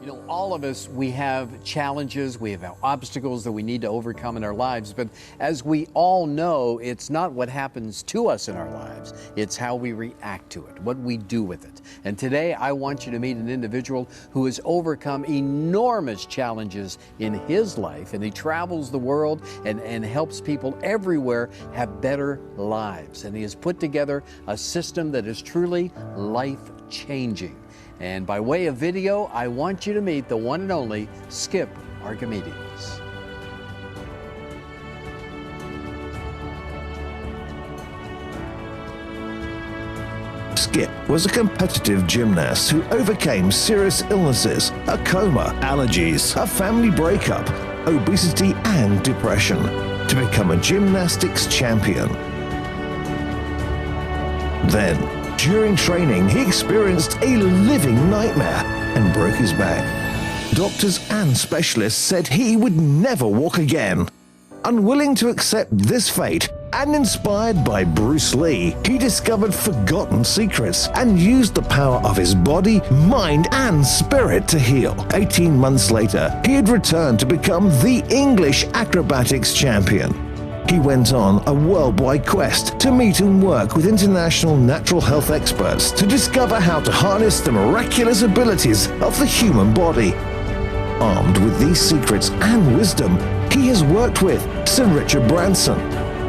All of us, we have challenges, we have obstacles that we need to overcome in our lives. But as we all know, it's not what happens to us in our lives. It's how we react to it, what we do with it. And today, I want you to meet an individual who has overcome enormous challenges in his life. And he travels the world and helps people everywhere have better lives. And he has put together a system that is truly life-changing. And by way of video, I want you to meet the one and only Skip Archimedes. Skip was a competitive gymnast who overcame serious illnesses, a coma, allergies, a family breakup, obesity and depression to become a gymnastics champion. Then, during training, he experienced a living nightmare and broke his back. Doctors and specialists said he would never walk again. Unwilling to accept this fate, and inspired by Bruce Lee, he discovered forgotten secrets and used the power of his body, mind, and spirit to heal. 18 months later, he had returned to become the English acrobatics champion. He went on a worldwide quest to meet and work with international natural health experts to discover how to harness the miraculous abilities of the human body. Armed with these secrets and wisdom, he has worked with Sir Richard Branson,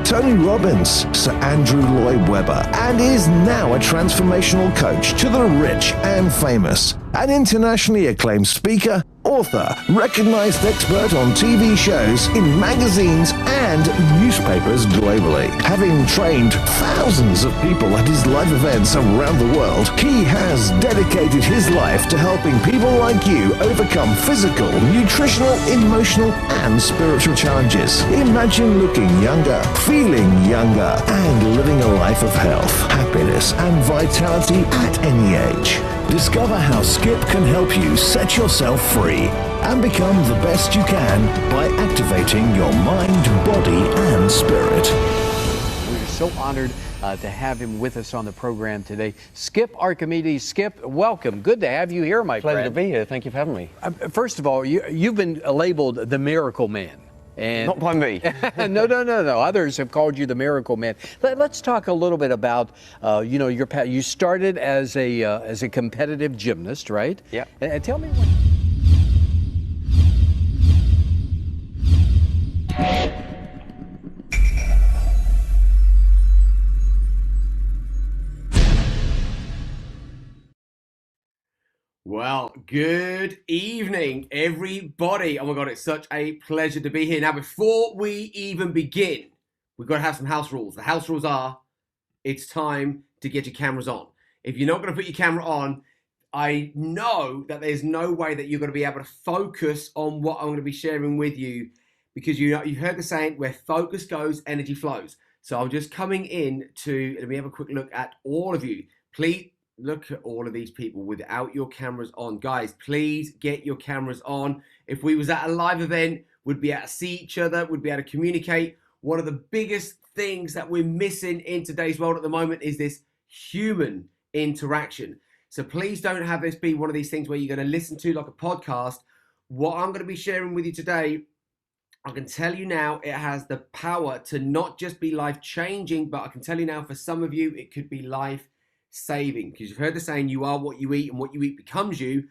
Tony Robbins, Sir Andrew Lloyd Webber, and is now a transformational coach to the rich and famous. An internationally acclaimed speaker, author, recognized expert on TV shows, in magazines and newspapers globally. Having trained thousands of people at his live events around the world, he has dedicated his life to helping people like you overcome physical, nutritional, emotional, and spiritual challenges. Imagine looking younger, feeling younger, and living a life of health, happiness, and vitality at any age. Discover how Skip can help you set yourself free and become the best you can by activating your mind, body, and spirit. We're so honored to have him with us on the program today. Skip Archimedes. Skip, welcome. Good to have you here, my friend. Pleasure to be here. Thank you for having me. First of all, you've been labeled the Miracle Man. And not by me. No. Others have called you the Miracle Man. Let's talk a little bit about, your path. You started as a competitive gymnast, right? Yeah. And tell me what. Well, good evening, everybody. Oh my God, it's such a pleasure to be here. Now, before we even begin, we've got to have some house rules. The house rules are, it's time to get your cameras on. If you're not going to put your camera on, I know that there's no way that you're going to be able to focus on what I'm going to be sharing with you, because you've heard the saying, where focus goes, energy flows. So I'm just coming in to, let me have a quick look at all of you. Please, look at all of these people without your cameras on. Guys, please get your cameras on. If we was at a live event, we'd be able to see each other, we'd be able to communicate. One of the biggest things that we're missing in today's world at the moment is this human interaction. So please don't have this be one of these things where you're going to listen to like a podcast. What I'm going to be sharing with you today, I can tell you now, it has the power to not just be life-changing, but I can tell you now, for some of you, it could be life-saving, because you've heard the saying, you are what you eat and what you eat becomes you.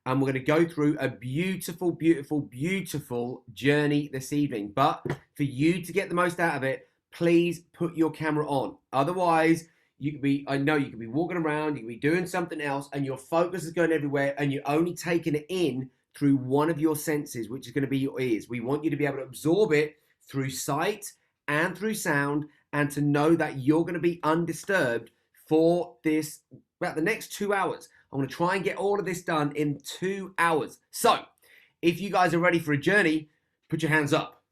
And we're going to go through a beautiful, beautiful, beautiful journey this evening. But for you to get the most out of it, please put your camera on. Otherwise, you could be, I know you could be walking around, you could be doing something else, and your focus is going everywhere, and you're only taking it in through one of your senses, which is going to be your ears. We want you to be able to absorb it through sight and through sound, and to know that you're going to be undisturbed for this, about the next 2 hours. I'm going to try and get all of this done in 2 hours. So, if you guys are ready for a journey, put your hands up.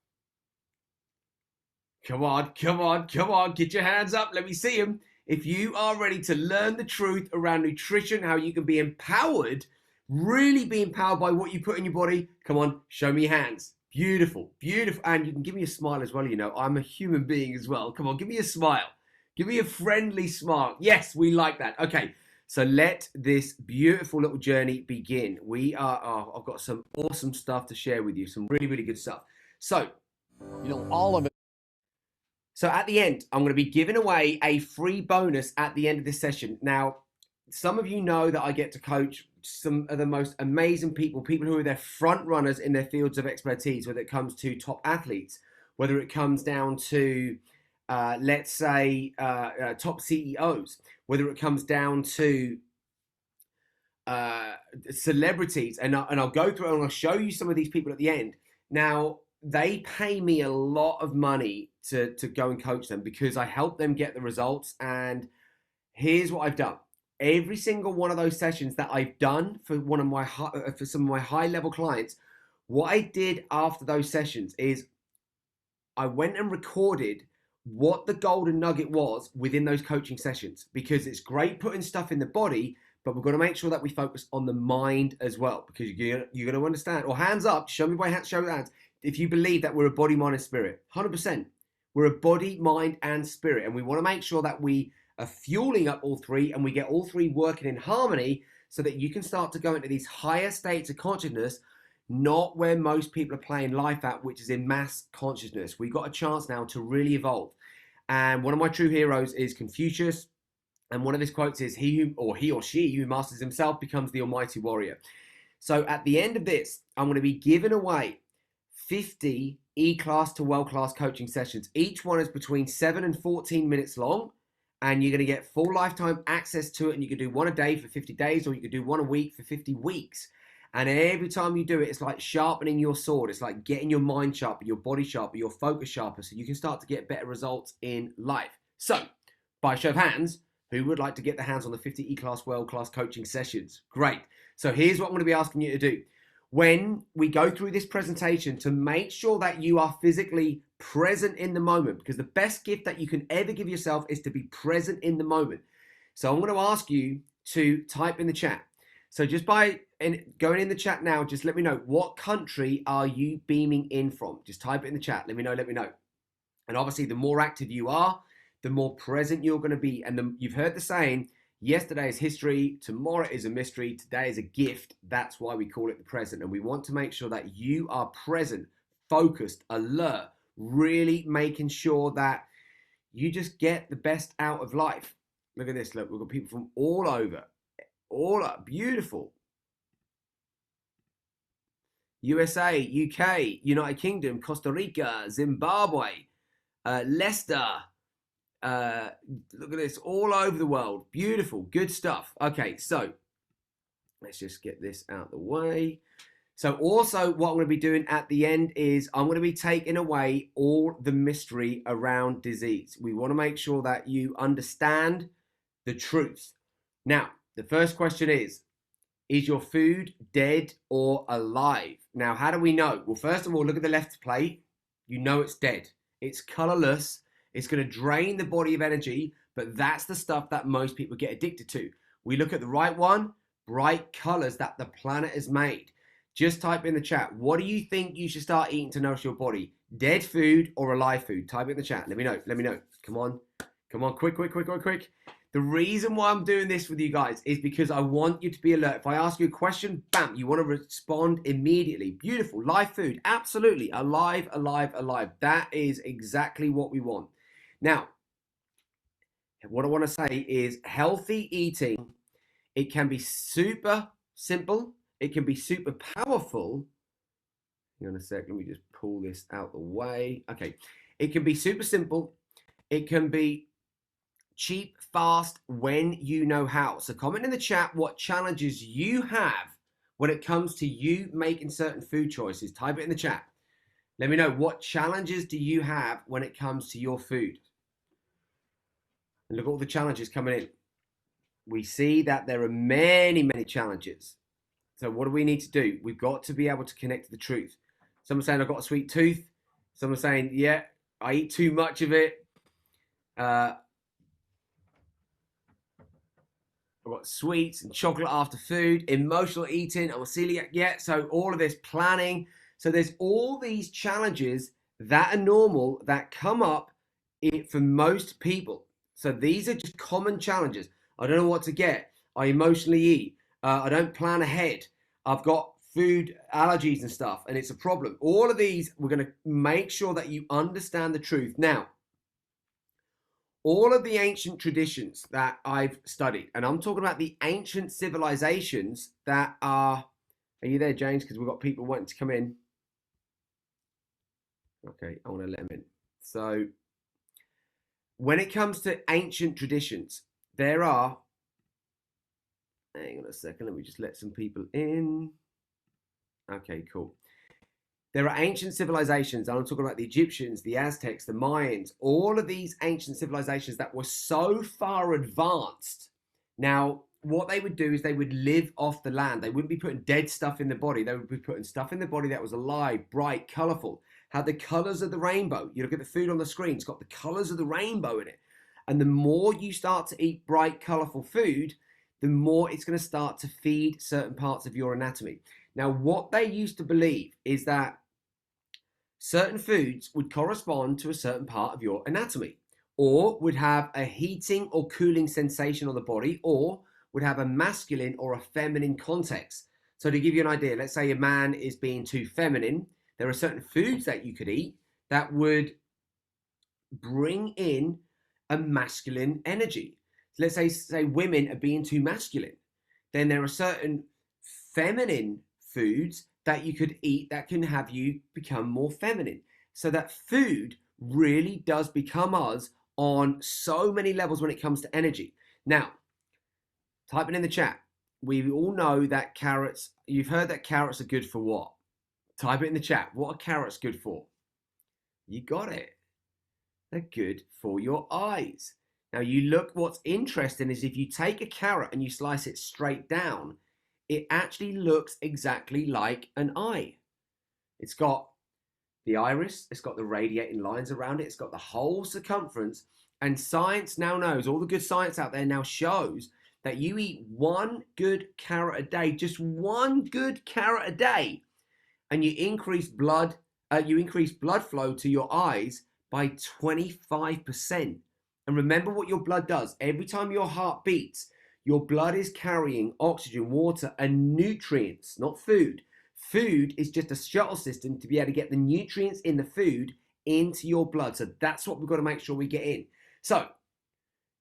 Come on, come on, come on. Get your hands up. Let me see them. If you are ready to learn the truth around nutrition, how you can be empowered, really be empowered by what you put in your body, come on, show me your hands. Beautiful, beautiful. And you can give me a smile as well. You know, I'm a human being as well. Come on, give me a smile. Give me a friendly smile. Yes, we like that. Okay. So let this beautiful little journey begin. I've got some awesome stuff to share with you, some really, really good stuff. So, all of it. So at the end, I'm going to be giving away a free bonus at the end of this session. Now, some of you know that I get to coach some of the most amazing people who are their front runners in their fields of expertise, whether it comes to top athletes, whether it comes down to, let's say, top CEOs, whether it comes down to celebrities. And I'll go through and I'll show you some of these people at the end. Now, they pay me a lot of money to go and coach them because I help them get the results. And here's what I've done. Every single one of those sessions that I've done for some of my high level clients, what I did after those sessions is I went and recorded what the golden nugget was within those coaching sessions, because it's great putting stuff in the body, but we've got to make sure that we focus on the mind as well, because you're going to understand. Or hands up, show me by hands, show me hands. If you believe that we're a body, mind, and spirit, 100%. We're a body, mind, and spirit. And we want to make sure that we are fueling up all three and we get all three working in harmony so that you can start to go into these higher states of consciousness, not where most people are playing life at, which is in mass consciousness. We've got a chance now to really evolve. And one of my true heroes is Confucius. And one of his quotes is, he or she who masters himself becomes the almighty warrior. So at the end of this, I'm going to be giving away 50 E-class to world-class coaching sessions. Each one is between 7 and 14 minutes long, and you're going to get full lifetime access to it. And you can do one a day for 50 days, or you can do one a week for 50 weeks. And every time you do it, it's like sharpening your sword. It's like getting your mind sharper, your body sharper, your focus sharper, so you can start to get better results in life. So, by show of hands, who would like to get their hands on the 50 E-class world-class coaching sessions? Great. So here's what I'm going to be asking you to do. When we go through this presentation, to make sure that you are physically present in the moment, because the best gift that you can ever give yourself is to be present in the moment. So I'm going to ask you to type in the chat. So just by going in the chat now, just let me know, what country are you beaming in from? Just type it in the chat. Let me know. And obviously, the more active you are, the more present you're going to be. And you've heard the saying, yesterday is history, tomorrow is a mystery, today is a gift. That's why we call it the present. And we want to make sure that you are present, focused, alert, really making sure that you just get the best out of life. Look at this. Look, we've got people from all over. Beautiful. USA, UK, United Kingdom, Costa Rica, Zimbabwe, Leicester. Look at this, all over the world. Beautiful, good stuff. Okay, so let's just get this out of the way. So also what I'm going to be doing at the end is I'm going to be taking away all the mystery around disease. We want to make sure that you understand the truth. Now, the first question is your food dead or alive? Now, how do we know? Well, first of all, look at the left plate. You know it's dead. It's colorless. It's going to drain the body of energy, but that's the stuff that most people get addicted to. We look at the right one, bright colors that the planet has made. Just type in the chat, what do you think you should start eating to nourish your body? Dead food or alive food? Type it in the chat. Let me know. Come on, quick. The reason why I'm doing this with you guys is because I want you to be alert. If I ask you a question, bam, you want to respond immediately. Beautiful. Live food. Absolutely. Alive. That is exactly what we want. Now, what I want to say is healthy eating, it can be super simple. It can be super powerful. Hang on a sec. Let me just pull this out the way. Okay. It can be super simple. It can be cheap, fast, when you know how. So comment in the chat what challenges you have when it comes to you making certain food choices. Type it in the chat. Let me know, what challenges do you have when it comes to your food? And look at all the challenges coming in. We see that there are many, many challenges. So what do we need to do? We've got to be able to connect to the truth. Someone's saying, I've got a sweet tooth. Someone's saying, yeah, I eat too much of it. I've got sweets and chocolate after food, emotional eating, I'm a celiac, yeah. So all of this planning. So there's all these challenges that are normal that come up for most people. So these are just common challenges. I don't know what to get. I emotionally eat. I don't plan ahead. I've got food allergies and stuff, and it's a problem. All of these, we're going to make sure that you understand the truth. Now, all of the ancient traditions that I've studied, and I'm talking about the ancient civilizations that are you there, James? Because we've got people wanting to come in. Okay, I want to let them in. So, when it comes to ancient traditions, there are, hang on a second, let me just let some people in. Okay, cool. There are ancient civilizations, and I'm talking about the Egyptians, the Aztecs, the Mayans, all of these ancient civilizations that were so far advanced. Now, what they would do is they would live off the land. They wouldn't be putting dead stuff in the body. They would be putting stuff in the body that was alive, bright, colorful, had the colors of the rainbow. You look at the food on the screen, it's got the colors of the rainbow in it. And the more you start to eat bright, colorful food, the more it's going to start to feed certain parts of your anatomy. Now, what they used to believe is that certain foods would correspond to a certain part of your anatomy, or would have a heating or cooling sensation on the body, or would have a masculine or a feminine context. So to give you an idea, let's say a man is being too feminine, there are certain foods that you could eat that would bring in a masculine energy. Let's say women are being too masculine, then there are certain feminine foods that you could eat that can have you become more feminine. So that food really does become us on so many levels when it comes to energy. Now, type it in the chat. We all know that carrots, you've heard that carrots are good for what? Type it in the chat. What are carrots good for? You got it. They're good for your eyes. Now you look, what's interesting is if you take a carrot and you slice it straight down, it actually looks exactly like an eye. It's got the iris, it's got the radiating lines around it, it's got the whole circumference, and science now knows, all the good science out there now shows that you eat one good carrot a day, just one good carrot a day, and you increase blood flow to your eyes by 25%. And remember what your blood does. Every time your heart beats, your blood is carrying oxygen, water, and nutrients, not food. Food is just a shuttle system to be able to get the nutrients in the food into your blood. So that's what we've got to make sure we get in. So,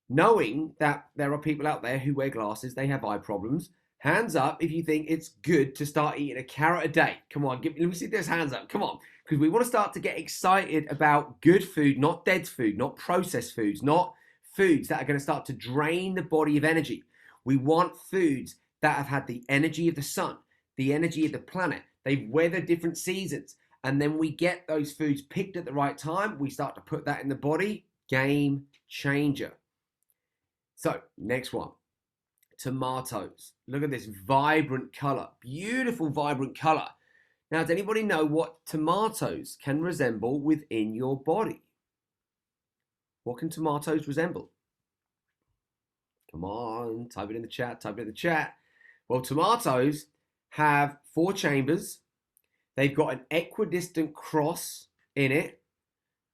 knowing that there are people out there who wear glasses, they have eye problems, hands up if you think it's good to start eating a carrot a day. Come on, let me see those hands up. Come on. Because we want to start to get excited about good food, not dead food, not processed foods, not foods that are going to start to drain the body of energy. We want foods that have had the energy of the sun, the energy of the planet. They've weathered different seasons. And then we get those foods picked at the right time. We start to put that in the body. Game changer. So, next one. Tomatoes. Look at this vibrant color. Beautiful, vibrant color. Now, does anybody know what tomatoes can resemble within your body? What can tomatoes resemble? Come on, type it in the chat, type it in the chat. Well, tomatoes have 4 chambers. They've got an equidistant cross in it.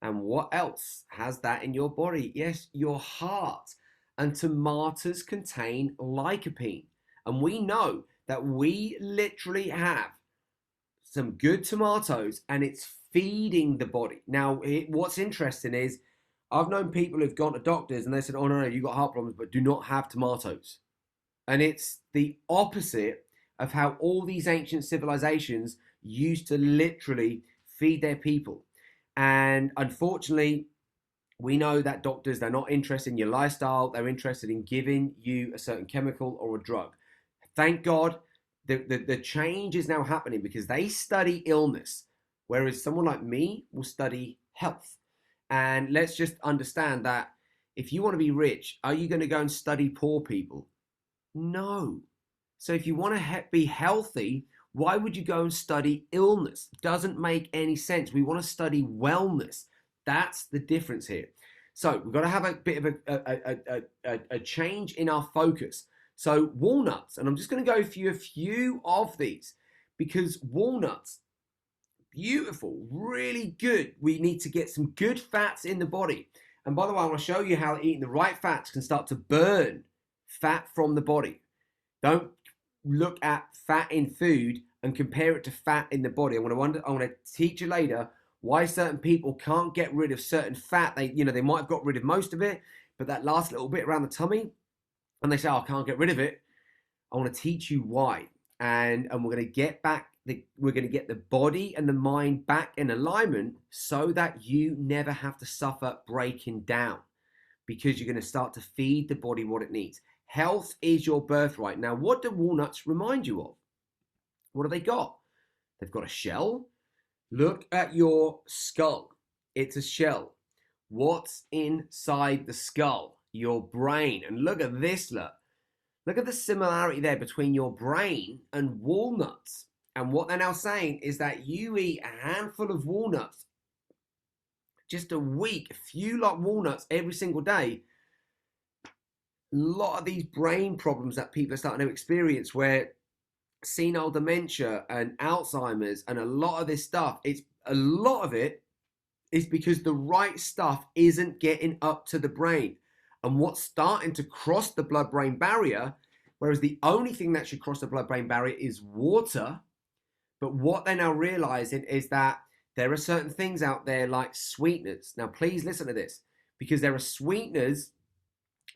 And what else has that in your body? Yes, your heart. And tomatoes contain lycopene. And we know that we literally have some good tomatoes and it's feeding the body. Now, what's interesting is I've known people who've gone to doctors and they said, oh, no, you've got heart problems, but do not have tomatoes. And it's the opposite of how all these ancient civilizations used to literally feed their people. And unfortunately, we know that doctors, they're not interested in your lifestyle. They're interested in giving you a certain chemical or a drug. Thank God the change is now happening because they study illness, whereas someone like me will study health. And let's just understand that if you want to be rich, are you going to go and study poor people? No. So if you want to be healthy, why would you go and study illness? Doesn't make any sense. We want to study wellness. That's the difference here. So we've got to have a bit of a change in our focus. So walnuts, and I'm just going to go through a few of these because walnuts, beautiful, really good. We need to get some good fats in the body. And by the way, I want to show you how eating the right fats can start to burn fat from the body. Don't look at fat in food and compare it to fat in the body. I want to teach you later why certain people can't get rid of certain fat. They might have got rid of most of it, but that last little bit around the tummy, and they say, oh, I can't get rid of it. I want to teach you why. And we're going to get the body and the mind back in alignment so that you never have to suffer breaking down, because you're going to start to feed the body what it needs. Health is your birthright. Now, what do walnuts remind you of? What have they got? They've got a shell. Look at your skull. It's a shell. What's inside the skull? Your brain. And look at this, look. Look at the similarity there between your brain and walnuts. And what they're now saying is that you eat a handful of walnuts just a week, a few like walnuts every single day. A lot of these brain problems that people are starting to experience, where senile dementia and Alzheimer's and a lot of this stuff, a lot of it is because the right stuff isn't getting up to the brain. And what's starting to cross the blood-brain barrier, whereas the only thing that should cross the blood-brain barrier is water, but what they're now realizing is that there are certain things out there like sweeteners. Now, please listen to this, because there are sweeteners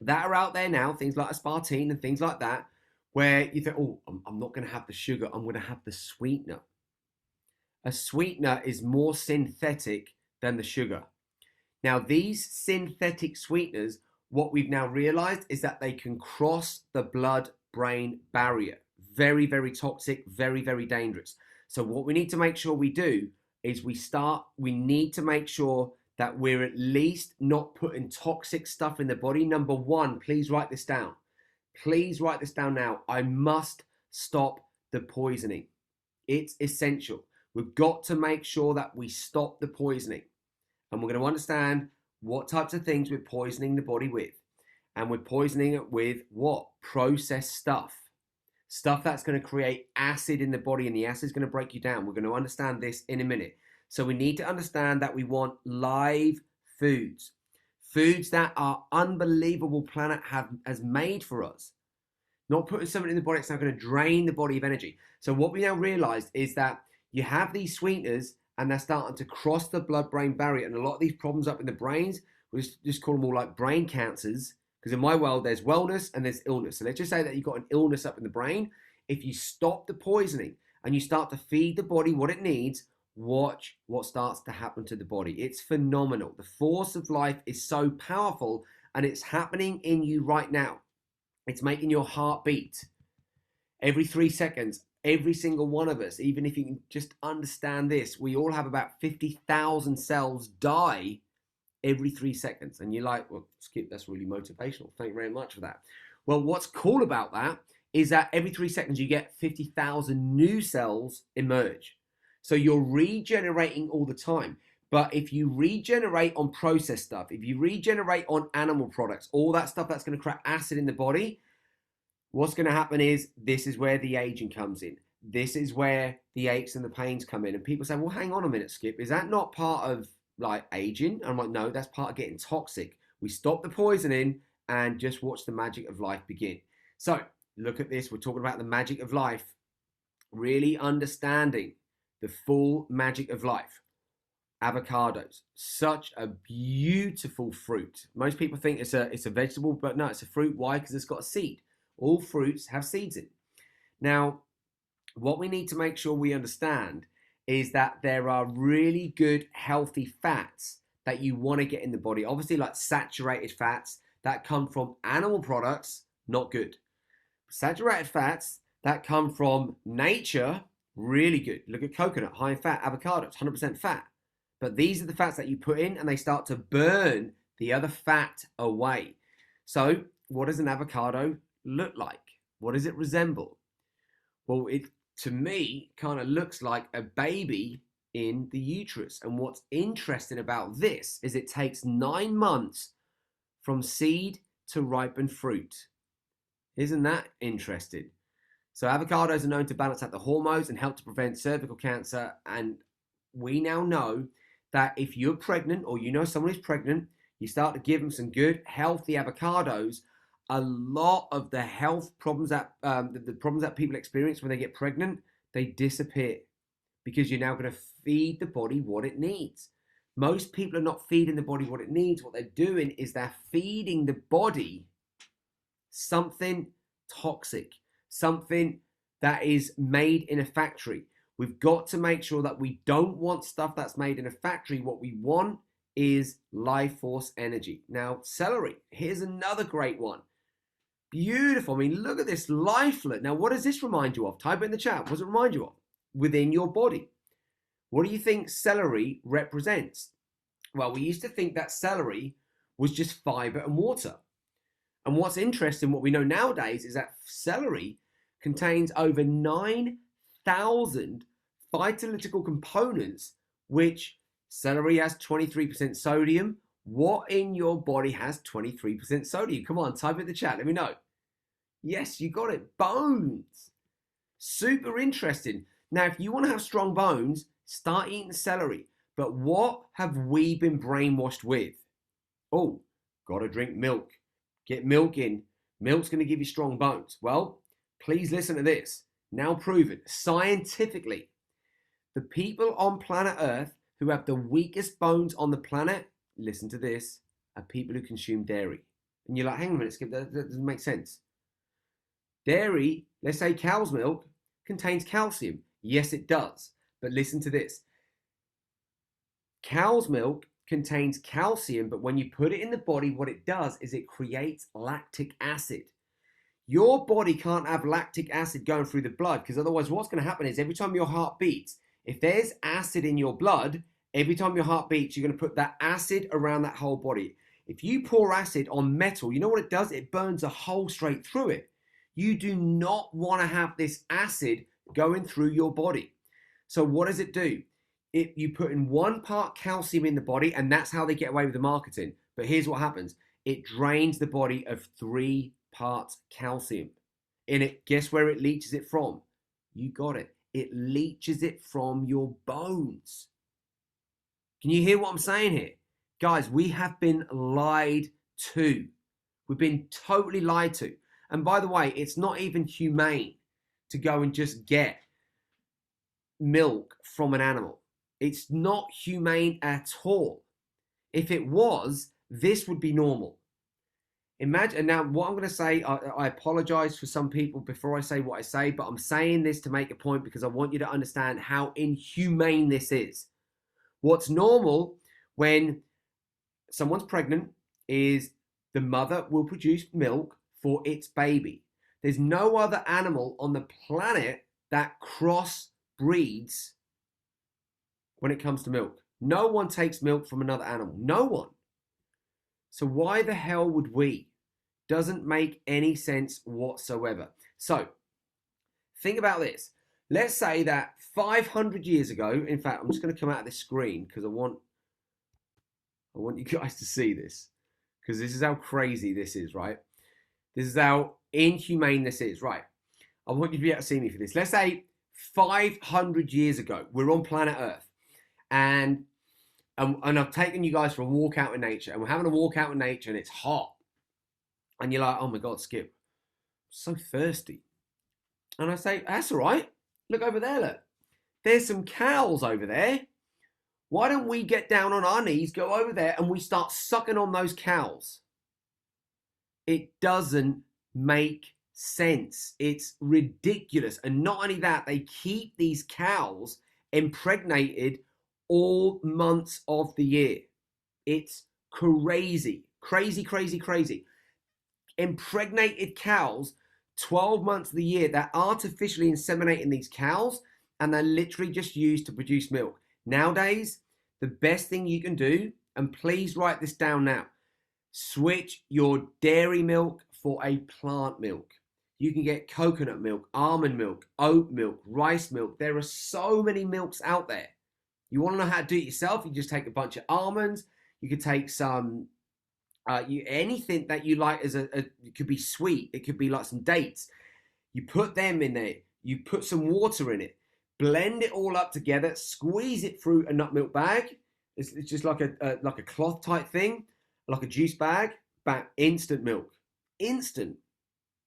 that are out there now, things like aspartame and things like that, where you think, oh, I'm not going to have the sugar, I'm going to have the sweetener. A sweetener is more synthetic than the sugar. Now, these synthetic sweeteners, what we've now realized is that they can cross the blood-brain barrier. Very, very toxic, very, very dangerous. So what we need to make sure we do is we need to make sure that we're at least not putting toxic stuff in the body. Number one, please write this down. Please write this down now. I must stop the poisoning. It's essential. We've got to make sure that we stop the poisoning. And we're going to understand what types of things we're poisoning the body with. And we're poisoning it with what? Processed stuff. Stuff that's going to create acid in the body, and the acid is going to break you down. We're going to understand this in a minute. So we need to understand that we want live foods. Foods that our unbelievable planet has made for us. Not putting something in the body that's now going to drain the body of energy. So what we now realized is that you have these sweeteners and they're starting to cross the blood-brain barrier. And a lot of these problems up in the brains, we just call them all like brain cancers. Because in my world, there's wellness and there's illness. So let's just say that you've got an illness up in the brain. If you stop the poisoning and you start to feed the body what it needs, watch what starts to happen to the body. It's phenomenal. The force of life is so powerful, and it's happening in you right now. It's making your heart beat every 3 seconds. Every single one of us, even if you can just understand this, we all have about 50,000 cells die every 3 seconds. And you're like, well, Skip, that's really motivational. Thank you very much for that. Well, what's cool about that is that every 3 seconds you get 50,000 new cells emerge. So you're regenerating all the time. But if you regenerate on processed stuff, if you regenerate on animal products, all that stuff that's going to create acid in the body, what's going to happen is this is where the aging comes in. This is where the aches and the pains come in. And people say, well, hang on a minute, Skip, is that not part of like aging? And I'm like, no, that's part of getting toxic. We stop the poisoning and just watch the magic of life begin. So look at this. We're talking about the magic of life, really understanding the full magic of life. Avocados, such a beautiful fruit. Most people think it's a vegetable, but no, it's a fruit. Why? Because it's got a seed. All fruits have seeds in. Now, what we need to make sure we understand is that there are really good healthy fats that you want to get in the body. Obviously, like saturated fats that come from animal products, not good. Saturated fats that come from nature, really good. Look at coconut, high in fat, avocados, 100% fat. But these are the fats that you put in and they start to burn the other fat away. So what does an avocado look like? What does it resemble? Well, it to me kind of looks like a baby in the uterus. And what's interesting about this is it takes 9 months from seed to ripen fruit. Isn't that interesting? So avocados are known to balance out the hormones and help to prevent cervical cancer. And we now know that if you're pregnant or you know someone who's pregnant, you start to give them some good, healthy avocados. a lot of the health problems that the problems that people experience when they get pregnant, they disappear because you're now going to feed the body what it needs. Most people are not feeding the body what it needs. What they're doing is they're feeding the body something toxic, something that is made in a factory. We've got to make sure that we don't want stuff that's made in a factory. What we want is life force energy. Now, celery, here's another great one. Beautiful. I mean, look at this lifelet. Now, what does this remind you of? Type it in the chat. What does it remind you of? Within your body. What do you think celery represents? Well, we used to think that celery was just fiber and water. And what's interesting, what we know nowadays, is that celery contains over 9,000 phytolytical components, which celery has 23% sodium. What in your body has 23% sodium? Come on, type in the chat. Let me know. Yes, you got it. Bones. Super interesting. Now, if you want to have strong bones, start eating celery. But what have we been brainwashed with? Oh, got to drink milk. Get milk in. Milk's going to give you strong bones. Well, please listen to this. Now proven scientifically, the people on planet Earth who have the weakest bones on the planet, listen to this, are people who consume dairy. And you're like, hang on a minute, Skip, that doesn't make sense. Dairy, let's say cow's milk, contains calcium. Yes, it does. But listen to this. Cow's milk contains calcium, but when you put it in the body, what it does is it creates lactic acid. Your body can't have lactic acid going through the blood, because otherwise what's going to happen is every time your heart beats, if there's acid in your blood, every time your heart beats, you're going to put that acid around that whole body. If you pour acid on metal, you know what it does? It burns a hole straight through it. You do not want to have this acid going through your body. So what does it do? You put in 1 part calcium in the body, and that's how they get away with the marketing. But here's what happens. It drains the body of 3 parts calcium. And guess where it leaches it from? You got it. It leaches it from your bones. Can you hear what I'm saying here? Guys, we have been lied to. We've been totally lied to. And by the way, it's not even humane to go and just get milk from an animal. It's not humane at all. If it was, this would be normal. Imagine, and now what I'm going to say, I apologize for some people before I say what I say, but I'm saying this to make a point because I want you to understand how inhumane this is. What's normal when someone's pregnant is the mother will produce milk for its baby. There's no other animal on the planet that crossbreeds when it comes to milk. No one takes milk from another animal. No one. So why the hell would we? Doesn't make any sense whatsoever. So think about this. Let's say that 500 years ago, in fact, I'm just going to come out of this screen because I want you guys to see this, because this is how crazy this is, right? This is how inhumane this is, right? I want you to be able to see me for this. Let's say 500 years ago, we're on planet Earth, and I've taken you guys for a walk out in nature, and we're having a walk out in nature, and it's hot, and you're like, oh my God, Skip, I'm so thirsty. And I say, that's all right. Look over there, look. There's some cows over there. Why don't we get down on our knees, go over there, and we start sucking on those cows? It doesn't make sense. It's ridiculous. And not only that, they keep these cows impregnated all months of the year. It's crazy, crazy, crazy, crazy. Impregnated cows 12 months of the year. They're artificially inseminating these cows, and they're literally just used to produce milk. Nowadays, the best thing you can do, and please write this down now, switch your dairy milk for a plant milk. You can get coconut milk, almond milk, oat milk, rice milk. There are so many milks out there. You want to know how to do it yourself? You just take a bunch of almonds. You could take some, anything that you like it could be sweet. It could be like some dates. You put them in there. You put some water in it. Blend it all up together. Squeeze it through a nut milk bag. It's just like a cloth type thing, like a juice bag. Instant milk. instant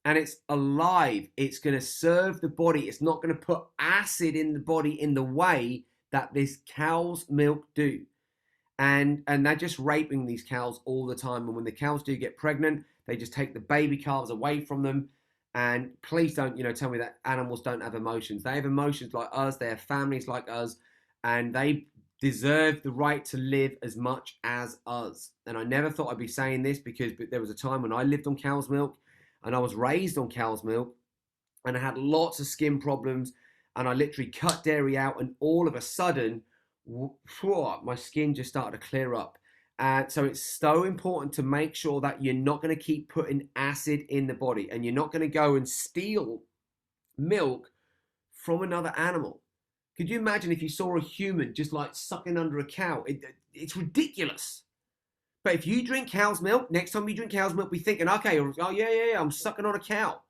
and it's alive. It's going to serve the body. It's not going to put acid in the body in the way that this cow's milk do. And they're just raping these cows all the time. And when the cows do get pregnant, they just take the baby calves away from them. And please don't, tell me that animals don't have emotions. They have emotions like us. They have families like us, and they deserve the right to live as much as us. And I never thought I'd be saying this because there was a time when I lived on cow's milk and I was raised on cow's milk and I had lots of skin problems and I literally cut dairy out and all of a sudden, my skin just started to clear up. So it's so important to make sure that you're not going to keep putting acid in the body and you're not going to go and steal milk from another animal. Could you imagine if you saw a human just like sucking under a cow? It's ridiculous. But if you drink cow's milk, next time you drink cow's milk, be thinking, okay, oh yeah, I'm sucking on a cow.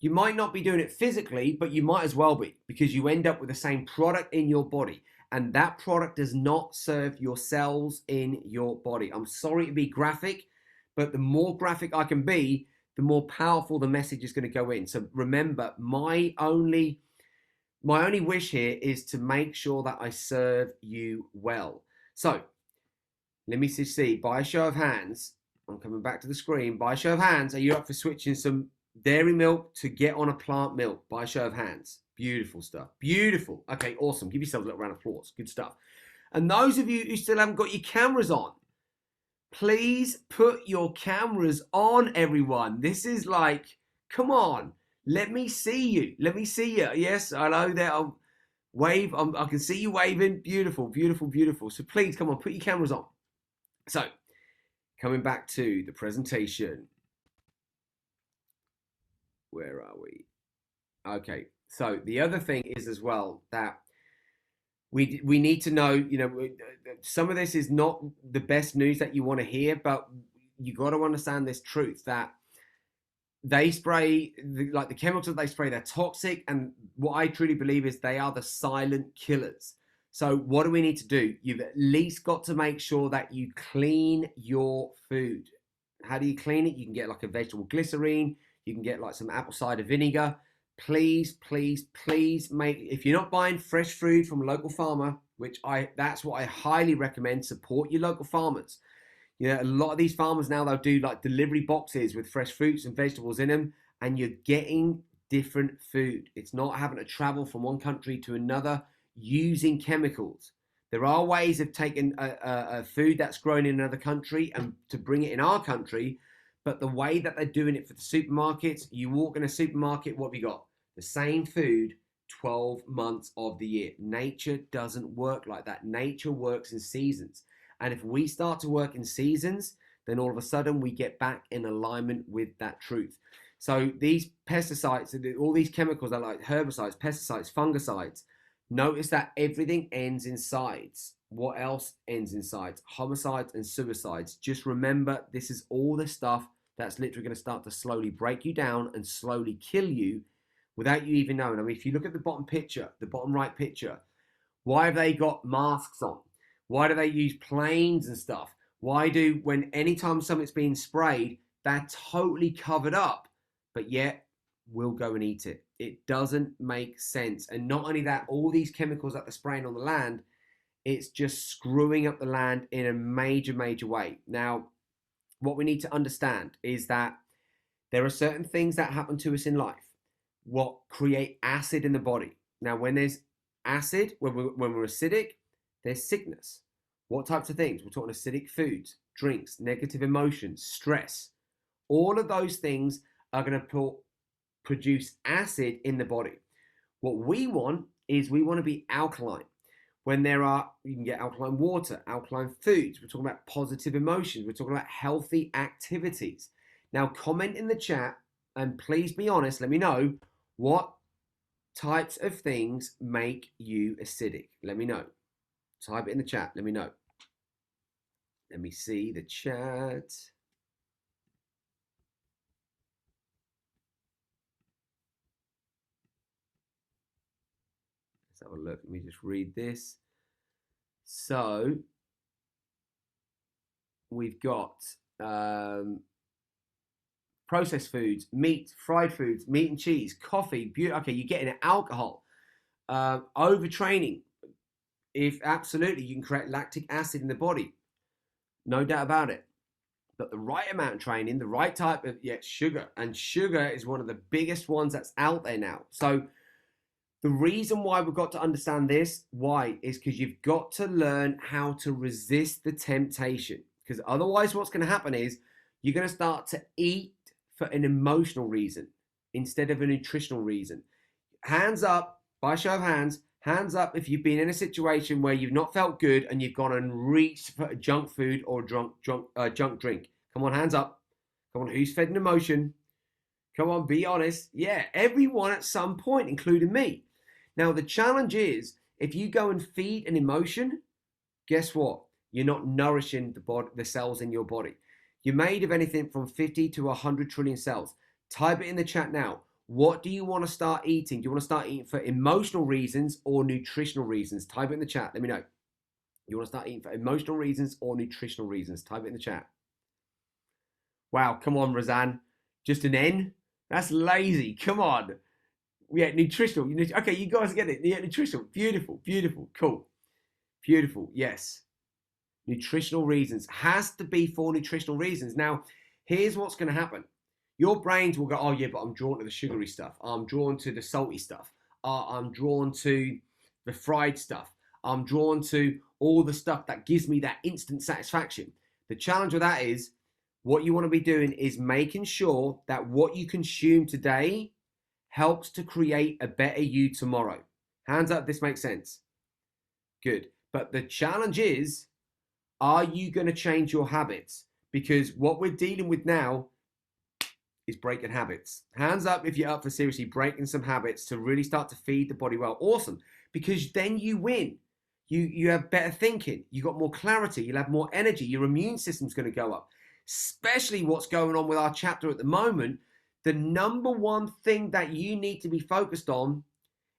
You might not be doing it physically, but you might as well be because you end up with the same product in your body. And that product does not serve your cells in your body. I'm sorry to be graphic, but the more graphic I can be, the more powerful the message is going to go in. So remember, my only wish here is to make sure that I serve you well. So let me see, by a show of hands, I'm coming back to the screen. By a show of hands, are you up for switching some dairy milk to get on a plant milk? By a show of hands. Beautiful stuff. Beautiful. Okay, awesome. Give yourself a little round of applause. Good stuff. And those of you who still haven't got your cameras on, please put your cameras on, everyone. This is like, come on. Let me see you. Let me see you. Yes, I know that. I'll wave. I can see you waving. Beautiful, beautiful, beautiful. So please, come on, put your cameras on. So, coming back to the presentation. Where are we? Okay. So the other thing is as well that we need to know, some of this is not the best news that you want to hear, but you got to understand this truth that they spray, like the chemicals that they spray, they're toxic. And what I truly believe is they are the silent killers. So what do we need to do? You've at least got to make sure that you clean your food. How do you clean it? You can get like a vegetable glycerine. You can get like some apple cider vinegar. Please, please, please if you're not buying fresh food from a local farmer, that's what I highly recommend, support your local farmers. A lot of these farmers now, they'll do like delivery boxes with fresh fruits and vegetables in them, and you're getting different food. It's not having to travel from one country to another using chemicals. There are ways of taking a food that's grown in another country and to bring it in our country. But the way that they're doing it for the supermarkets, you walk in a supermarket, what have you got? The same food 12 months of the year. Nature doesn't work like that. Nature works in seasons. And if we start to work in seasons, then all of a sudden we get back in alignment with that truth. So these pesticides, all these chemicals are like herbicides, pesticides, fungicides. Notice that everything ends in sides. What else ends in sides? Homicides and suicides. Just remember, this is all the stuff that's literally going to start to slowly break you down and slowly kill you without you even knowing. I mean, if you look at the bottom picture, the bottom right picture, why have they got masks on? Why do they use planes and stuff? Anytime something's being sprayed, they're totally covered up, but yet we'll go and eat it. It doesn't make sense. And not only that, all these chemicals that they're spraying on the land, it's just screwing up the land in a major, major way. Now, what we need to understand is that there are certain things that happen to us in life what create acid in the body. Now, when there's acid, when we're acidic, there's sickness. What types of things? We're talking acidic foods, drinks, negative emotions, stress. All of those things are going to produce acid in the body. What we want is we want to be alkaline. When you can get alkaline water, alkaline foods. We're talking about positive emotions. We're talking about healthy activities. Now, comment in the chat and please be honest. Let me know what types of things make you acidic. Let me know. Type it in the chat. Let me know. Let me see the chat. Let's have a look. Let me just read this. So we've got processed foods, meat, fried foods, meat and cheese, coffee, okay, you're getting alcohol, overtraining. If absolutely, you can create lactic acid in the body, no doubt about it. But the right amount of training, the right type of sugar, and sugar is one of the biggest ones that's out there now. So the reason why we've got to understand this, why, is because you've got to learn how to resist the temptation. Because otherwise what's going to happen is you're going to start to eat for an emotional reason instead of a nutritional reason. Hands up, by show of hands up if you've been in a situation where you've not felt good and you've gone and reached for junk food or junk drink. Come on, hands up. Come on, who's fed an emotion? Come on, be honest. Yeah, everyone at some point, including me. Now, the challenge is, if you go and feed an emotion, guess what? You're not nourishing the cells in your body. You're made of anything from 50 to 100 trillion cells. Type it in the chat now. What do you want to start eating? Do you want to start eating for emotional reasons or nutritional reasons? Type it in the chat. Let me know. You want to start eating for emotional reasons or nutritional reasons? Type it in the chat. Wow, come on, Razan. Just an N? That's lazy. Come on. Yeah, nutritional. Okay, you guys get it. Yeah, nutritional. Beautiful, beautiful, cool. Beautiful, yes. Nutritional reasons. Has to be for nutritional reasons. Now, here's what's going to happen. Your brains will go, oh yeah, but I'm drawn to the sugary stuff. I'm drawn to the salty stuff. I'm drawn to the fried stuff. I'm drawn to all the stuff that gives me that instant satisfaction. The challenge with that is, what you want to be doing is making sure that what you consume today helps to create a better you tomorrow. Hands up, this makes sense. Good. But the challenge is, are you going to change your habits? Because what we're dealing with now is breaking habits. Hands up if you're up for seriously breaking some habits to really start to feed the body well. Awesome. Because then you win. You have better thinking. You got more clarity. You'll have more energy. Your immune system's going to go up. Especially what's going on with our chapter at the moment. The number one thing that you need to be focused on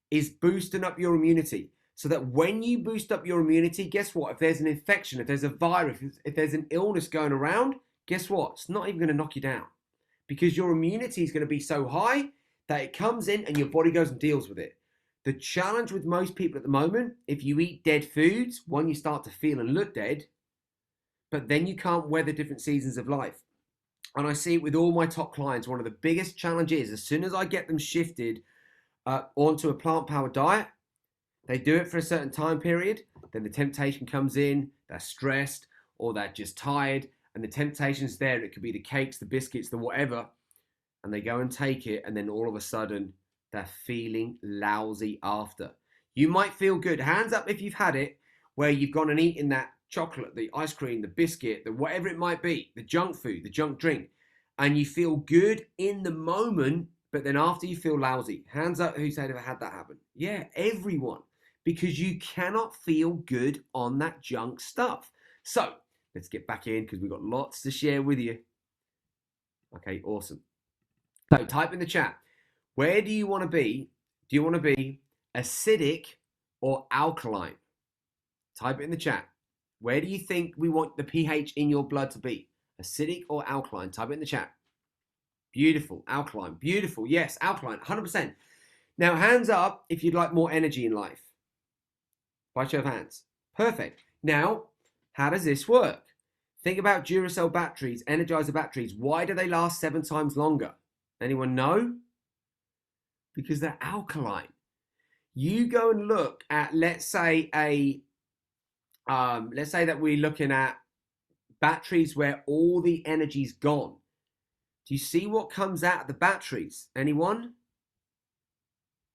is boosting up your immunity. So that when you boost up your immunity, guess what? If there's an infection, if there's a virus, if there's an illness going around, guess what? It's not even going to knock you down. Because your immunity is going to be so high that it comes in and your body goes and deals with it. The challenge with most people at the moment, if you eat dead foods, one, you start to feel and look dead, but then you can't weather different seasons of life. And I see it with all my top clients. One of the biggest challenges, as soon as I get them shifted onto a plant-powered diet, they do it for a certain time period, then the temptation comes in, they're stressed, or they're just tired, and the temptation's there. It could be the cakes, the biscuits, the whatever, and they go and take it, and then all of a sudden, they're feeling lousy after. You might feel good. Hands up if you've had it, where you've gone and eaten that chocolate, the ice cream, the biscuit, the whatever it might be, the junk food, the junk drink, and you feel good in the moment, but then after you feel lousy. Hands up who's ever had that happen. Yeah, everyone. Because you cannot feel good on that junk stuff. So, let's get back in because we've got lots to share with you. Okay, awesome. So, type in the chat. Where do you want to be? Do you want to be acidic or alkaline? Type it in the chat. Where do you think we want the pH in your blood to be? Acidic or alkaline? Type it in the chat. Beautiful. Alkaline. Beautiful. Yes, alkaline. 100%. Now, hands up if you'd like more energy in life. By show of hands. Perfect. Now, how does this work? Think about Duracell batteries, Energizer batteries. Why do they last 7 times longer? Anyone know? Because they're alkaline. You go and look at, let's say that we're looking at batteries where all the energy's gone. Do you see what comes out of the batteries? Anyone?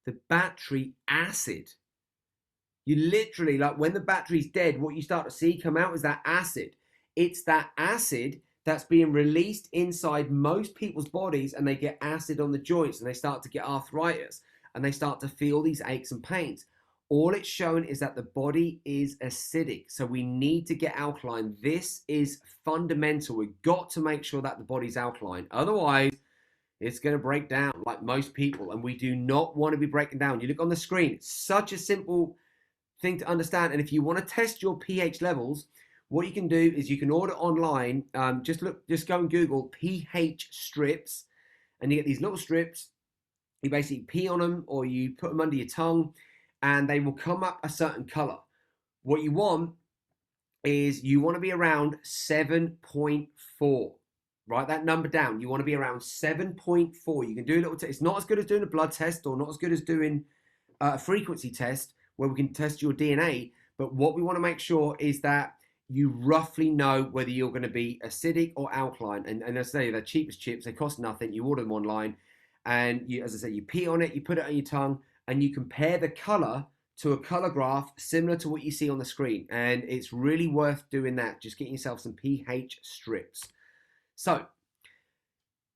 The battery acid. You literally, like when the battery's dead, what you start to see come out is that acid. It's that acid that's being released inside most people's bodies, and they get acid on the joints and they start to get arthritis and they start to feel these aches and pains. All it's showing is that the body is acidic. So we need to get alkaline. This is fundamental. We've got to make sure that the body's alkaline. Otherwise, it's going to break down like most people, and we do not want to be breaking down. You look on the screen, it's such a simple thing to understand. And if you want to test your pH levels, what you can do is you can order online. Just go and Google pH strips, and you get these little strips. You basically pee on them, or you put them under your tongue, and they will come up a certain color. What you want is you want to be around 7.4. Write that number down. You want to be around 7.4. You can do a little test. It's not as good as doing a blood test, or not as good as doing a frequency test where we can test your DNA. But what we want to make sure is that you roughly know whether you're going to be acidic or alkaline. And as I say, they're cheapest chips. They cost nothing. You order them online, and you, as I say, you pee on it, you put it on your tongue, and you compare the color to a color graph similar to what you see on the screen. And it's really worth doing that. Just getting yourself some pH strips. So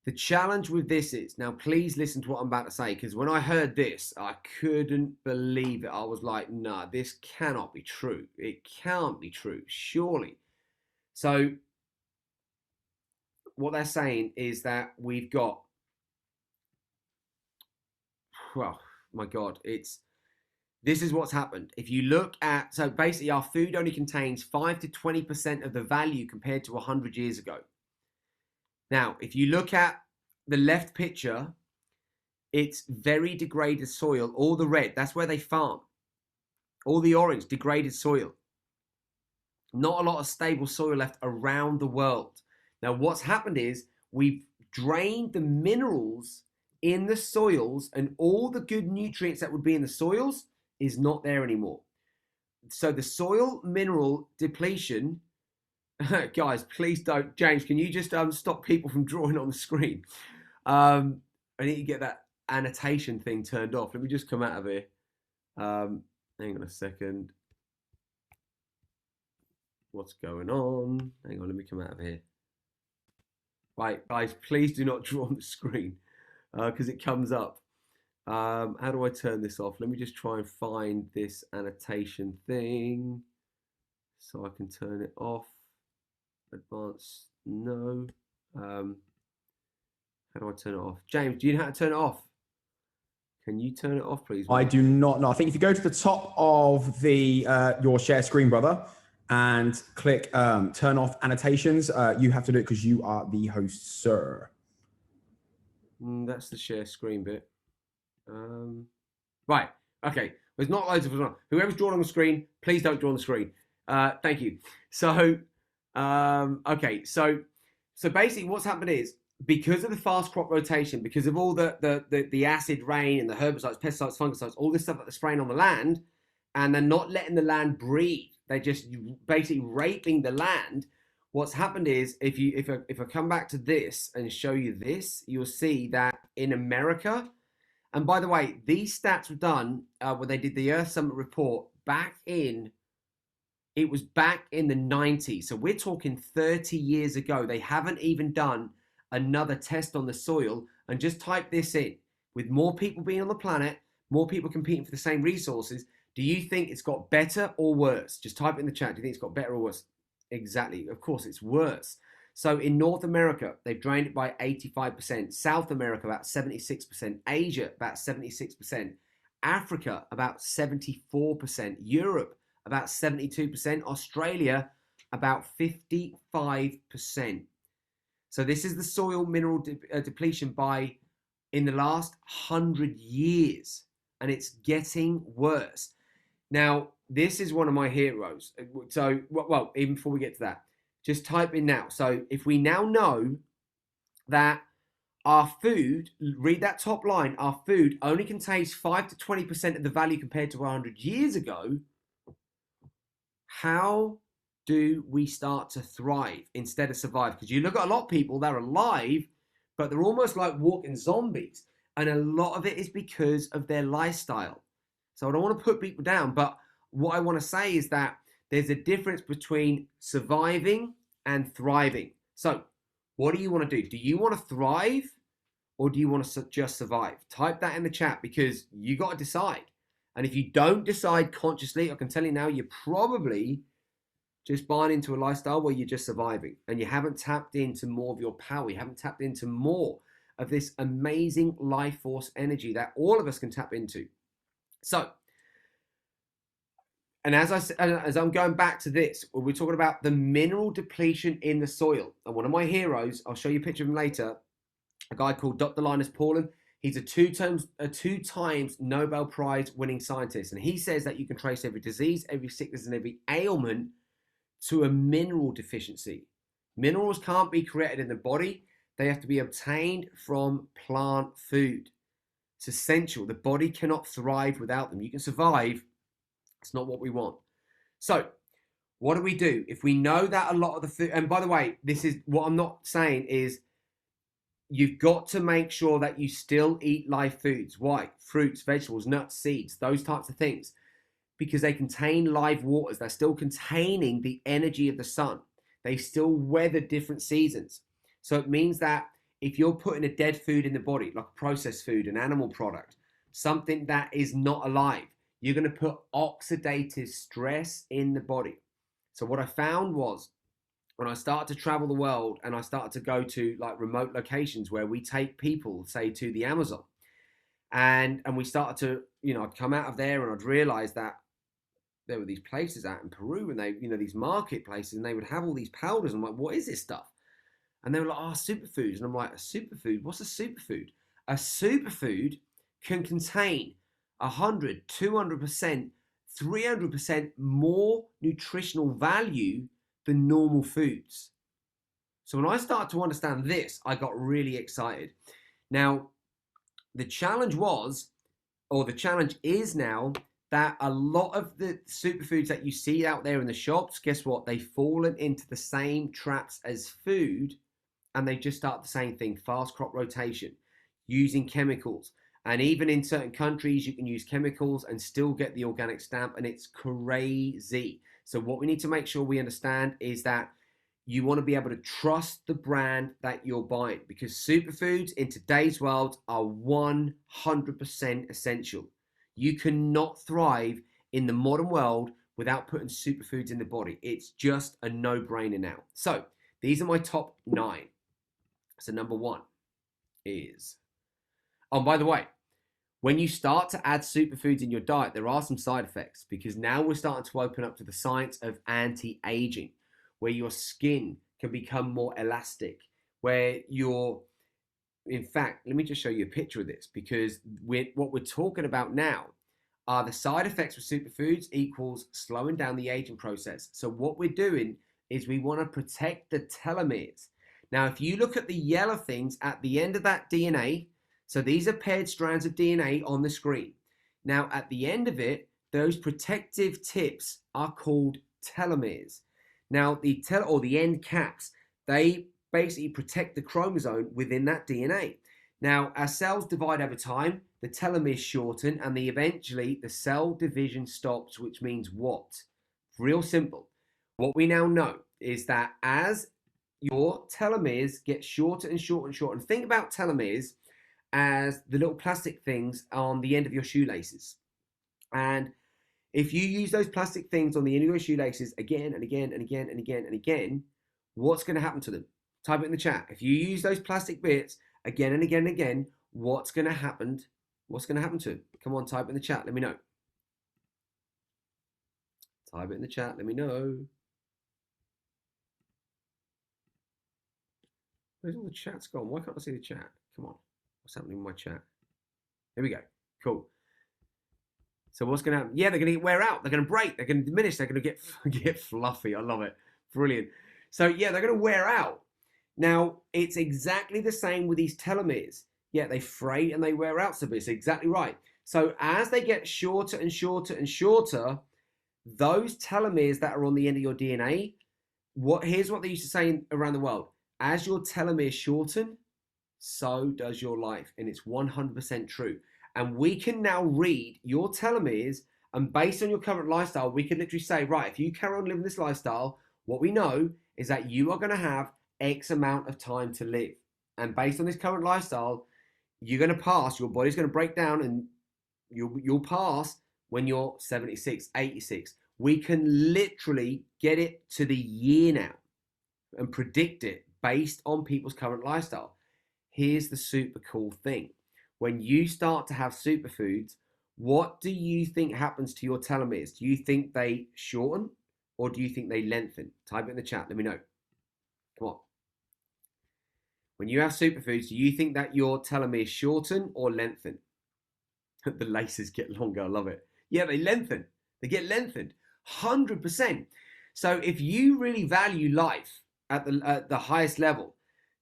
the challenge with this is, now please listen to what I'm about to say, because when I heard this, I couldn't believe it. I was like, nah, this cannot be true. It can't be true, surely. So what they're saying is that we've got, well, my God, this is what's happened. If you look at, so basically our food only contains 5 to 20% of the value compared to 100 years ago. Now, if you look at the left picture, it's very degraded soil. All the red, that's where they farm. All the orange, degraded soil. Not a lot of stable soil left around the world. Now, what's happened is we've drained the minerals in the soils, and all the good nutrients that would be in the soils is not there anymore. So the soil mineral depletion, guys, please don't. James, can you just stop people from drawing on the screen? I need to get that annotation thing turned off. Let me just come out of here. Hang on a second. What's going on? Hang on, let me come out of here. Right, guys, please do not draw on the screen because it comes up. How do I turn this off? Let me just try and find this annotation thing so I can turn it off. Advanced, no. How do I turn it off? James, do you know how to turn it off? Can you turn it off, please? I do not know. I think if you go to the top of the your share screen, brother, and click turn off annotations, you have to do it because you are the host, sir. That's the share screen bit. Right. Okay. There's not loads of us. Whoever's drawn on the screen, please don't draw on the screen. Thank you. So, okay. So basically, what's happened is, because of the fast crop rotation, because of all the acid rain and the herbicides, pesticides, fungicides, all this stuff that they're spraying on the land, and they're not letting the land breathe. They're just basically raping the land. What's happened is, if I come back to this and show you this, you'll see that in America, and by the way, these stats were done when they did the Earth Summit report back in the 90s. So we're talking 30 years ago. They haven't even done another test on the soil. And just type this in. With more people being on the planet, more people competing for the same resources, do you think it's got better or worse? Just type it in the chat. Do you think it's got better or worse? Exactly. Of course, it's worse. So in North America, they've drained it by 85%. South America, about 76%. Asia, about 76%. Africa, about 74%. Europe, about 72%. Australia, about 55%. So this is the soil mineral depletion in the last 100 years. And it's getting worse. Now, this is one of my heroes. So, well, even before we get to that, just type in now. So if we now know that our food, read that top line, our food only contains 5 to 20% of the value compared to 100 years ago, how do we start to thrive instead of survive? Because you look at a lot of people, they're alive, but they're almost like walking zombies. And a lot of it is because of their lifestyle. So I don't want to put people down, but what I want to say is that there's a difference between surviving and thriving. So what do you want to do? Do you want to thrive, or do you want to just survive? Type that in the chat, because you got to decide. And if you don't decide consciously, I can tell you now, you're probably just buying into a lifestyle where you're just surviving and you haven't tapped into more of your power. You haven't tapped into more of this amazing life force energy that all of us can tap into. So And as I'm going back to this, we're talking about the mineral depletion in the soil. And one of my heroes, I'll show you a picture of him later, a guy called Dr. Linus Pauling. He's a two times Nobel Prize winning scientist. And he says that you can trace every disease, every sickness, and every ailment to a mineral deficiency. Minerals can't be created in the body. They have to be obtained from plant food. It's essential. The body cannot thrive without them. You can survive. It's not what we want. So what do we do? If we know that a lot of the food, and by the way, this is what I'm not saying is you've got to make sure that you still eat live foods. Why? Fruits, vegetables, nuts, seeds, those types of things, because they contain live waters. They're still containing the energy of the sun. They still weather different seasons. So it means that if you're putting a dead food in the body, like processed food, an animal product, something that is not alive, you're going to put oxidative stress in the body. So what I found was when I started to travel the world and I started to go to like remote locations where we take people, say to the Amazon, and we started to, I'd come out of there and I'd realize that there were these places out in Peru and they, these marketplaces, and they would have all these powders. I'm like, what is this stuff? And they were like, superfoods. And I'm like, a superfood? What's a superfood? A superfood can contain 100, 200%, 300% more nutritional value than normal foods. So when I started to understand this, I got really excited. Now, the challenge is now that a lot of the superfoods that you see out there in the shops, guess what? They've fallen into the same traps as food, and they just start the same thing, fast crop rotation, using chemicals. And even in certain countries, you can use chemicals and still get the organic stamp, and it's crazy. So what we need to make sure we understand is that you want to be able to trust the brand that you're buying, because superfoods in today's world are 100% essential. You cannot thrive in the modern world without putting superfoods in the body. It's just a no-brainer now. So these are my top 9. So number 1 is, oh, by the way, when you start to add superfoods in your diet, there are some side effects, because now we're starting to open up to the science of anti-aging, where your skin can become more elastic, where in fact, let me just show you a picture of this, because what we're talking about now are the side effects of superfoods equals slowing down the aging process. So what we're doing is we want to protect the telomeres. Now, if you look at the yellow things at the end of that DNA, so these are paired strands of DNA on the screen. Now, at the end of it, those protective tips are called telomeres. Now, the end caps, they basically protect the chromosome within that DNA. Now, as cells divide over time, the telomeres shorten, and eventually the cell division stops, which means what? Real simple. What we now know is that as your telomeres get shorter and shorter and shorter, and think about telomeres as the little plastic things on the end of your shoelaces. And if you use those plastic things on the end of your shoelaces again and again and again and again and again, what's going to happen to them? Type it in the chat. If you use those plastic bits again and again and again, what's going to happen? What's going to happen to them? Come on, type it in the chat. Let me know. Type it in the chat. Let me know. Where's all the chats gone? Why can't I see the chat? Come on. What's happening in my chat? Here we go. Cool. So what's going to happen? Yeah, they're going to wear out. They're going to break. They're going to diminish. They're going to get fluffy. I love it. Brilliant. So yeah, they're going to wear out. Now, it's exactly the same with these telomeres. Yeah, they fray and they wear out. So it's exactly right. So as they get shorter and shorter and shorter, those telomeres that are on the end of your DNA, here's what they used to say around the world. As your telomeres shorten, so does your life. And it's 100% true. And we can now read your telomeres, and based on your current lifestyle, we can literally say, right, if you carry on living this lifestyle, what we know is that you are going to have X amount of time to live. And based on this current lifestyle, you're going to pass, your body's going to break down, and you'll pass when you're 76, 86. We can literally get it to the year now and predict it based on people's current lifestyle. Here's the super cool thing. When you start to have superfoods, What do you think happens to your telomeres? Do you think they shorten or do you think they lengthen? Type it in the chat. Let me know. Come on. When you have superfoods, do you think that your telomeres shorten or lengthen? The laces get longer. I love it. Yeah, they lengthen. They get lengthened. 100%. So if you really value life at the highest level,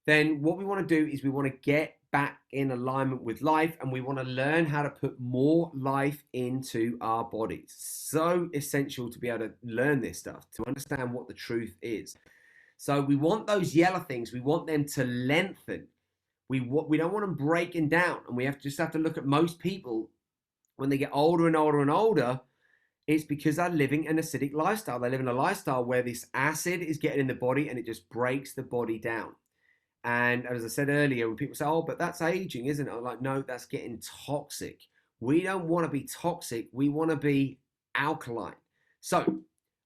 then what we want to do is we want to get back in alignment with life, and we want to learn how to put more life into our bodies. So essential to be able to learn this stuff, to understand what the truth is. So we want those yellow things, we want them to lengthen. We don't want them breaking down, and we just have to look at most people when they get older and older and older. It's because they're living an acidic lifestyle. They live in a lifestyle where this acid is getting in the body and it just breaks the body down. And as I said earlier, when people say, oh, but that's aging, isn't it? I'm like, no, that's getting toxic. We don't want to be toxic. We want to be alkaline. So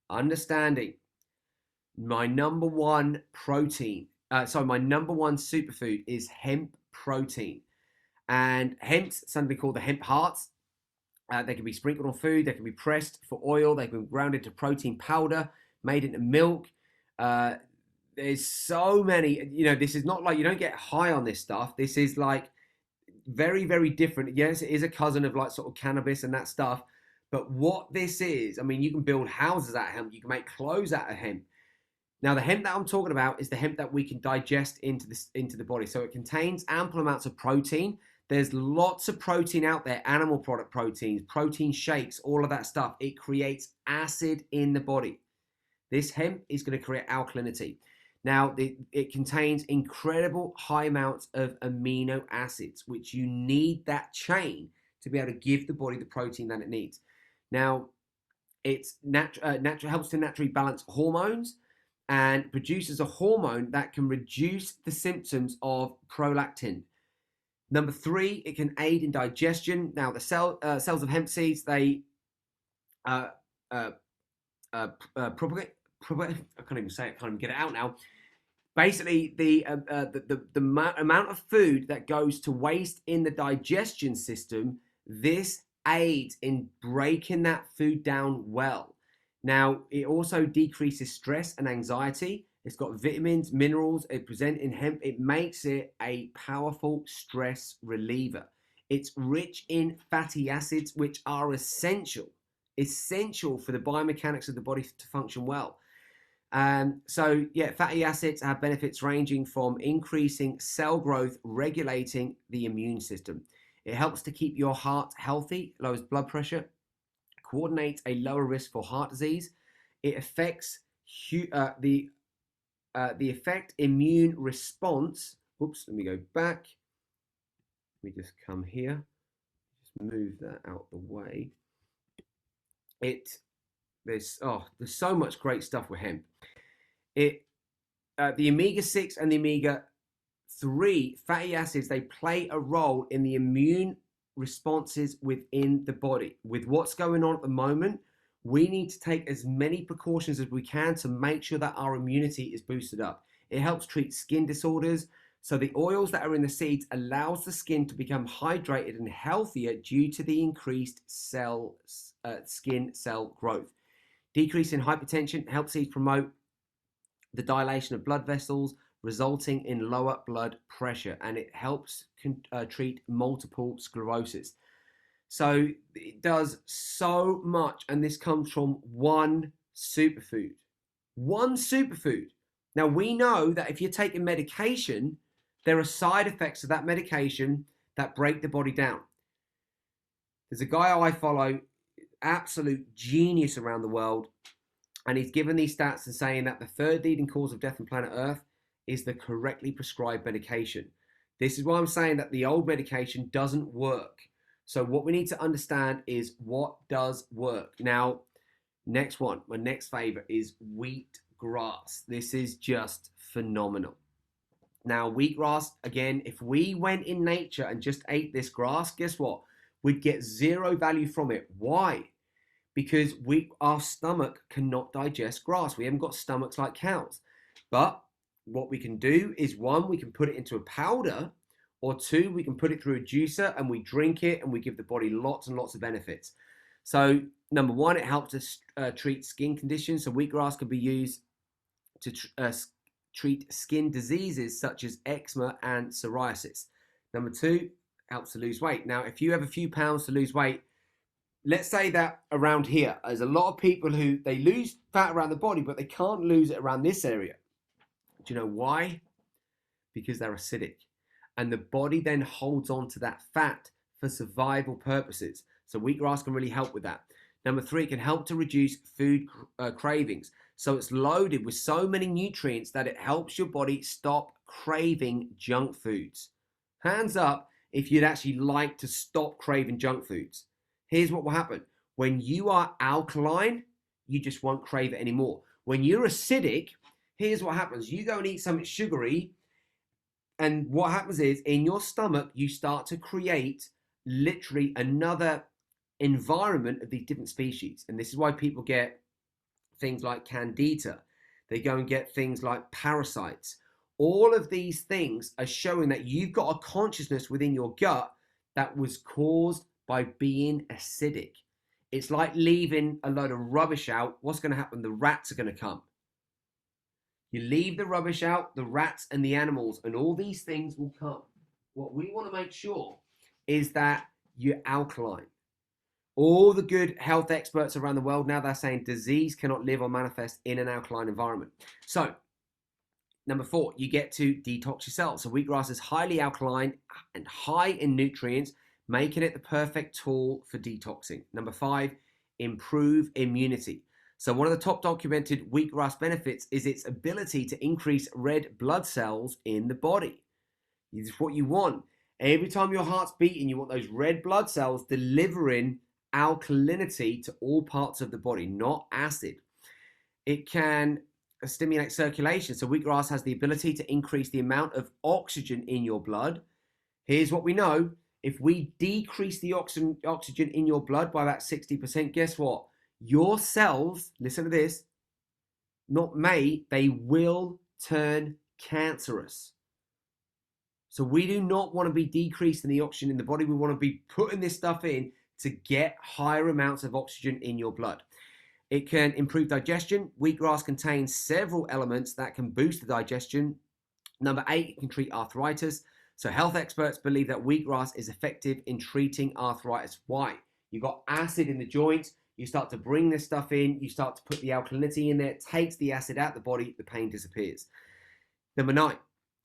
understanding my number one protein, my number one superfood is hemp protein. And hemp's something called the hemp hearts. They can be sprinkled on food. They can be pressed for oil. They can be ground into protein powder, made into milk. There's so many, this is not like you don't get high on this stuff. This is like very, very different. Yes, it is a cousin of like sort of cannabis and that stuff. But what this is, I mean, you can build houses out of hemp. You can make clothes out of hemp. Now, the hemp that I'm talking about is the hemp that we can digest into the body. So it contains ample amounts of protein. There's lots of protein out there, animal product proteins, protein shakes, all of that stuff. It creates acid in the body. This hemp is going to create alkalinity. Now, it contains incredible high amounts of amino acids, which you need that chain to be able to give the body the protein that it needs. Now, it's helps to naturally balance hormones and produces a hormone that can reduce the symptoms of prolactin. Number 3, it can aid in digestion. Now, the cells of hemp seeds, they propagate. I can't even say it. Can't even get it out now. Basically, the amount of food that goes to waste in the digestion system, this aids in breaking that food down well. Now, it also decreases stress and anxiety. It's got vitamins, minerals. It present in hemp. It makes it a powerful stress reliever. It's rich in fatty acids, which are essential for the biomechanics of the body to function well. So yeah, fatty acids have benefits ranging from increasing cell growth, regulating the immune system. It helps to keep your heart healthy, lowers blood pressure, coordinates a lower risk for heart disease. It affects the effect immune response. Oops, let me go back. Let me just come here. Just move that out the way. There's so much great stuff with hemp. The omega-6 and the omega-3 fatty acids, they play a role in the immune responses within the body. With what's going on at the moment, we need to take as many precautions as we can to make sure that our immunity is boosted up. It helps treat skin disorders. So the oils that are in the seeds allows the skin to become hydrated and healthier due to the increased skin cell growth. Decrease in hypertension helps these promote the dilation of blood vessels, resulting in lower blood pressure, and it helps treat multiple sclerosis. So it does so much, and this comes from one superfood. One superfood. Now, we know that if you're taking medication, there are side effects of that medication that break the body down. There's a guy I follow, absolute genius around the world, and he's given these stats and saying that the 3rd leading cause of death on planet Earth is the correctly prescribed medication. This is why I'm saying that the old medication doesn't work. So what we need to understand is what does work. Now, next one, my next favorite is wheatgrass. This is just phenomenal. Now, wheatgrass, again, if we went in nature and just ate this grass, guess what? We'd get zero value from it. Why? Because our stomach cannot digest grass. We haven't got stomachs like cows. But what we can do is, one, we can put it into a powder, Or two, we can put it through a juicer and we drink it and we give the body lots and lots of benefits. So number one, it helps us treat skin conditions. So wheatgrass can be used to treat skin diseases such as eczema and psoriasis. Number two, helps to lose weight. Now, if you have a few pounds to lose weight, let's say that around here, there's a lot of people who they lose fat around the body, but they can't lose it around this area. Do you know why? Because they're acidic. And the body then holds on to that fat for survival purposes. So wheatgrass can really help with that. Number three, it can help to reduce food cravings. So it's loaded with so many nutrients that it helps your body stop craving junk foods. Hands up if you'd actually like to stop craving junk foods. Here's what will happen. When you are alkaline, you just won't crave it anymore. When you're acidic, here's what happens. You go and eat something sugary, and what happens is in your stomach, you start to create literally another environment of these different species. And this is why people get things like candida. They go and get things like parasites. All of these things are showing that you've got a consciousness within your gut that was caused by being acidic. It's like leaving a load of rubbish out. What's going to happen? The rats are going to come. You leave the rubbish out, the rats and the animals, and all these things will come. What we want to make sure is that you're alkaline. All the good health experts around the world now, they're saying disease cannot live or manifest in an alkaline environment. So, number four, you get to detox your cells. So wheatgrass is highly alkaline and high in nutrients, making it the perfect tool for detoxing. Number five, improve immunity. So one of the top documented wheatgrass benefits is its ability to increase red blood cells in the body. This is what you want. Every time your heart's beating, you want those red blood cells delivering alkalinity to all parts of the body, not acid. It can stimulate circulation. So wheatgrass has the ability to increase the amount of oxygen in your blood. Here's what we know. If we decrease the oxygen in your blood by about 60%, guess what? Your cells, listen to this, they will turn cancerous. So we do not want to be decreasing the oxygen in the body. We want to be putting this stuff in to get higher amounts of oxygen in your blood. It can improve digestion. Wheatgrass contains several elements that can boost the digestion. Number 8, it can treat arthritis. So health experts believe that wheatgrass is effective in treating arthritis. Why? You've got acid in the joints. You start to bring this stuff in. You start to put the alkalinity in there. It takes the acid out of the body. The pain disappears. Number 9,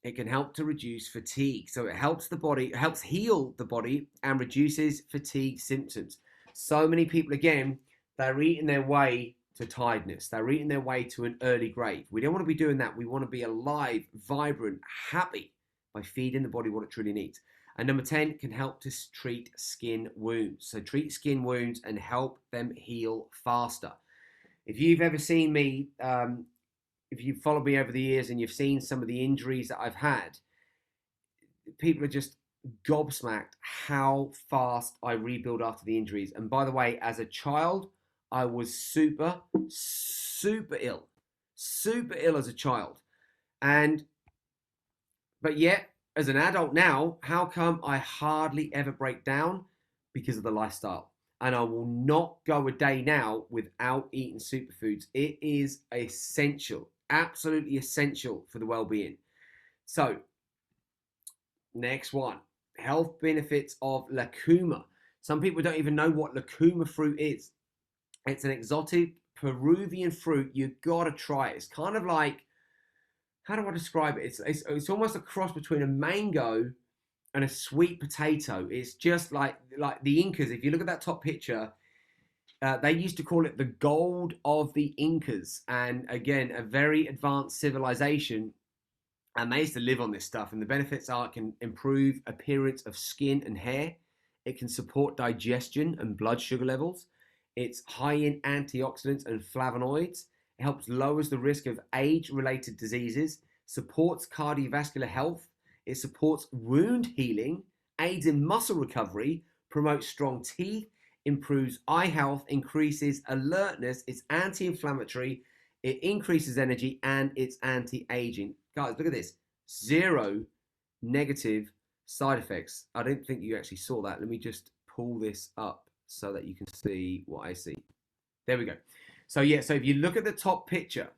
it can help to reduce fatigue. So it helps the body, it helps heal the body and reduces fatigue symptoms. So many people, again, they're eating their way to tiredness. They're eating their way to an early grave. We don't want to be doing that. We want to be alive, vibrant, happy by feeding the body what it truly needs. And number 10, can help to treat skin wounds. So treat skin wounds and help them heal faster. If you've ever seen me, if you've followed me over the years and you've seen some of the injuries that I've had, people are just gobsmacked how fast I rebuild after the injuries. And by the way, as a child, I was super ill as a child. But yet, as an adult now, how come I hardly ever break down? Because of the lifestyle. And I will not go a day now without eating superfoods. It is essential, absolutely essential for the well-being. So, next one, health benefits of lucuma. Some people don't even know what lucuma fruit is. It's an exotic Peruvian fruit. You've got to try it. It's kind of like, how do I describe it? It's almost a cross between a mango and a sweet potato. It's just like the Incas. If you look at that top picture, they used to call it the gold of the Incas. And again, a very advanced civilization. And they used to live on this stuff. And the benefits are it can improve appearance of skin and hair. It can support digestion and blood sugar levels. It's high in antioxidants and flavonoids. It helps lowers the risk of age-related diseases, supports cardiovascular health. It supports wound healing, aids in muscle recovery, promotes strong teeth, improves eye health, increases alertness. It's anti-inflammatory. It increases energy and it's anti-aging. Guys, look at this. 0 negative side effects. I don't think you actually saw that. Let me just pull this up so that you can see what I see. There we go. So yeah, so if you look at the top picture,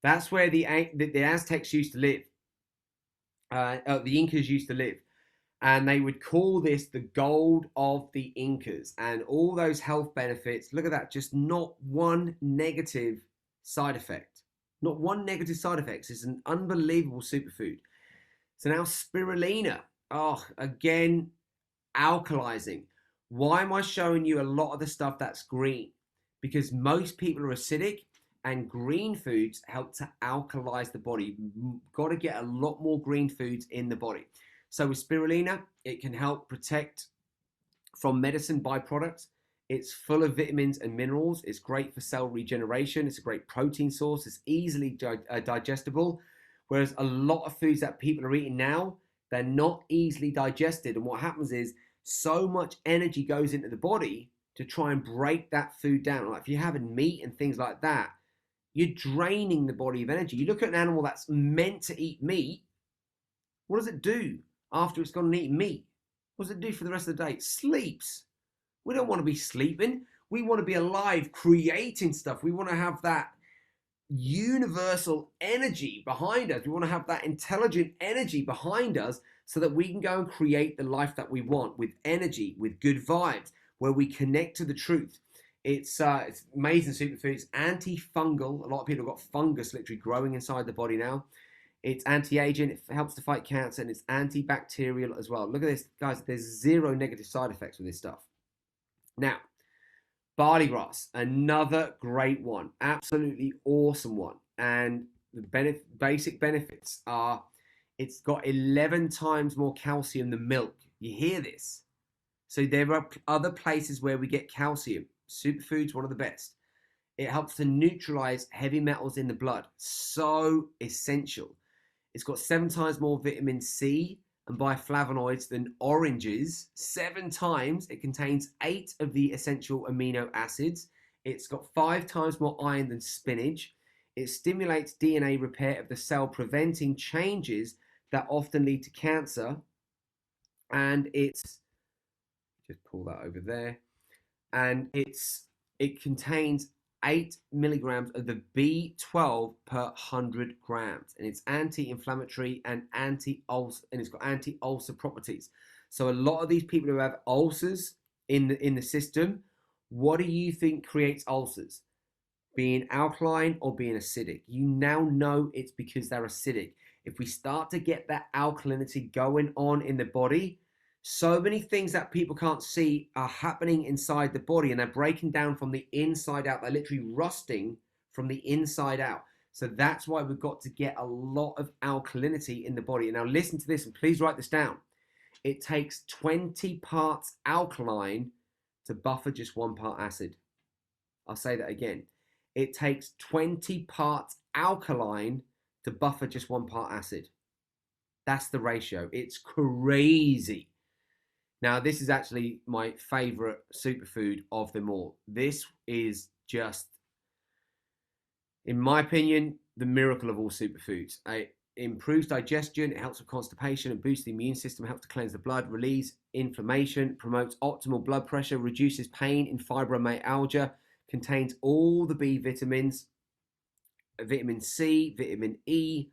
that's where the Aztecs used to live. The Incas used to live. And they would call this the gold of the Incas. And all those health benefits, look at that, just not one negative side effect. Not one negative side effect. It's an unbelievable superfood. So now spirulina. Oh, again, alkalizing. Why am I showing you a lot of the stuff that's green? Because most people are acidic, and green foods help to alkalize the body. You've got to get a lot more green foods in the body. So with spirulina, it can help protect from medicine byproducts. It's full of vitamins and minerals. It's great for cell regeneration. It's a great protein source. It's easily digestible. Whereas a lot of foods that people are eating now, they're not easily digested. And what happens is so much energy goes into the body to try and break that food down. Like if you're having meat and things like that, you're draining the body of energy. You look at an animal that's meant to eat meat, what does it do after it's gone and eaten meat? What does it do for the rest of the day? It sleeps. We don't want to be sleeping. We want to be alive, creating stuff. We want to have that universal energy behind us. We want to have that intelligent energy behind us so that we can go and create the life that we want with energy, with good vibes, where we connect to the truth. It's amazing superfood. It's antifungal. A lot of people have got fungus literally growing inside the body now. It's anti-aging. It helps to fight cancer, and it's antibacterial as well. Look at this, guys. There's zero negative side effects with this stuff. Now, barley grass, another great one. Absolutely awesome one. And the basic benefits are it's got 11 times more calcium than milk. You hear this? So there are other places where we get calcium. Superfood's one of the best. It helps to neutralize heavy metals in the blood. So essential. It's got 7 times more vitamin C and bioflavonoids than oranges. 7 times. It contains 8 of the essential amino acids. It's got 5 times more iron than spinach. It stimulates DNA repair of the cell, preventing changes that often lead to cancer. And it's, just pull that over there. And it contains 8 milligrams of the B12 per 100 grams, and it's anti-inflammatory and anti-ulcer, and it's got anti-ulcer properties. So a lot of these people who have ulcers in the system, what do you think creates ulcers? Being alkaline or being acidic? You now know it's because they're acidic. If we start to get that alkalinity going on in the body, so many things that people can't see are happening inside the body, and they're breaking down from the inside out. They're literally rusting from the inside out. So that's why we've got to get a lot of alkalinity in the body. And now listen to this, and please write this down. It takes 20 parts alkaline to buffer just 1 part acid. I'll say that again. It takes 20 parts alkaline to buffer just 1 part acid. That's the ratio. It's crazy. Now, this is actually my favorite superfood of them all. This is just, in my opinion, the miracle of all superfoods. It improves digestion, it helps with constipation, and boosts the immune system, helps to cleanse the blood, release inflammation, promotes optimal blood pressure, reduces pain in fibromyalgia, contains all the B vitamins, vitamin C, vitamin E.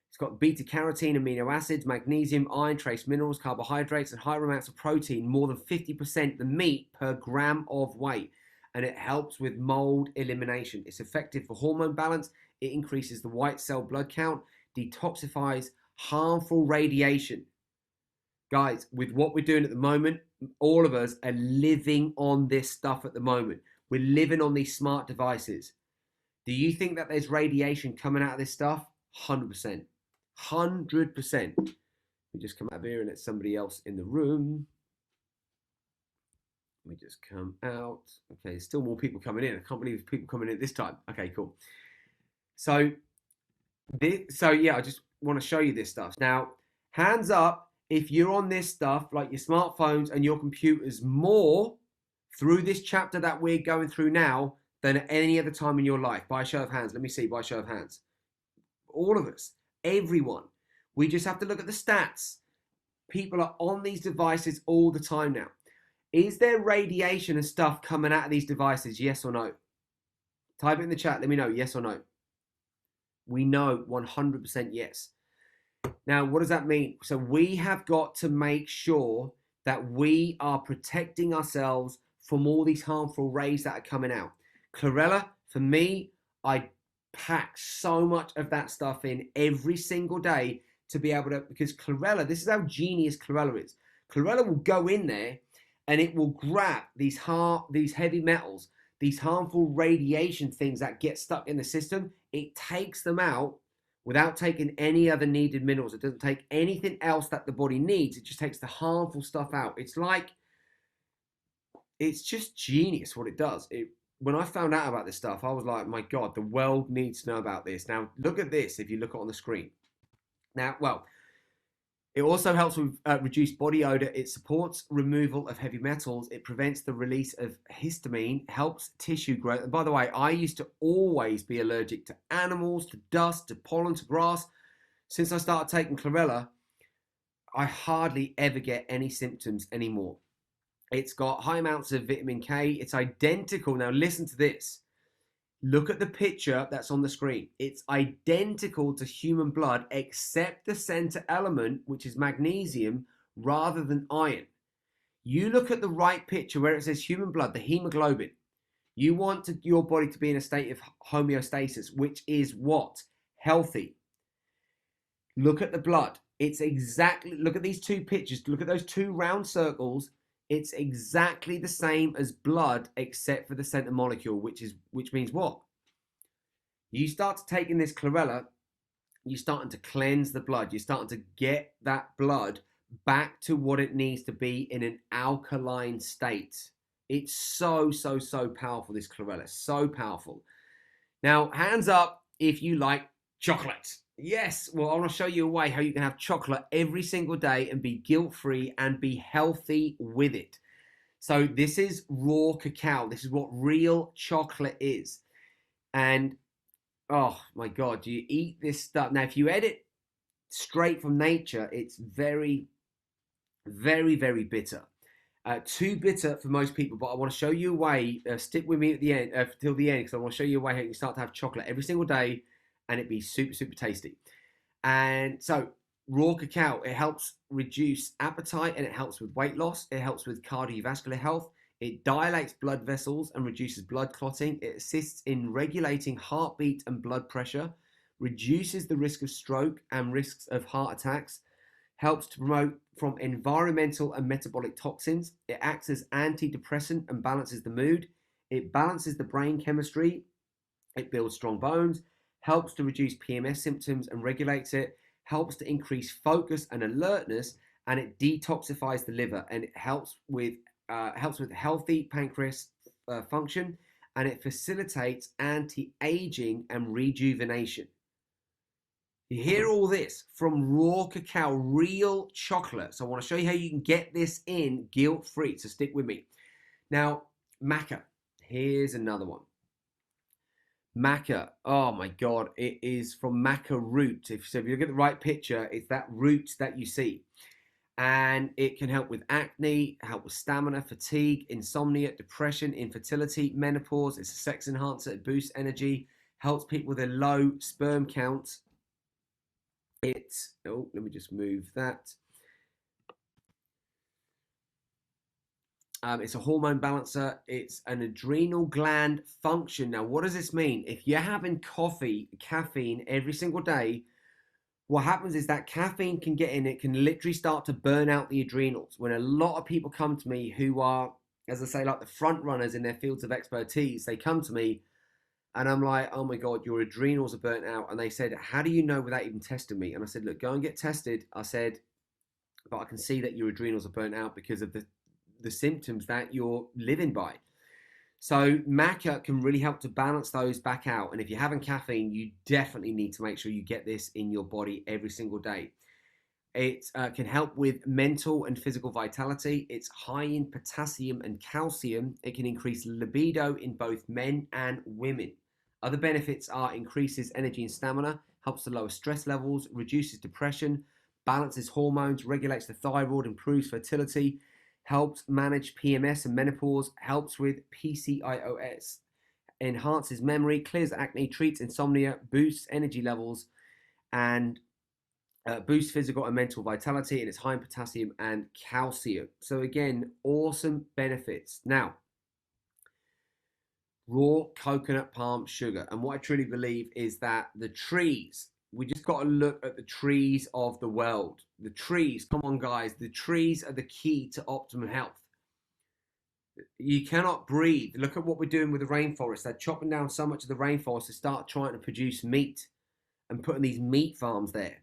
It's got beta-carotene, amino acids, magnesium, iron, trace minerals, carbohydrates, and higher amounts of protein, more than 50% the meat per gram of weight. And it helps with mold elimination. It's effective for hormone balance. It increases the white cell blood count, detoxifies harmful radiation. Guys, with what we're doing at the moment, all of us are living on this stuff at the moment. We're living on these smart devices. Do you think that there's radiation coming out of this stuff? 100%. 100%. We just come out of here and let somebody else in the room. Let me just come out. Okay, there's still more people coming in. I can't believe there's people coming in this time. Okay, cool. So yeah, I just want to show you this stuff. Now, hands up if you're on this stuff, like your smartphones and your computers, more through this chapter that we're going through now than at any other time in your life. By a show of hands. Let me see, by a show of hands. All of us. Everyone. We just have to look at the stats. people are on these devices all the time now. Is there radiation and stuff coming out of these devices? Yes or no? Type it in the chat. Let me know. Yes or no? We know 100% yes. Now, what does that mean? So we have got to make sure that we are protecting ourselves from all these harmful rays that are coming out. Chlorella, for me, I pack so much of that stuff in every single day to be able to, because chlorella, this is how genius chlorella is. Chlorella will go in there and it will grab these heavy metals, these harmful radiation things that get stuck in the system. It takes them out without taking any other needed minerals. It doesn't take anything else that the body needs. It just takes the harmful stuff out. It's just genius what it does. When I found out about this stuff, I was like, my God, the world needs to know about this. Now, look at this if you look on the screen. Now, well, it also helps with reduced body odor. It supports removal of heavy metals. It prevents the release of histamine, helps tissue growth. And by the way, I used to always be allergic to animals, to dust, to pollen, to grass. Since I started taking chlorella, I hardly ever get any symptoms anymore. It's got high amounts of vitamin K. It's identical. Now listen to this. Look at the picture that's on the screen. It's identical to human blood, except the center element, which is magnesium, rather than iron. You look at the right picture where it says human blood, the hemoglobin. You want your body to be in a state of homeostasis, which is what? Healthy. Look at the blood. It's exactly, look at these two pictures. Look at those two round circles. It's exactly the same as blood, except for the center molecule, which means what? You start taking this chlorella, you're starting to cleanse the blood. You're starting to get that blood back to what it needs to be in an alkaline state. It's so powerful, this chlorella. So powerful. Now, hands up if you like chocolate. Yes, well, I want to show you a way how you can have chocolate every single day and be guilt-free and be healthy with it. So this is raw cacao. This is what real chocolate is. And, oh my God, you eat this stuff. Now, if you eat it straight from nature, it's very, very bitter. Too bitter for most people, but I want to show you a way. Stick with me at the end, till the end, because I want to show you a way how you can start to have chocolate every single day and it'd be super tasty. And so raw cacao, it helps reduce appetite and it helps with weight loss. It helps with cardiovascular health. It dilates blood vessels and reduces blood clotting. It assists in regulating heartbeat and blood pressure, reduces the risk of stroke and risks of heart attacks, helps to promote from environmental and metabolic toxins. It acts as antidepressant and balances the mood. It balances the brain chemistry. It builds strong bones, helps to reduce PMS symptoms and regulates it, helps to increase focus and alertness, and it detoxifies the liver, and it helps with healthy pancreas function, and it facilitates anti-aging and rejuvenation. You hear all this from raw cacao, real chocolate. So I want to show you how you can get this in guilt-free. So stick with me. Now, maca. Here's another one. Maca, oh my God, it is from maca root. If you look at the right picture, it's that root that you see. And it can help with acne, help with stamina, fatigue, insomnia, depression, infertility, menopause. It's a sex enhancer, it boosts energy, helps people with a low sperm count. Let me just move that. It's a hormone balancer. It's an adrenal gland function. Now, what does this mean? If you're having caffeine every single day, what happens is that caffeine can get in, it can literally start to burn out the adrenals. When a lot of people come to me who are, as I say, like the front runners in their fields of expertise, they come to me and I'm like, oh my God, your adrenals are burnt out. And they said, how do you know without even testing me? And I said, look, go and get tested. I said, but I can see that your adrenals are burnt out because of the symptoms that you're living by. So maca can really help to balance those back out. And if you're having caffeine, you definitely need to make sure you get this in your body every single day. It can help with mental and physical vitality. It's high in potassium and calcium. It can increase libido in both men and women. Other benefits are increases energy and stamina, helps to lower stress levels, reduces depression, balances hormones, regulates the thyroid, improves fertility, helps manage PMS and menopause, helps with PCOS, enhances memory, clears acne, treats insomnia, boosts energy levels, and boosts physical and mental vitality, and it's high in potassium and calcium. So again, awesome benefits. Now, raw coconut palm sugar. And what I truly believe is that the trees, we just got to look at the trees of the world. The trees, come on guys, the trees are the key to optimum health. You cannot breathe. Look at what we're doing with the rainforest. They're chopping down so much of the rainforest to start trying to produce meat and putting these meat farms there.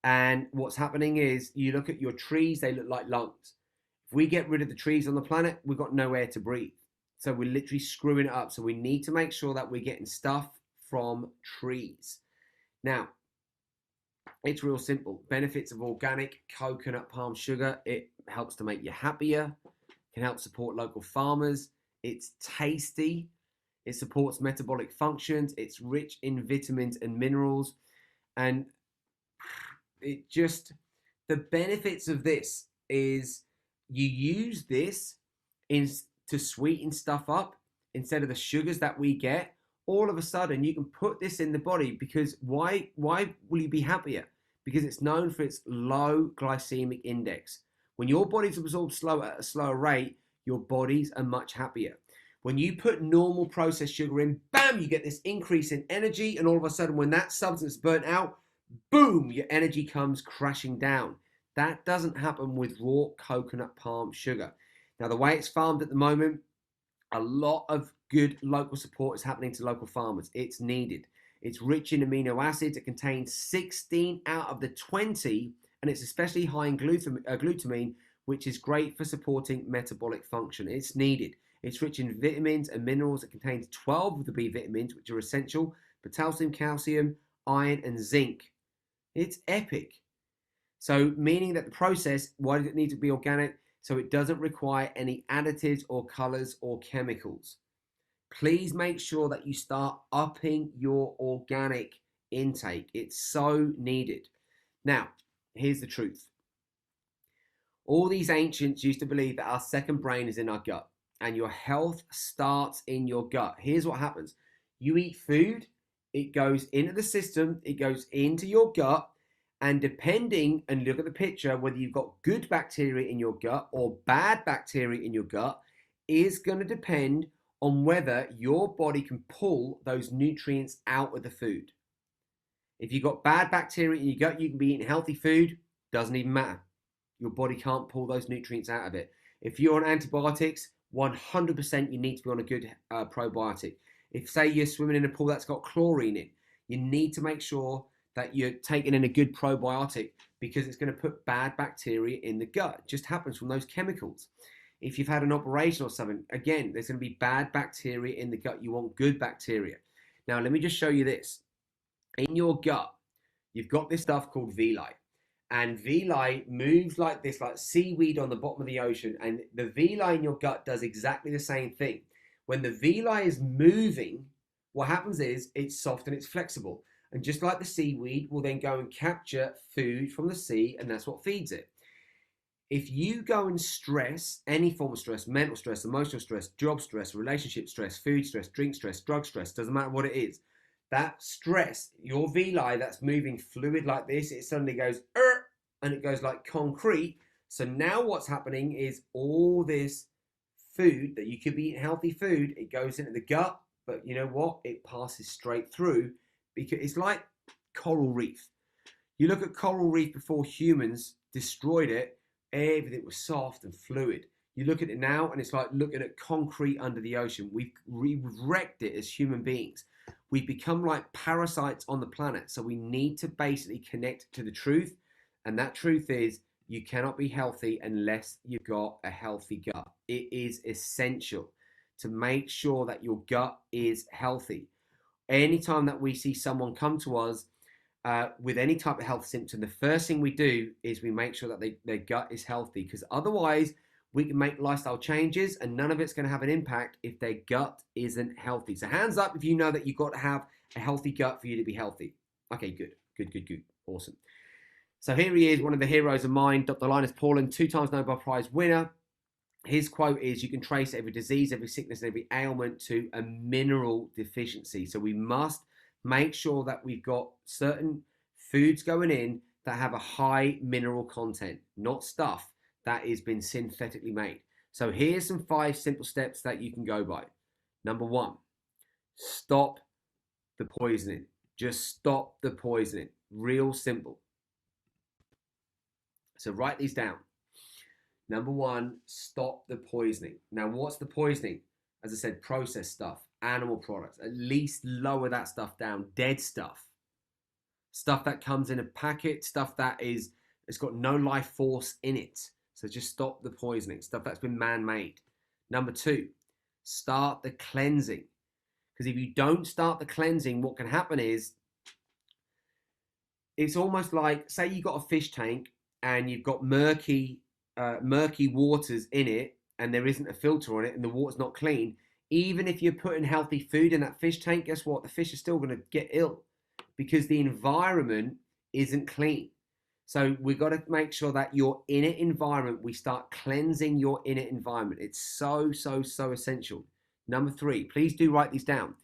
And what's happening is, you look at your trees, they look like lungs. If we get rid of the trees on the planet, we've got no air to breathe. So we're literally screwing it up. So we need to make sure that we're getting stuff from trees. Now, it's real simple. Benefits of organic coconut palm sugar. It helps to make you happier. Can help support local farmers. It's tasty. It supports metabolic functions. It's rich in vitamins and minerals. And it just, the benefits of this is you use this to sweeten stuff up instead of the sugars that we get. All of a sudden you can put this in the body, because why will you be happier? Because it's known for its low glycemic index. When your body's absorbed slower at a slower rate, your bodies are much happier. When you put normal processed sugar in, bam, you get this increase in energy, and all of a sudden when that substance is burnt out, boom, your energy comes crashing down. That doesn't happen with raw coconut palm sugar. Now, the way it's farmed at the moment, a lot of good local support is happening to local farmers. It's needed. It's rich in amino acids. It contains 16 out of the 20, and it's especially high in glutamine, which is great for supporting metabolic function. It's needed. It's rich in vitamins and minerals. It contains 12 of the B vitamins, which are essential: potassium, calcium, iron, and zinc. It's epic. So meaning that the process, why does it need to be organic? So it doesn't require any additives or colors or chemicals. Please make sure that you start upping your organic intake. It's so needed. Now, here's the truth. All these ancients used to believe that our second brain is in our gut, and your health starts in your gut. Here's what happens. You eat food, it goes into the system, it goes into your gut, and depending, and look at the picture, whether you've got good bacteria in your gut or bad bacteria in your gut is going to depend on whether your body can pull those nutrients out of the food. If you've got bad bacteria in your gut, you can be eating healthy food, doesn't even matter. Your body can't pull those nutrients out of it. If you're on antibiotics, 100% you need to be on a good probiotic. If, say, you're swimming in a pool that's got chlorine in, you need to make sure that you're taking in a good probiotic, because it's going to put bad bacteria in the gut. It just happens from those chemicals. If you've had an operation or something, again, there's going to be bad bacteria in the gut. You want good bacteria. Now, let me just show you this. In your gut, you've got this stuff called villi. And villi moves like this, like seaweed on the bottom of the ocean. And the villi in your gut does exactly the same thing. When the villi is moving, what happens is it's soft and it's flexible. And just like the seaweed will then go and capture food from the sea, and that's what feeds it. If you go and stress, any form of stress, mental stress, emotional stress, job stress, relationship stress, food stress, drink stress, drug stress, doesn't matter what it is, that stress, your villi that's moving fluid like this, it suddenly goes, and it goes like concrete. So now what's happening is all this food that you could be eating healthy food, it goes into the gut, but you know what? It passes straight through, because it's like coral reef. You look at coral reef before humans destroyed it, everything was soft and fluid. You look at it now and it's like looking at concrete under the ocean. We've wrecked it as human beings. We've become like parasites on the planet. So we need to basically connect to the truth. And that truth is, you cannot be healthy unless you've got a healthy gut. It is essential to make sure that your gut is healthy. Anytime that we see someone come to us with any type of health symptom, the first thing we do is we make sure that their gut is healthy, because otherwise we can make lifestyle changes and none of it's going to have an impact if their gut isn't healthy. So hands up if you know that you've got to have a healthy gut for you to be healthy. Okay, good. Awesome. So here he is, one of the heroes of mine, Dr. Linus Pauling, 2 times Nobel Prize winner. His quote is, you can trace every disease, every sickness, and every ailment to a mineral deficiency. So we must make sure that we've got certain foods going in that have a high mineral content, not stuff that has been synthetically made. So here's some 5 simple steps that you can go by. Number 1, stop the poisoning. Just stop the poisoning. Real simple. So write these down. Number 1, stop the poisoning. Now, what's the poisoning? As I said, processed stuff, animal products. At least lower that stuff down. Dead stuff. Stuff that comes in a packet, stuff that it's got no life force in it. So just stop the poisoning. Stuff that's been man-made. Number 2, start the cleansing. Because if you don't start the cleansing, what can happen is, it's almost like, say you got a fish tank and you've got murky waters in it, and there isn't a filter on it, and the water's not clean. Even if you're putting healthy food in that fish tank, guess what? The fish is still going to get ill because the environment isn't clean. So we've got to make sure that your inner environment, we start cleansing your inner environment. It's so essential. Number 3, please do write these down.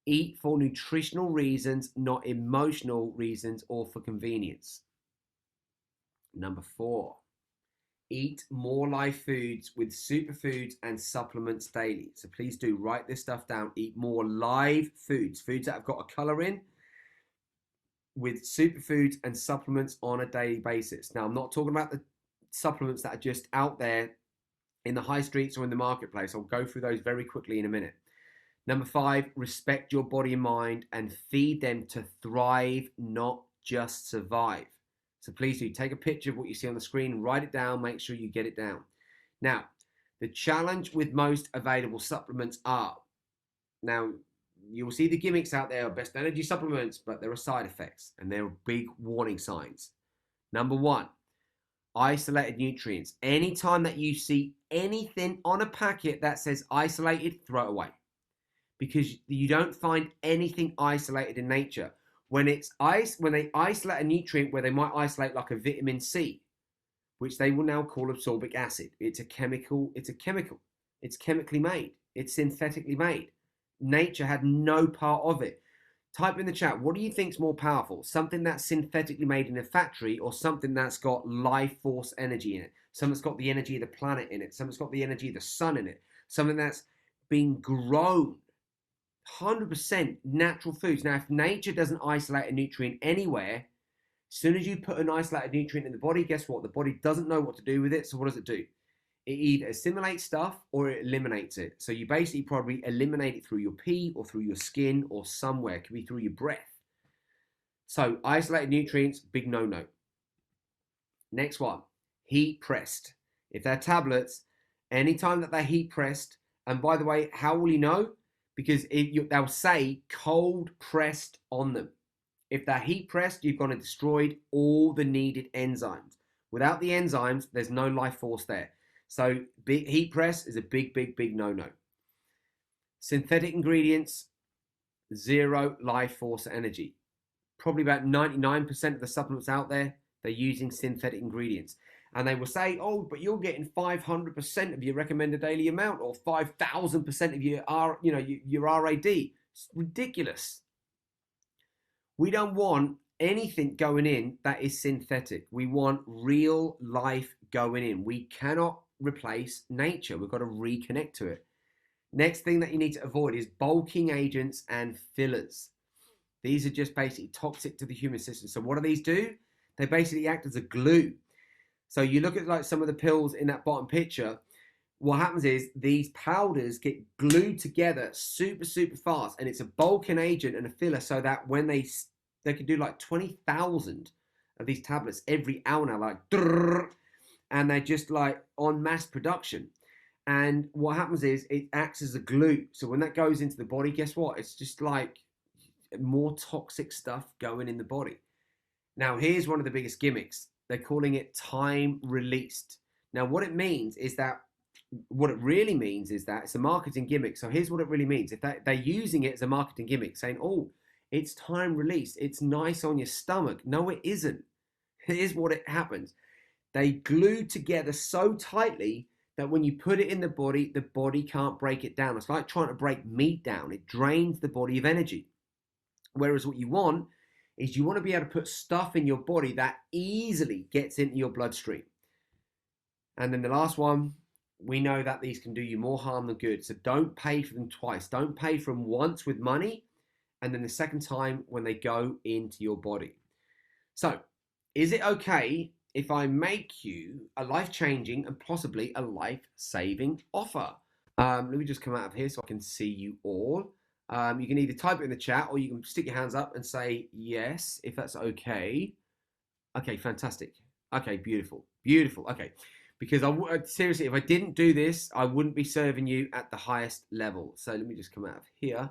Eat for nutritional reasons, not emotional reasons or for convenience. Number 4, eat more live foods with superfoods and supplements daily. So please do write this stuff down. Eat more live foods, foods that have got a color in, with superfoods and supplements on a daily basis. Now, I'm not talking about the supplements that are just out there in the high streets or in the marketplace. I'll go through those very quickly in a minute. Number 5, respect your body and mind and feed them to thrive, not just survive. So please do take a picture of what you see on the screen, write it down, make sure you get it down. Now, the challenge with most available supplements are, now you'll see the gimmicks out there, best energy supplements, but there are side effects and there are big warning signs. Number 1, isolated nutrients. Anytime that you see anything on a packet that says isolated, throw it away, because you don't find anything isolated in nature. When they isolate a nutrient where they might isolate like a vitamin C, which they will now call ascorbic acid. It's a chemical. It's chemically made. It's synthetically made. Nature had no part of it. Type in the chat, what do you think is more powerful? Something that's synthetically made in a factory, or something that's got life force energy in it? Something that's got the energy of the planet in it? Something that's got the energy of the sun in it? Something that's been grown 100% natural foods. Now, if nature doesn't isolate a nutrient anywhere, as soon as you put an isolated nutrient in the body, guess what? The body doesn't know what to do with it. So what does it do? It either assimilates stuff or it eliminates it. So you basically probably eliminate it through your pee or through your skin or somewhere. It could be through your breath. So isolated nutrients, big no-no. Next one, heat pressed. If they're tablets, anytime that they're heat pressed, and by the way, how will you know? Because they'll say cold pressed on them. If they're heat pressed, you've gone and destroyed all the needed enzymes. Without the enzymes, there's no life force there. So heat press is a big no-no. Synthetic ingredients, 0 life force energy. Probably about 99% of the supplements out there, they're using synthetic ingredients. And they will say, oh, but you're getting 500% of your recommended daily amount, or 5,000% of your RAD. It's ridiculous. We don't want anything going in that is synthetic. We want real life going in. We cannot replace nature. We've got to reconnect to it. Next thing that you need to avoid is bulking agents and fillers. These are just basically toxic to the human system. So what do these do? They basically act as a glue. So you look at like some of the pills in that bottom picture, what happens is these powders get glued together super fast, and it's a bulking agent and a filler, so that when they can do like 20,000 of these tablets every hour now, like, and they're just like on mass production. And what happens is it acts as a glue. So when that goes into the body, guess what? It's just like more toxic stuff going in the body. Now, here's one of the biggest gimmicks. They're calling it time released. Now, what it really means is that it's a marketing gimmick. So here's what it really means. If they're using it as a marketing gimmick, saying, oh, it's time released, it's nice on your stomach. No, it isn't. Here's what it happens. They glue together so tightly that when you put it in the body can't break it down. It's like trying to break meat down. It drains the body of energy. Whereas what you want is you want to be able to put stuff in your body that easily gets into your bloodstream. And then the last one, we know that these can do you more harm than good. So don't pay for them twice. Don't pay for them once with money, and then the second time when they go into your body. So is it okay if I make you a life-changing and possibly a life-saving offer? Let me just come out of here so I can see you all. You can either type it in the chat or you can stick your hands up and say yes, if that's okay. Okay, fantastic. Okay, beautiful. Beautiful. Okay. Because seriously, if I didn't do this, I wouldn't be serving you at the highest level. So let me just come out of here.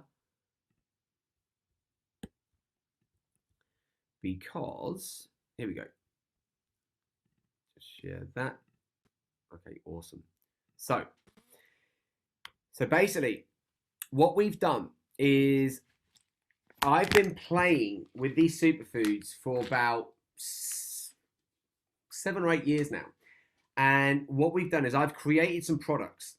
Because, here we go. Just share that. Okay, awesome. So basically, what we've done is I've been playing with these superfoods for about 7 or 8 years now. And what we've done is I've created some products.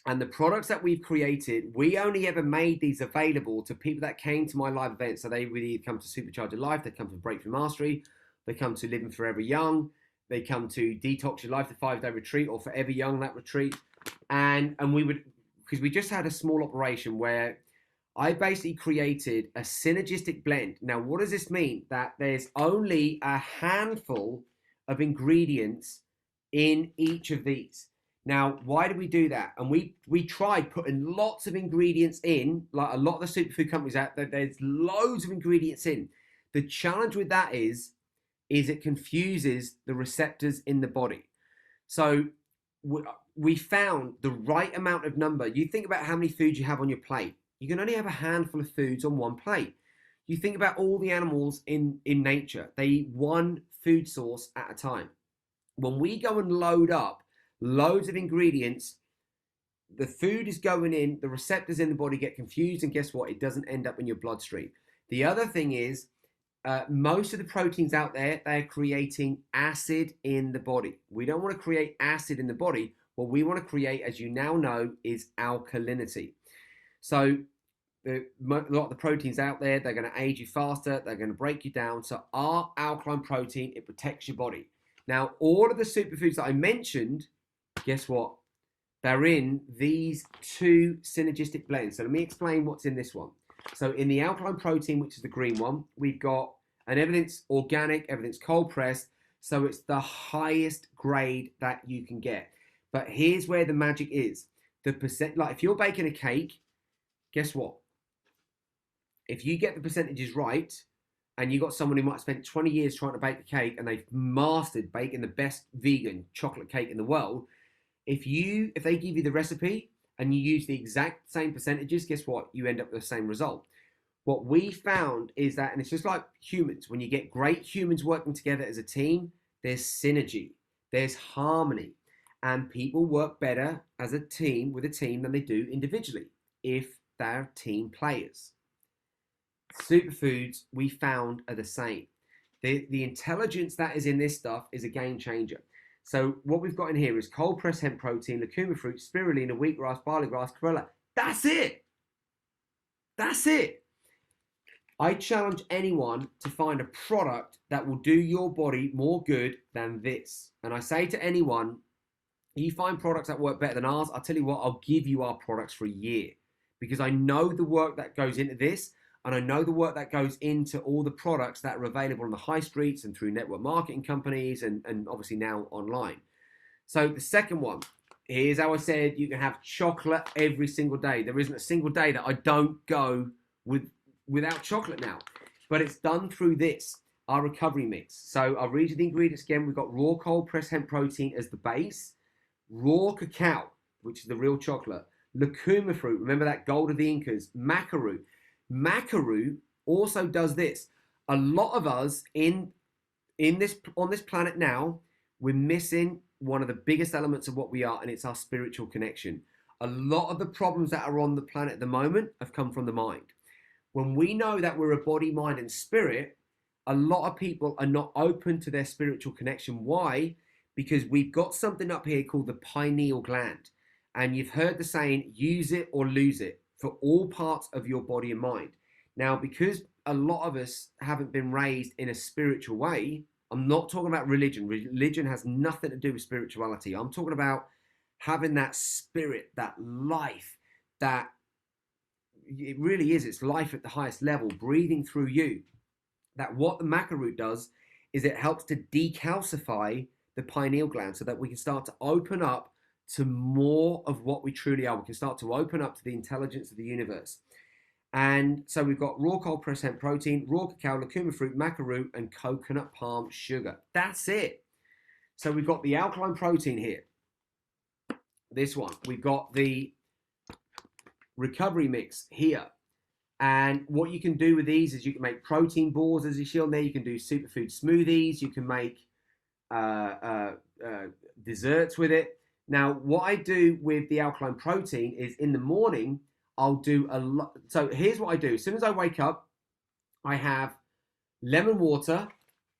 And the products that we've created, we only ever made these available to people that came to my live events. So they really come to Supercharge Your Life, they come to Breakthrough Mastery, they come to Living Forever Young, they come to Detox Your Life, the 5-day retreat, or Forever Young, that retreat. And we would, because we just had a small operation where I basically created a synergistic blend. Now, what does this mean? That there's only a handful of ingredients in each of these. Now, why did we do that? And we tried putting lots of ingredients in, like a lot of the superfood companies out there, there's loads of ingredients in. The challenge with that is it confuses the receptors in the body. So we found the right amount of number. You think about how many foods you have on your plate. You can only have a handful of foods on one plate. You think about all the animals in nature. They eat one food source at a time. When we go and load up loads of ingredients, the food is going in, the receptors in the body get confused, and guess what? It doesn't end up in your bloodstream. The other thing is, most of the proteins out there, they're creating acid in the body. We don't want to create acid in the body. What we want to create, as you now know, is alkalinity. So a lot of the proteins out there, they're going to age you faster, they're going to break you down. So our alkaline protein, it protects your body. Now, all of the superfoods that I mentioned, guess what? They're in these 2 synergistic blends. So let me explain what's in this one. So in the alkaline protein, which is the green one, we've got an evidence organic, evidence cold pressed. So it's the highest grade that you can get. But here's where the magic is. The percent, like if you're baking a cake, guess what? If you get the percentages right, and you got someone who might have spent 20 years trying to bake a cake and they've mastered baking the best vegan chocolate cake in the world, if they give you the recipe and you use the exact same percentages, guess what? You end up with the same result. What we found is that, and it's just like humans, when you get great humans working together as a team, there's synergy, there's harmony, and people work better as a team with a team than they do individually if they're team players. Superfoods we found are the same. The intelligence that is in this stuff is a game changer. So what we've got in here is cold pressed hemp protein, lucuma fruit, spirulina, wheatgrass, barley grass, chlorella. That's it. That's it. I challenge anyone to find a product that will do your body more good than this. And I say to anyone, you find products that work better than ours, I'll tell you what, I'll give you our products for a year, because I know the work that goes into this. And I know the work that goes into all the products that are available on the high streets and through network marketing companies and obviously now online. So the second one, here's how I said you can have chocolate every single day. There isn't a single day that I don't go without chocolate now. But it's done through this, our recovery mix. So I'll read you the ingredients again. We've got raw cold pressed hemp protein as the base, raw cacao, which is the real chocolate, lucuma fruit, remember that gold of the Incas, macaroon. Macaroon also does this. A lot of us on this planet now, we're missing one of the biggest elements of what we are, and it's our spiritual connection. A lot of the problems that are on the planet at the moment have come from the mind. When we know that we're a body, mind, and spirit, a lot of people are not open to their spiritual connection. Why? Because we've got something up here called the pineal gland. And you've heard the saying, use it or lose it, for all parts of your body and mind. Now, because a lot of us haven't been raised in a spiritual way, I'm not talking about religion. Religion has nothing to do with spirituality. I'm talking about having that spirit, that life, that it really is. It's life at the highest level, breathing through you. That what the maca root does is it helps to decalcify the pineal gland so that we can start to open up to more of what we truly are. We can start to open up to the intelligence of the universe. And so we've got raw cold pressed hemp protein, raw cacao, lucuma fruit, maca root, and coconut palm sugar. That's it. So we've got the alkaline protein here. This one. We've got the recovery mix here. And what you can do with these is you can make protein balls, as you see on there. You can do superfood smoothies. You can make desserts with it. Now, what I do with the alkaline protein is in the morning, I'll do a lot. So here's what I do. As soon as I wake up, I have lemon water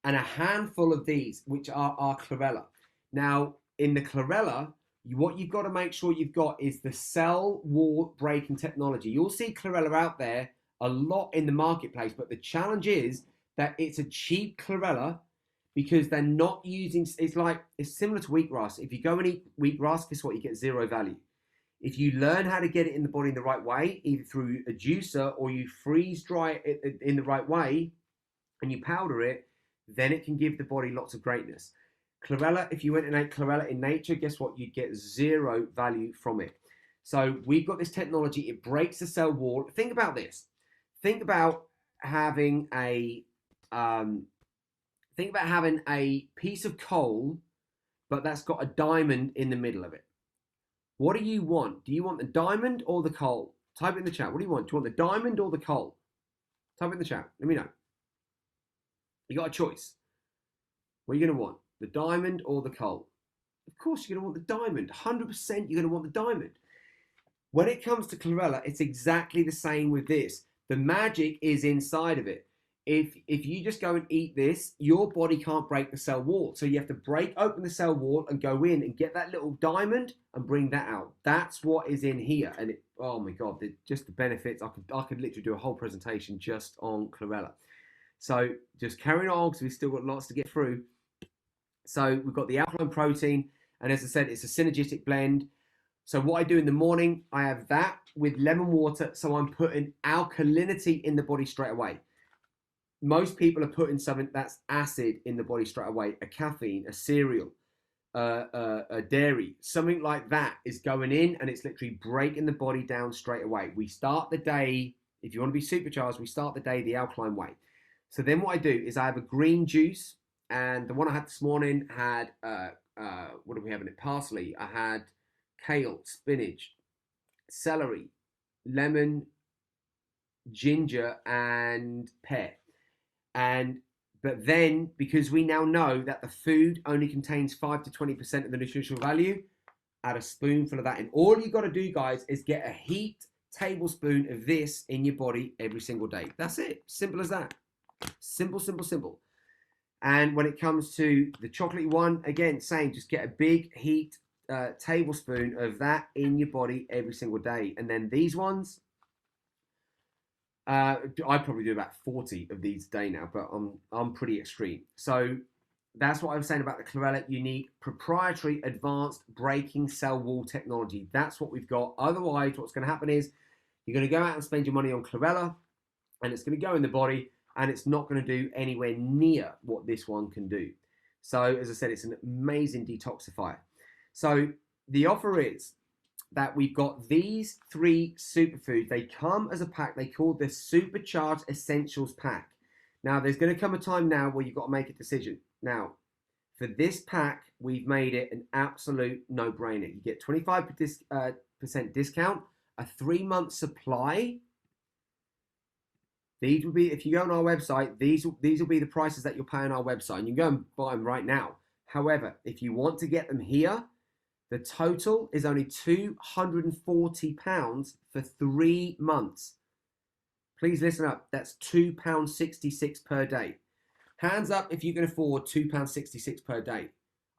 and a handful of these, which are our chlorella. Now, in the chlorella, what you've got to make sure you've got is the cell wall breaking technology. You'll see chlorella out there a lot in the marketplace, but the challenge is that it's a cheap chlorella because they're not using, it's similar to wheatgrass. If you go and eat wheatgrass, guess what? You get zero value. If you learn how to get it in the body in the right way, either through a juicer or you freeze dry it in the right way and you powder it, then it can give the body lots of greatness. Chlorella, if you went and ate chlorella in nature, guess what? You'd get zero value from it. So we've got this technology. It breaks the cell wall. Think about this. Think about having a piece of coal, but that's got a diamond in the middle of it. What do you want? Do you want the diamond or the coal? Type it in the chat. What do you want? Do you want the diamond or the coal? Type it in the chat. Let me know. You got a choice. What are you going to want? The diamond or the coal? Of course, you're going to want the diamond. 100% you're going to want the diamond. When it comes to chlorella, it's exactly the same with this. The magic is inside of it. If you just go and eat this, your body can't break the cell wall. So you have to break open the cell wall and go in and get that little diamond and bring that out. That's what is in here. And oh my God, just the benefits. I could literally do a whole presentation just on chlorella. So just carrying on because we've still got lots to get through. So we've got the alkaline protein. And as I said, it's a synergistic blend. So what I do in the morning, I have that with lemon water. So I'm putting alkalinity in the body straight away. Most people are putting something that's acid in the body straight away. A caffeine, a cereal, a dairy, something like that is going in and it's literally breaking the body down straight away. We start the day, if you want to be supercharged, we start the day the alkaline way. So then what I do is I have a green juice, and the one I had this morning had, what do we have in it? Parsley. I had kale, spinach, celery, lemon, ginger, and pear. But then, because we now know that the food only contains 5 to 20% of the nutritional value, add a spoonful of that in. All you got to do, guys, is get a heaped tablespoon of this in your body every single day. That's it. Simple as that. Simple, simple, simple. And when it comes to the chocolatey one, again, same. Just get a big heaped tablespoon of that in your body every single day. And then these ones, I probably do about 40 of these a day now, but I'm pretty extreme. So that's what I was saying about the chlorella. You need proprietary advanced breaking cell wall technology. That's what we've got. Otherwise, what's going to happen is you're going to go out and spend your money on chlorella, and it's going to go in the body, and it's not going to do anywhere near what this one can do. So as I said, it's an amazing detoxifier. So the offer is that we've got these 3 superfoods. They come as a pack. They call this Supercharged Essentials Pack. Now, there's going to come a time now where you've got to make a decision. Now, for this pack, we've made it an absolute no-brainer. You get 25% discount, a 3-month supply. These will be, if you go on our website, these will be the prices that you'll pay on our website. And you can go and buy them right now. However, if you want to get them here, the total is only £240 for 3 months. Please listen up. That's £2.66 per day. Hands up if you can afford £2.66 per day.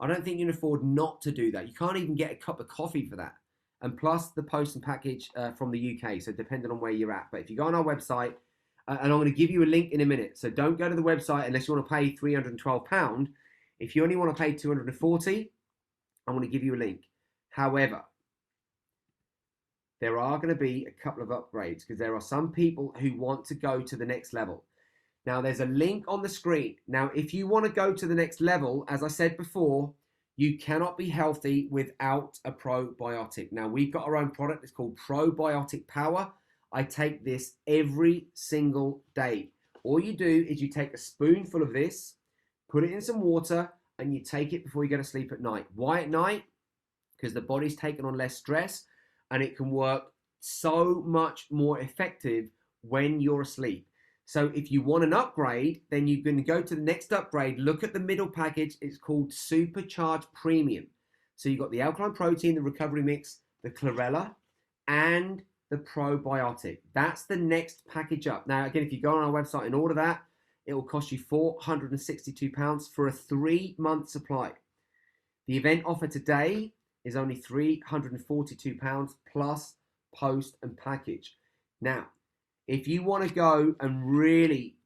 I don't think you can afford not to do that. You can't even get a cup of coffee for that. And plus the post and package from the UK, so depending on where you're at. But if you go on our website, and I'm going to give you a link in a minute, so don't go to the website unless you want to pay £312. If you only want to pay $240, I'm going to give you a link. However, there are going to be a couple of upgrades because there are some people who want to go to the next level. Now, there's a link on the screen. Now, if you want to go to the next level, as I said before, you cannot be healthy without a probiotic. Now, we've got our own product. It's called Probiotic Power. I take this every single day. All you do is you take a spoonful of this, put it in some water, and you take it before you go to sleep at night. Why at night? Because the body's taken on less stress, and it can work so much more effective when you're asleep. So if you want an upgrade, then you're going to go to the next upgrade. Look at the middle package. It's called Supercharged Premium. So you've got the alkaline protein, the recovery mix, the chlorella, and the probiotic. That's the next package up. Now, again, if you go on our website and order that, it will cost you £462 for a 3-month supply. The event offer today is only £342 plus post and package. Now, if you want to go and really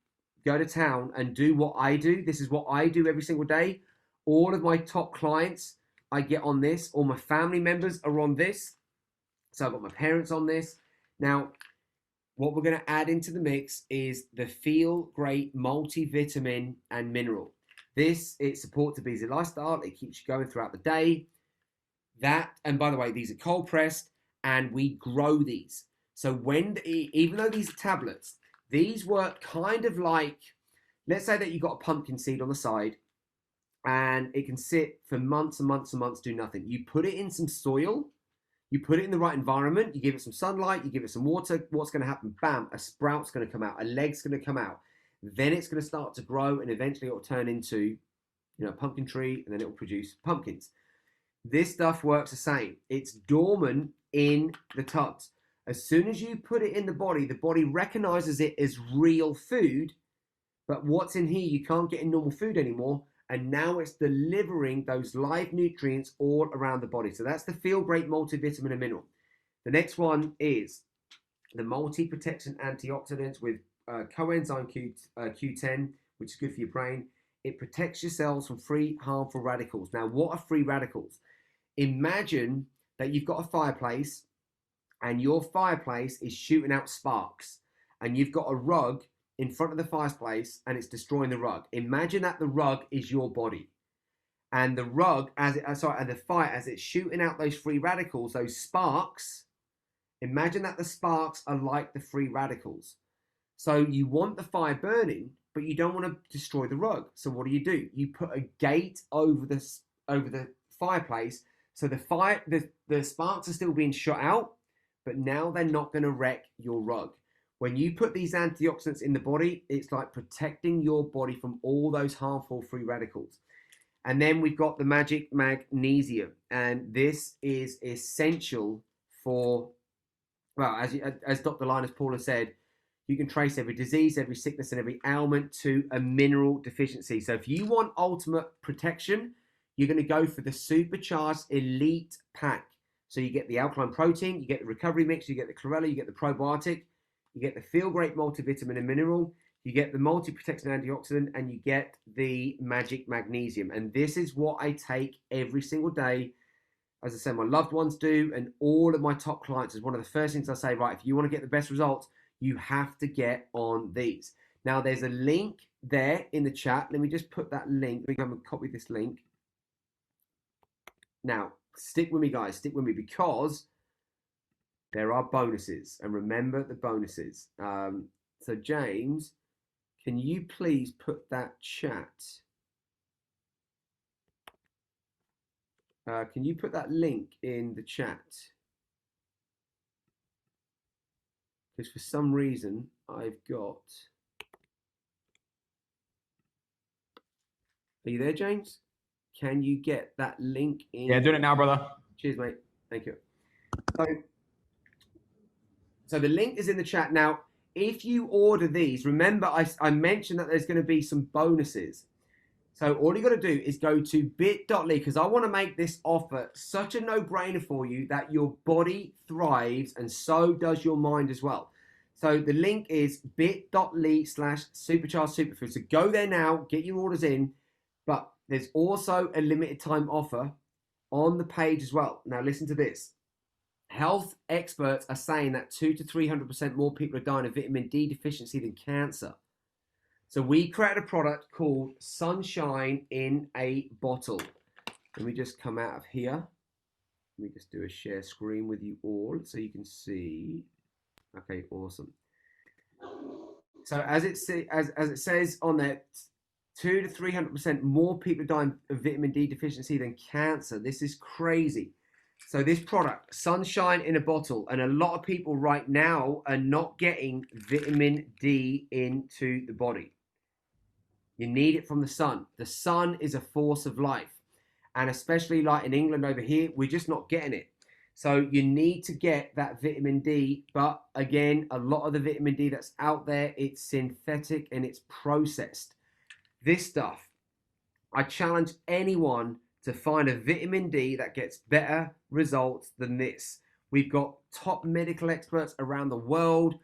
go to town and do what I do, this is what I do every single day. All of my top clients, I get on this. All my family members are on this. So I've got my parents on this. Now, what we're going to add into the mix is the Feel Great multivitamin and mineral. This, it supports a busy lifestyle. It keeps you going throughout the day. That, and by the way, these are cold pressed and we grow these. So even though these are tablets, these work kind of like, let's say that you've got a pumpkin seed on the side and it can sit for months and months and months, do nothing. You put it in some soil, you put it in the right environment, you give it some sunlight, you give it some water, what's going to happen? Bam, a sprout's going to come out, a leg's going to come out. Then it's going to start to grow and eventually it will turn into, a pumpkin tree and then it will produce pumpkins. This stuff works the same. It's dormant in the tubs. As soon as you put it in the body recognizes it as real food, but what's in here you can't get in normal food anymore, and now it's delivering those live nutrients all around the body. So that's the Feel Great multivitamin and mineral. The next one is the multi-protection antioxidants with coenzyme Q10, which is good for your brain. It protects your cells from free harmful radicals. Now, what are free radicals? Imagine that you've got a fireplace and your fireplace is shooting out sparks and you've got a rug in front of the fireplace and it's destroying the rug. Imagine that the rug is your body and the rug, and the fire, as it's shooting out those free radicals, those sparks, imagine that the sparks are like the free radicals. So you want the fire burning, but you don't want to destroy the rug. So what do? You put a gate over the fireplace, so the sparks are still being shot out, but now they're not going to wreck your rug. When you put these antioxidants in the body, it's like protecting your body from all those harmful free radicals. And then we've got the magic magnesium, and this is essential for, well, as Dr. Linus Pauling said, you can trace every disease, every sickness, and every ailment to a mineral deficiency. So if you want ultimate protection, you're going to go for the Supercharged Elite Pack. So you get the alkaline protein, you get the recovery mix, you get the chlorella, you get the probiotic, you get the Feel Great multivitamin and mineral, you get the multi-protection antioxidant, and you get the magic magnesium. And this is what I take every single day. As I said, my loved ones do, and all of my top clients is one of the first things I say, right, if you want to get the best results, you have to get on these. Now, there's a link there in the chat. Let me just put that link. Let me go and copy this link. Now, stick with me, guys. Stick with me because there are bonuses. And remember the bonuses. So, James, can you please put that chat? Can you put that link in the chat? Because for some reason, I've got... Are you there, James? Can you get that link in? Yeah, doing it now, brother. Cheers, mate. Thank you. So the link is in the chat. Now, if you order these, remember I mentioned that there's going to be some bonuses. So all you got to do is go to bit.ly, because I want to make this offer such a no-brainer for you that your body thrives and so does your mind as well. So the link is bit.ly/supercharged superfood. So go there now, get your orders in, but there's also a limited time offer on the page as well. Now listen to this. Health experts are saying that 200 to 300% more people are dying of vitamin D deficiency than cancer. So we created a product called Sunshine in a Bottle. Let me just come out of here. Let me just do a share screen with you all so you can see. Okay, awesome. So as it says on there, 200 to 300% more people are dying of vitamin D deficiency than cancer. This is crazy. So this product, Sunshine in a Bottle, and a lot of people right now are not getting vitamin D into the body. You need it from the sun. The sun is a force of life. And especially like in England over here, we're just not getting it. So you need to get that vitamin D. But again, a lot of the vitamin D that's out there, it's synthetic and it's processed. This stuff, I challenge anyone to find a vitamin D that gets better results than this. We've got top medical experts around the world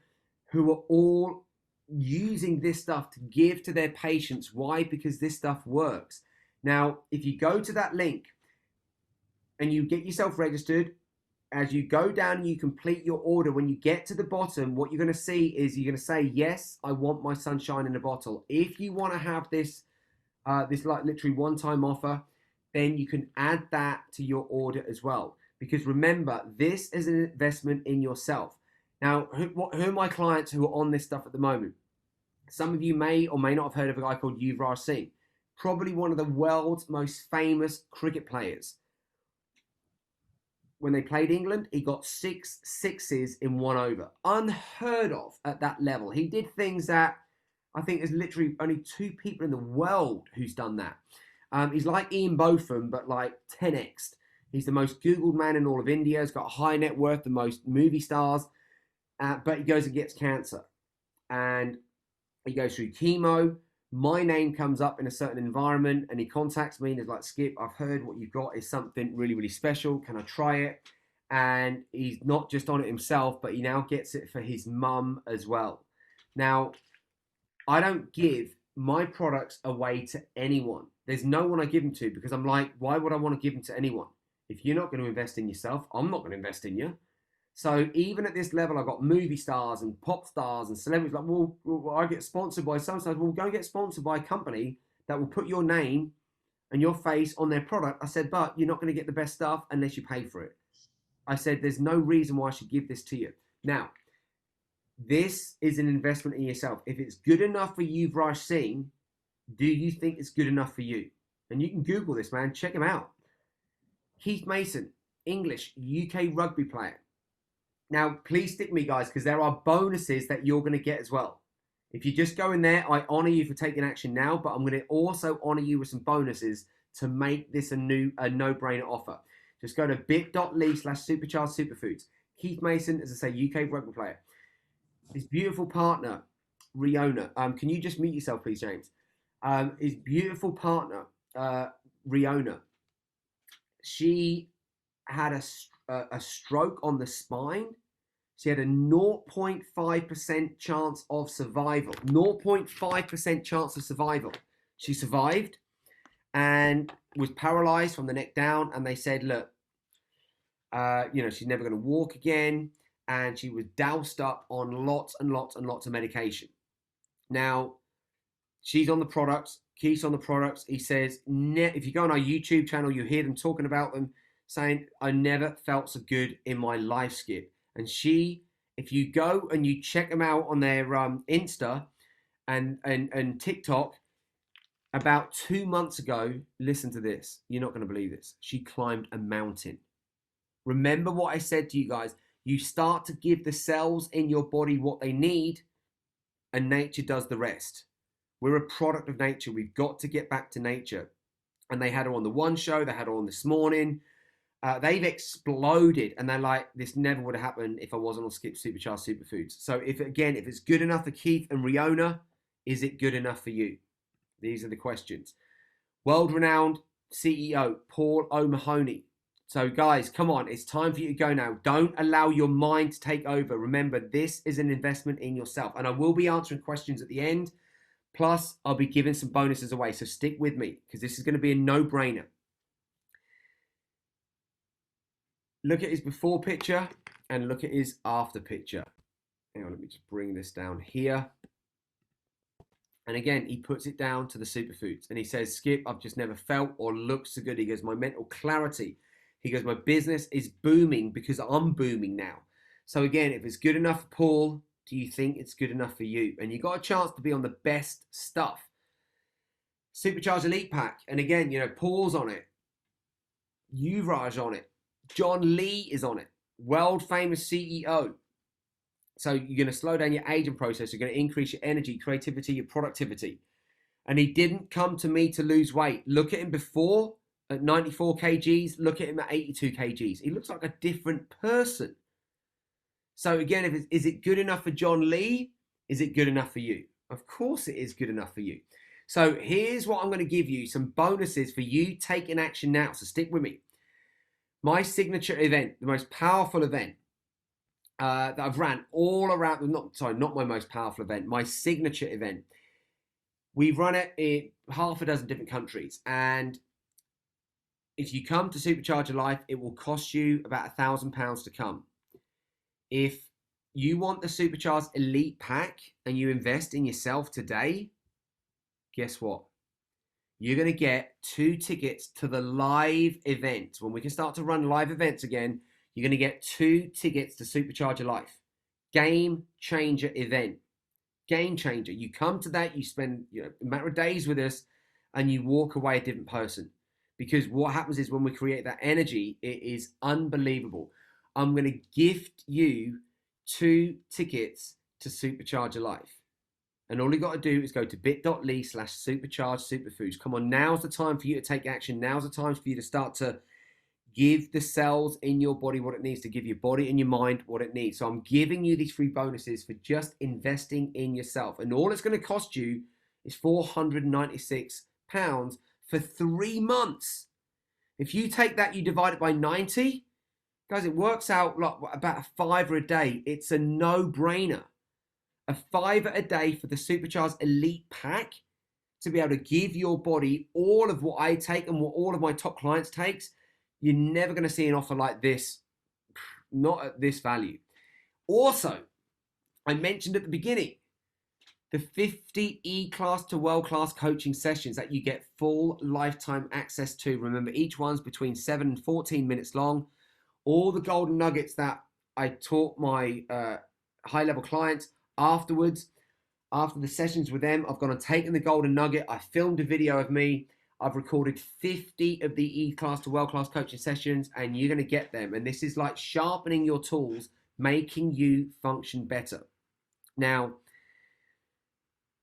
who are all using this stuff to give to their patients. Why? Because this stuff works. Now, if you go to that link and you get yourself registered, as you go down and you complete your order, when you get to the bottom, what you're going to see is you're going to say, yes, I want my Sunshine in a Bottle. If you want to have this, this like literally one-time offer, then you can add that to your order as well. Because remember, this is an investment in yourself. Now, who are my clients who are on this stuff at the moment? Some of you may or may not have heard of a guy called Yuvraj Singh, probably one of the world's most famous cricket players. When they played England, he got 6 sixes in 1 over. Unheard of at that level. He did things that I think there's literally only 2 people in the world who's done that. He's like Ian Botham, but like 10x. He's the most Googled man in all of India. He's got a high net worth, the most movie stars. But he goes and gets cancer. And he goes through chemo. My name comes up in a certain environment and he contacts me and is like, Skip, I've heard what you've got is something really, really special. Can I try it? And he's not just on it himself, but he now gets it for his mum as well. Now, I don't give my products away to anyone. There's no one I give them to because I'm like, why would I want to give them to anyone? If you're not going to invest in yourself, I'm not going to invest in you. So even at this level, I've got movie stars and pop stars and celebrities like, well, I get sponsored by some stars. Well, go and get sponsored by a company that will put your name and your face on their product. I said, but you're not going to get the best stuff unless you pay for it. I said, there's no reason why I should give this to you. Now, this is an investment in yourself. If it's good enough for Yuvraj Singh, do you think it's good enough for you? And you can Google this, man. Check him out. Keith Mason, English, UK rugby player. Now, please stick with me, guys, because there are bonuses that you're going to get as well. If you just go in there, I honor you for taking action now, but I'm going to also honor you with some bonuses to make this a no-brainer offer. Just go to bit.ly/supercharged superfoods. Keith Mason, as I say, UK rugby player. His beautiful partner, Riona. Can you just mute yourself, please, James? His beautiful partner, Riona. She had a stroke on the spine. She had a 0.5% chance of survival. 0.5% chance of survival. She survived and was paralyzed from the neck down. And they said, look, she's never going to walk again. And she was doused up on lots and lots and lots of medication. Now, she's on the products. Keith's on the products. He says, if you go on our YouTube channel, you hear them talking about them, saying, I never felt so good in my life, Skip. And if you go and you check them out on their Insta and TikTok, about 2 months ago, listen to this. You're not going to believe this. She climbed a mountain. Remember what I said to you guys. You start to give the cells in your body what they need, and nature does the rest. We're a product of nature. We've got to get back to nature. And they had her on the One Show. They had her on this morning. they've exploded, and they're like, this never would have happened if I wasn't on Supercharged Superfoods. So if it's good enough for Keith and Riona, is it good enough for you? These are the questions. World-renowned CEO, Paul O'Mahony. So guys, come on, it's time for you to go now. Don't allow your mind to take over. Remember, this is an investment in yourself. And I will be answering questions at the end. Plus, I'll be giving some bonuses away. So stick with me, because this is going to be a no-brainer. Look at his before picture and look at his after picture. Hang on, let me just bring this down here. And again, he puts it down to the superfoods. And he says, Skip, I've just never felt or looked so good. He goes, my mental clarity. He goes, my business is booming because I'm booming now. So again, if it's good enough for Paul, do you think it's good enough for you? And you got a chance to be on the best stuff. Supercharged Elite Pack. And again, you know, Paul's on it. Yuvraj on it. John Lee is on it. World famous CEO. So you're going to slow down your aging process. You're going to increase your energy, creativity, your productivity. And he didn't come to me to lose weight. Look at him before at 94 kgs. Look at him at 82 kgs. He looks like a different person. So again, is it good enough for John Lee? Is it good enough for you? Of course it is good enough for you. So here's what I'm going to give you, some bonuses for you taking action now. So stick with me. My signature event, the most powerful event that I've ran all around, not my most powerful event, my signature event. We've run it in half a dozen different countries. And if you come to Supercharge Your Life, it will cost you about £1,000 to come. If you want the Supercharged Elite Pack and you invest in yourself today, guess what? You're going to get 2 tickets to the live event. When we can start to run live events again, you're going to get 2 tickets to Supercharge Your Life. Game changer event. Game changer. You come to that, you spend a matter of days with us, and you walk away a different person. Because what happens is when we create that energy, it is unbelievable. I'm going to gift you 2 tickets to Supercharge Your Life. And all you got to do is go to bit.ly/superchargedsuperfoods. Come on, now's the time for you to take action. Now's the time for you to start to give the cells in your body what it needs to give your body and your mind what it needs. So I'm giving you these free bonuses for just investing in yourself. And all it's going to cost you is £496 for 3 months. If you take that, you divide it by 90, guys, it works out like about £5 a day. It's a no-brainer. £5 a day for the Supercharged Elite Pack to be able to give your body all of what I take and what all of my top clients takes. You're never going to see an offer like this, not at this value. Also, I mentioned at the beginning, the 50 E-Class to World Class coaching sessions that you get full lifetime access to. Remember, each one's between 7 and 14 minutes long. All the golden nuggets that I taught my high-level clients afterwards, after the sessions with them, I've gone and taken the golden nugget. I filmed a video of me. I've recorded 50 of the E-Class to World Class coaching sessions, and you're going to get them. And this is like sharpening your tools, making you function better. Now,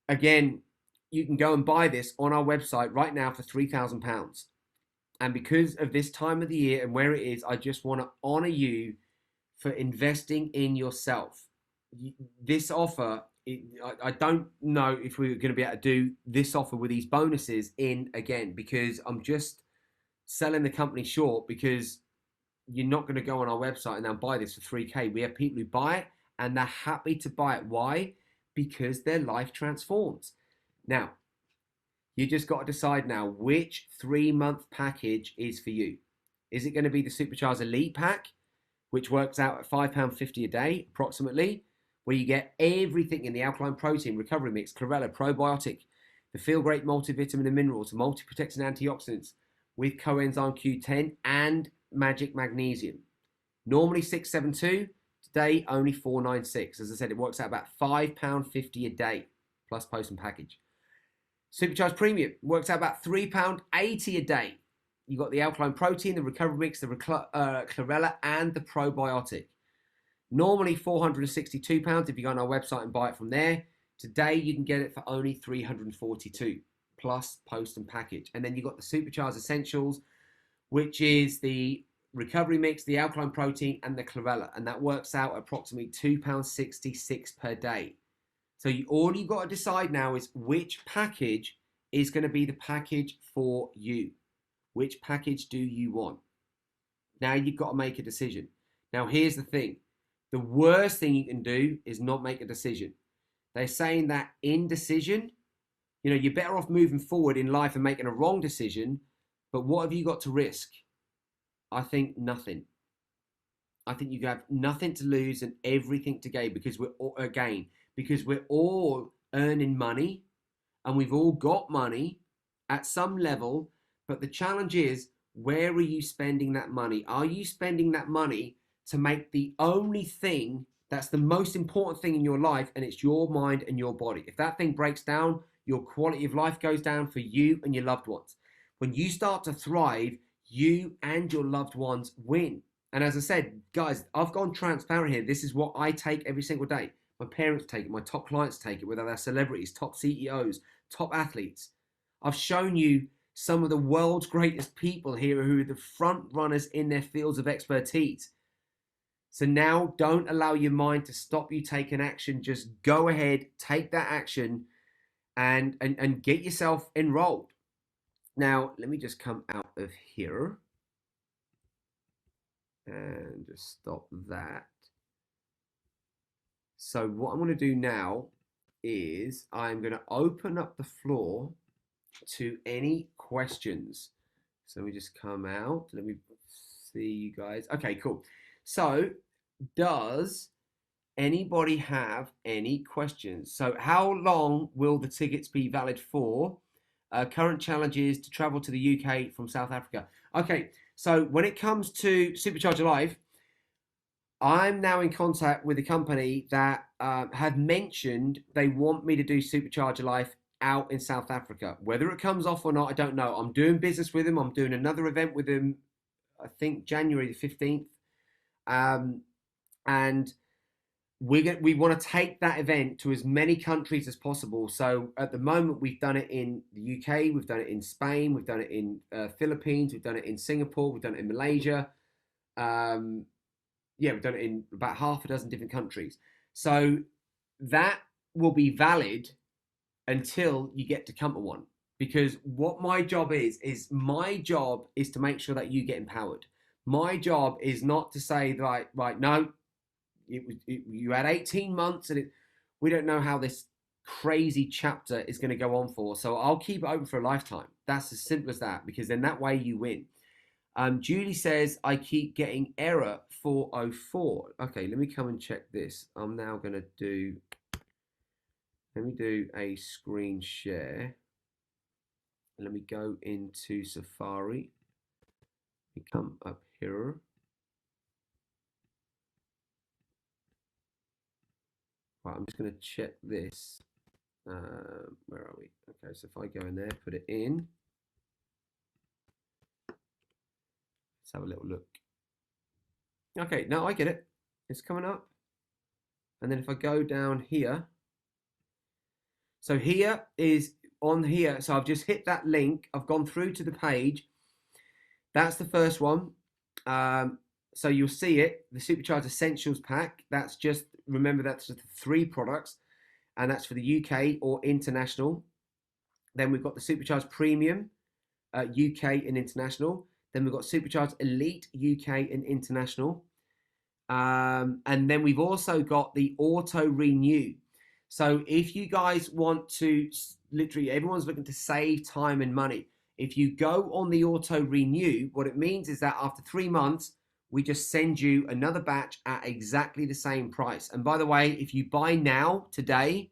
again, you can go and buy this on our website right now for £3,000. And because of this time of the year and where it is, I just want to honor you for investing in yourself. This offer, I don't know if we're going to be able to do this offer with these bonuses in again, because I'm just selling the company short, because you're not going to go on our website and then buy this for 3K. We have people who buy it and they're happy to buy it. Why? Because their life transforms. Now, you just got to decide now which 3-month package is for you. Is it going to be the Supercharged Elite Pack, which works out at £5.50 a day, approximately, where you get everything in the alkaline protein, recovery mix, chlorella, probiotic, the Feel Great multivitamin and minerals, multi-protecting antioxidants with coenzyme Q10 and magic magnesium. Normally $672, today only $496. As I said, it works out about £5.50 a day plus post and package. Supercharged Premium works out about £3.80 a day. You got the alkaline protein, the recovery mix, the chlorella, and the probiotic. Normally £462 if you go on our website and buy it from there. Today you can get it for only $342 plus post and package. And then you got the Supercharged Essentials, which is the recovery mix, the alkaline protein, and the chlorella, and that works out approximately £2.66 per day. So all you've got to decide now is which package is going to be the package for you. Which package do you want? Now you've got to make a decision. Now here's the thing. The worst thing you can do is not make a decision. They're saying that indecision, you're better off moving forward in life and making a wrong decision, but what have you got to risk? I think nothing. I think you have nothing to lose and everything to gain because we're all earning money and we've all got money at some level, but the challenge is, where are you spending that money? Are you spending that money to make the only thing that's the most important thing in your life, and it's your mind and your body? If that thing breaks down, your quality of life goes down for you and your loved ones. When you start to thrive, you and your loved ones win. And as I said, guys, I've gone transparent here. This is what I take every single day. My parents take it, my top clients take it, whether they're celebrities, top CEOs, top athletes. I've shown you some of the world's greatest people here who are the front runners in their fields of expertise. So now don't allow your mind to stop you taking action. Just go ahead, take that action and get yourself enrolled. Now, let me just come out of here and just stop that. So what I'm going to do now is I'm going to open up the floor to any questions. So let me just come out. Let me see you guys. Okay, cool. So does anybody have any questions? So how long will the tickets be valid for? Current challenge is to travel to the UK from South Africa. Okay, so when it comes to Supercharger Life, I'm now in contact with a company that have mentioned they want me to do Supercharger Life out in South Africa. Whether it comes off or not, I don't know. I'm doing business with them. I'm doing another event with them, I think January the 15th. And we want to take that event to as many countries as possible. So at the moment, we've done it in the UK, we've done it in Spain, we've done it in Philippines, we've done it in Singapore, we've done it in Malaysia. We've done it in about half a dozen different countries. So that will be valid until you get to come to one. Because what my job is my job is to make sure that you get empowered. My job is not to say right, no, you had 18 months and we don't know how this crazy chapter is going to go on for. So I'll keep it open for a lifetime. That's as simple as that, because then that way you win. Julie says, I keep getting error 404. Okay, let me come and check this. I'm now going to do, let me do a screen share. Let me go into Safari. Let me come up here. Right, I'm just going to check this. Where are we? Okay, so if I go in there, put it in. Let's have a little look. Okay, no, I get it. It's coming up. And then if I go down here. So here is on here. So I've just hit that link. I've gone through to the page. That's the first one. So you'll see it, the Supercharged Essentials Pack. That's just, remember, that's just 3 products, and that's for the UK or international. Then we've got the Supercharged Premium, UK and international. Then we've got Supercharged Elite, UK and international. And then we've also got the Auto Renew. So if you guys want to, literally everyone's looking to save time and money. If you go on the Auto Renew, what it means is that after 3 months, we just send you another batch at exactly the same price. And by the way, if you buy now, today,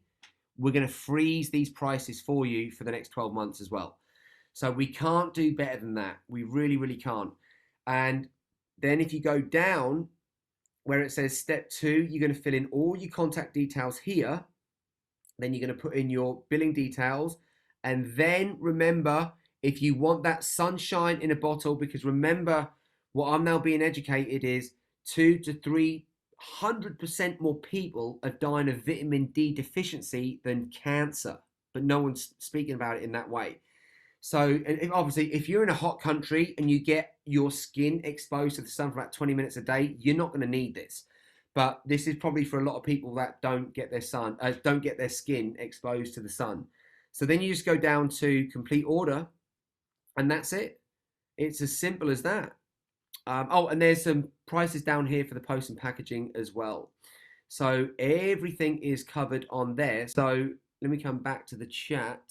we're going to freeze these prices for you for the next 12 months as well. So we can't do better than that. We really, really can't. And then if you go down where it says step 2, you're going to fill in all your contact details here. Then you're going to put in your billing details. And then remember, if you want that sunshine in a bottle, because remember, what I'm now being educated is 200 to 300% more people are dying of vitamin D deficiency than cancer, but no one's speaking about it in that way. So, and obviously, if you're in a hot country and you get your skin exposed to the sun for about 20 minutes a day, you're not going to need this. But this is probably for a lot of people that don't get their skin exposed to the sun. So then you just go down to complete order, and that's it. It's as simple as that. Oh, and there's some prices down here for the post and packaging as well. So everything is covered on there. So let me come back to the chat.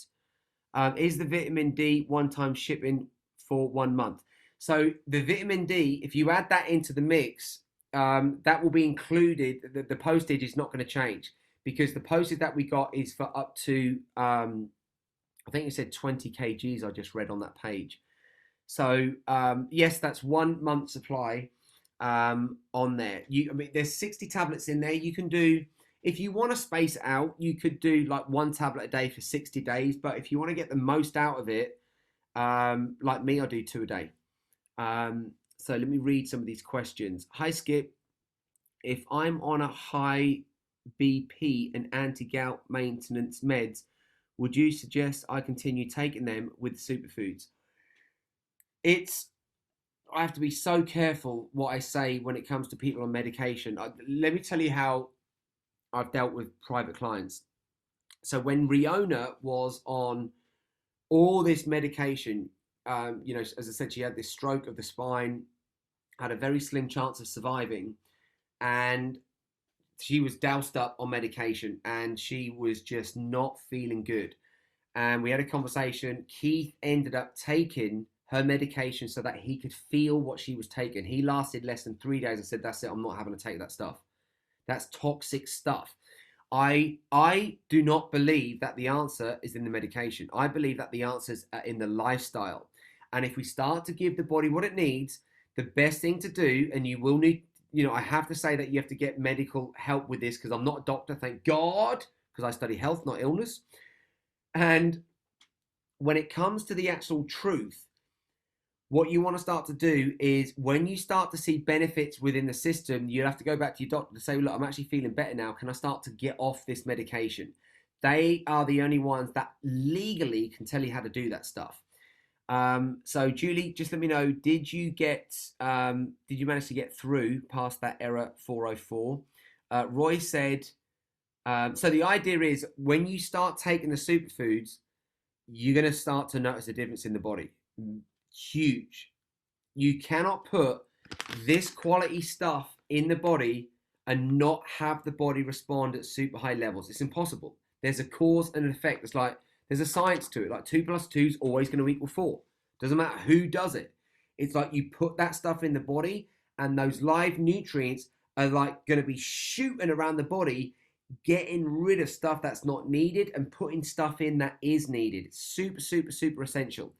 Is the vitamin D one-time shipping for 1 month? So the vitamin D, if you add that into the mix, that will be included. The postage is not going to change because the postage that we got is for up to, I think it said 20 kgs. I just read on that page. So yes, that's 1 month supply on there. I mean, there's 60 tablets in there. You can do, if you want to space it out, you could do like 1 tablet a day for 60 days. But if you want to get the most out of it, like me, I do 2 a day. So let me read some of these questions. Hi, Skip. If I'm on a high BP and anti-gout maintenance meds, would you suggest I continue taking them with superfoods? I have to be so careful what I say when it comes to people on medication. Let me tell you how I've dealt with private clients. So when Riona was on all this medication, you know, as I said, she had this stroke of the spine, had a very slim chance of surviving, and she was doused up on medication and she was just not feeling good. And we had a conversation. Keith ended up taking her medication so that he could feel what she was taking. He lasted less than 3 days and said, that's it, I'm not having to take that stuff. That's toxic stuff. I do not believe that the answer is in the medication. I believe that the answer is in the lifestyle. And if we start to give the body what it needs, the best thing to do, and you will need, you know, I have to say that you have to get medical help with this because I'm not a doctor, thank God, because I study health, not illness. And when it comes to the actual truth, what you want to start to do is when you start to see benefits within the system, you'll have to go back to your doctor to say, look, I'm actually feeling better now. Can I start to get off this medication? They are the only ones that legally can tell you how to do that stuff. So Julie, just let me know, did you manage to get through past that error 404? Roy said, so the idea is when you start taking the superfoods, you're going to start to notice a difference in the body. Huge. You cannot put this quality stuff in the body and not have the body respond at super high levels. It's impossible. There's a cause and an effect. It's like, there's a science to it. Like 2 + 2 is always going to equal 4. Doesn't matter who does it. It's like you put that stuff in the body and those live nutrients are like going to be shooting around the body, getting rid of stuff that's not needed and putting stuff in that is needed. It's super, super, super essential.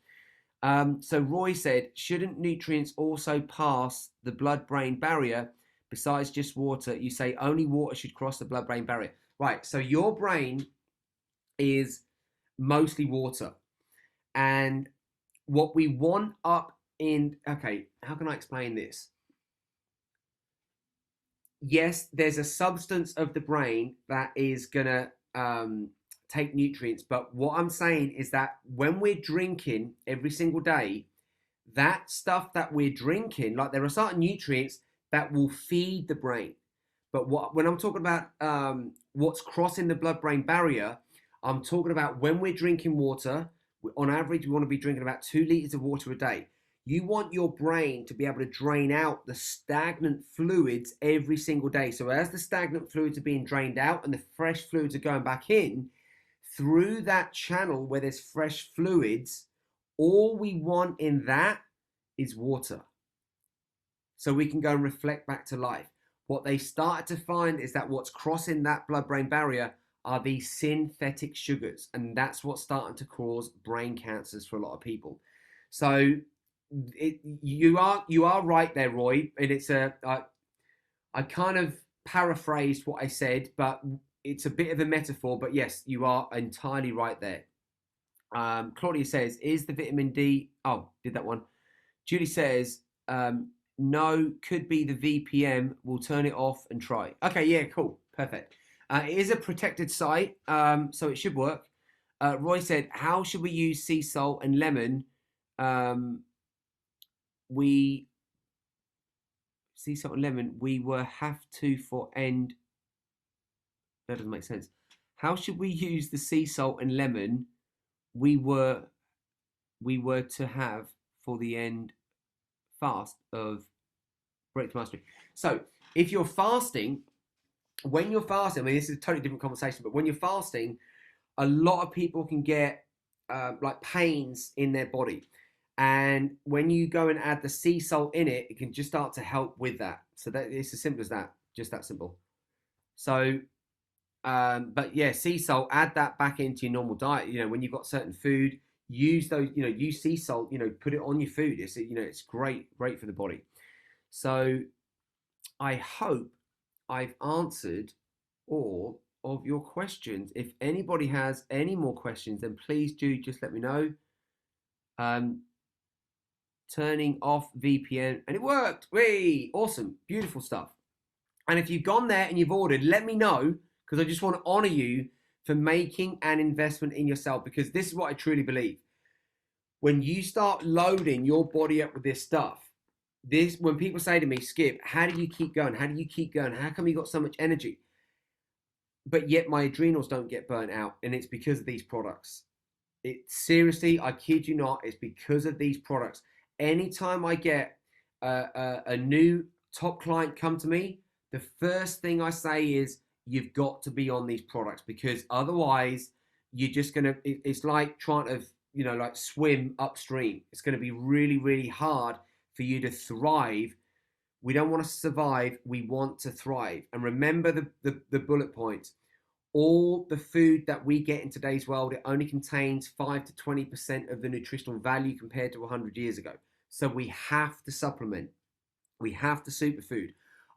So Roy said, shouldn't nutrients also pass the blood-brain barrier besides just water? You say only water should cross the blood-brain barrier. Right, so your brain is mostly water. And what we want up in, okay, how can I explain this? Yes, there's a substance of the brain that is going to take nutrients. But what I'm saying is that when we're drinking every single day, that stuff that we're drinking, like there are certain nutrients that will feed the brain. But when I'm talking about what's crossing the blood-brain barrier, I'm talking about when we're drinking water, on average, we want to be drinking about 2 liters of water a day. You want your brain to be able to drain out the stagnant fluids every single day. So as the stagnant fluids are being drained out and the fresh fluids are going back in, through that channel where there's fresh fluids, all we want in that is water. So we can go and reflect back to life. What they started to find is that what's crossing that blood-brain barrier are these synthetic sugars. And that's what's starting to cause brain cancers for a lot of people. So you are right there, Roy. And it's I kind of paraphrased what I said, but it's a bit of a metaphor, but yes, you are entirely right there. Claudia says, is the vitamin D... Oh, did that one. Julie says, no, could be the VPN. We'll turn it off and try. Okay, yeah, cool. Perfect. It is a protected site, so it should work. Roy said, how should we use sea salt and lemon? Sea salt and lemon, we were have to for end. That doesn't make sense. How should we use the sea salt and lemon we were to have for the end fast of Break to Mastery? So if you're fasting, when you're fasting, I mean, this is a totally different conversation, but when you're fasting, a lot of people can get like pains in their body. And when you go and add the sea salt in it, it can just start to help with that. So that it's as simple as that, just that simple. So, but yeah, sea salt, add that back into your normal diet. You know, when you've got certain food, use those, you know, use sea salt, you know, put it on your food. It's, you know, it's great for the body. So I hope I've answered all of your questions. If anybody has any more questions, then please do just let me know. Turning off VPN, and it worked. Whee! Awesome, beautiful stuff. And if you've gone there and you've ordered, let me know, because I just want to honor you for making an investment in yourself, because this is what I truly believe. When you start loading your body up with this stuff, when people say to me, Skip, how do you keep going? How do you keep going? How come you got so much energy? But yet my adrenals don't get burnt out, and it's because of these products. Seriously, I kid you not, it's because of these products. Anytime I get a new top client come to me, the first thing I say is, you've got to be on these products, because otherwise you're just going to, it's like trying to, you know, like swim upstream. It's going to be really, really hard for you to thrive. We don't want to survive. We want to thrive. And remember the bullet points. All the food that we get in today's world, it only contains 5 to 20% of the nutritional value compared to 100 years ago. So we have to supplement. We have to superfood.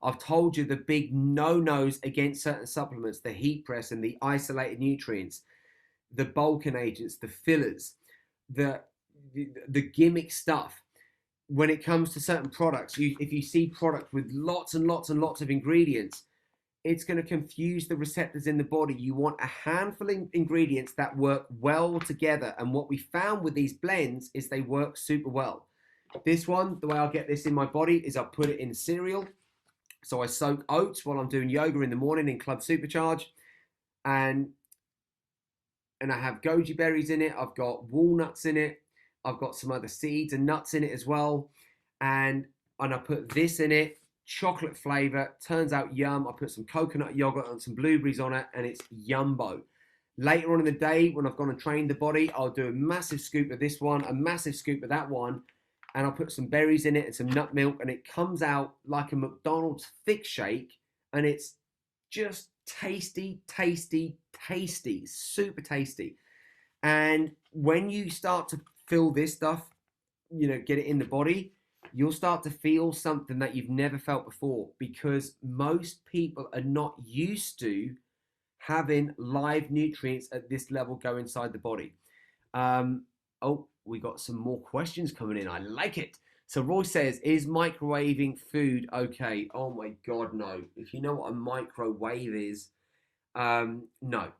I've told you the big no-nos against certain supplements, the heat press and the isolated nutrients, the bulking agents, the fillers, the gimmick stuff. When it comes to certain products, if you see products with lots and lots and lots of ingredients, it's going to confuse the receptors in the body. You want a handful of ingredients that work well together. And what we found with these blends is they work super well. This one, the way I'll get this in my body is I'll put it in cereal. So I soak oats while I'm doing yoga in the morning in Club Supercharge. And I have goji berries in it. I've got walnuts in it. I've got some other seeds and nuts in it as well. And I put this in it. Chocolate flavor, turns out yum. I put some coconut yogurt and some blueberries on it, and it's yumbo. Later on in the day, when I've gone and trained the body, I'll do a massive scoop of this one, a massive scoop of that one, and I'll put some berries in it and some nut milk, and it comes out like a McDonald's thick shake, and it's just tasty, tasty, tasty, super tasty. And when you start to fill this stuff, you know, get it in the body, you'll start to feel something that you've never felt before, because most people are not used to having live nutrients at this level go inside the body. Oh, we got some more questions coming in. I like it. So Roy says, is microwaving food okay? Oh my God, no. If you know what a microwave is, no.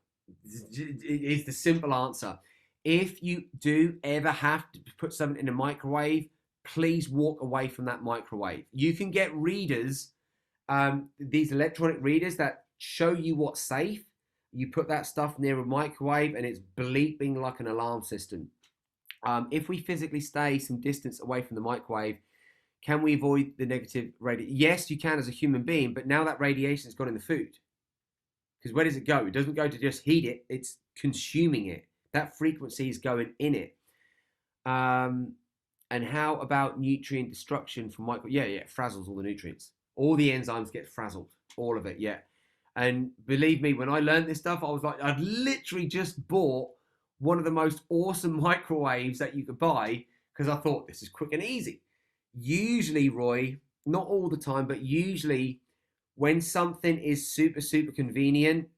It is the simple answer. If you do ever have to put something in a microwave, please walk away from that microwave. You can get readers, these electronic readers that show you what's safe. You put that stuff near a microwave and it's bleeping like an alarm system. If we physically stay some distance away from the microwave, can we avoid the negative radiation? Yes, you can as a human being, but now that radiation has gone in the food. Because where does it go? It doesn't go to just heat it, it's consuming it. That frequency is going in it. And how about nutrient destruction from micro? Yeah, it frazzles all the nutrients. All the enzymes get frazzled, all of it, yeah. And believe me, when I learned this stuff, I was like, I'd literally just bought one of the most awesome microwaves that you could buy, because I thought this is quick and easy. Usually, Roy, not all the time, but usually when something is super, super convenient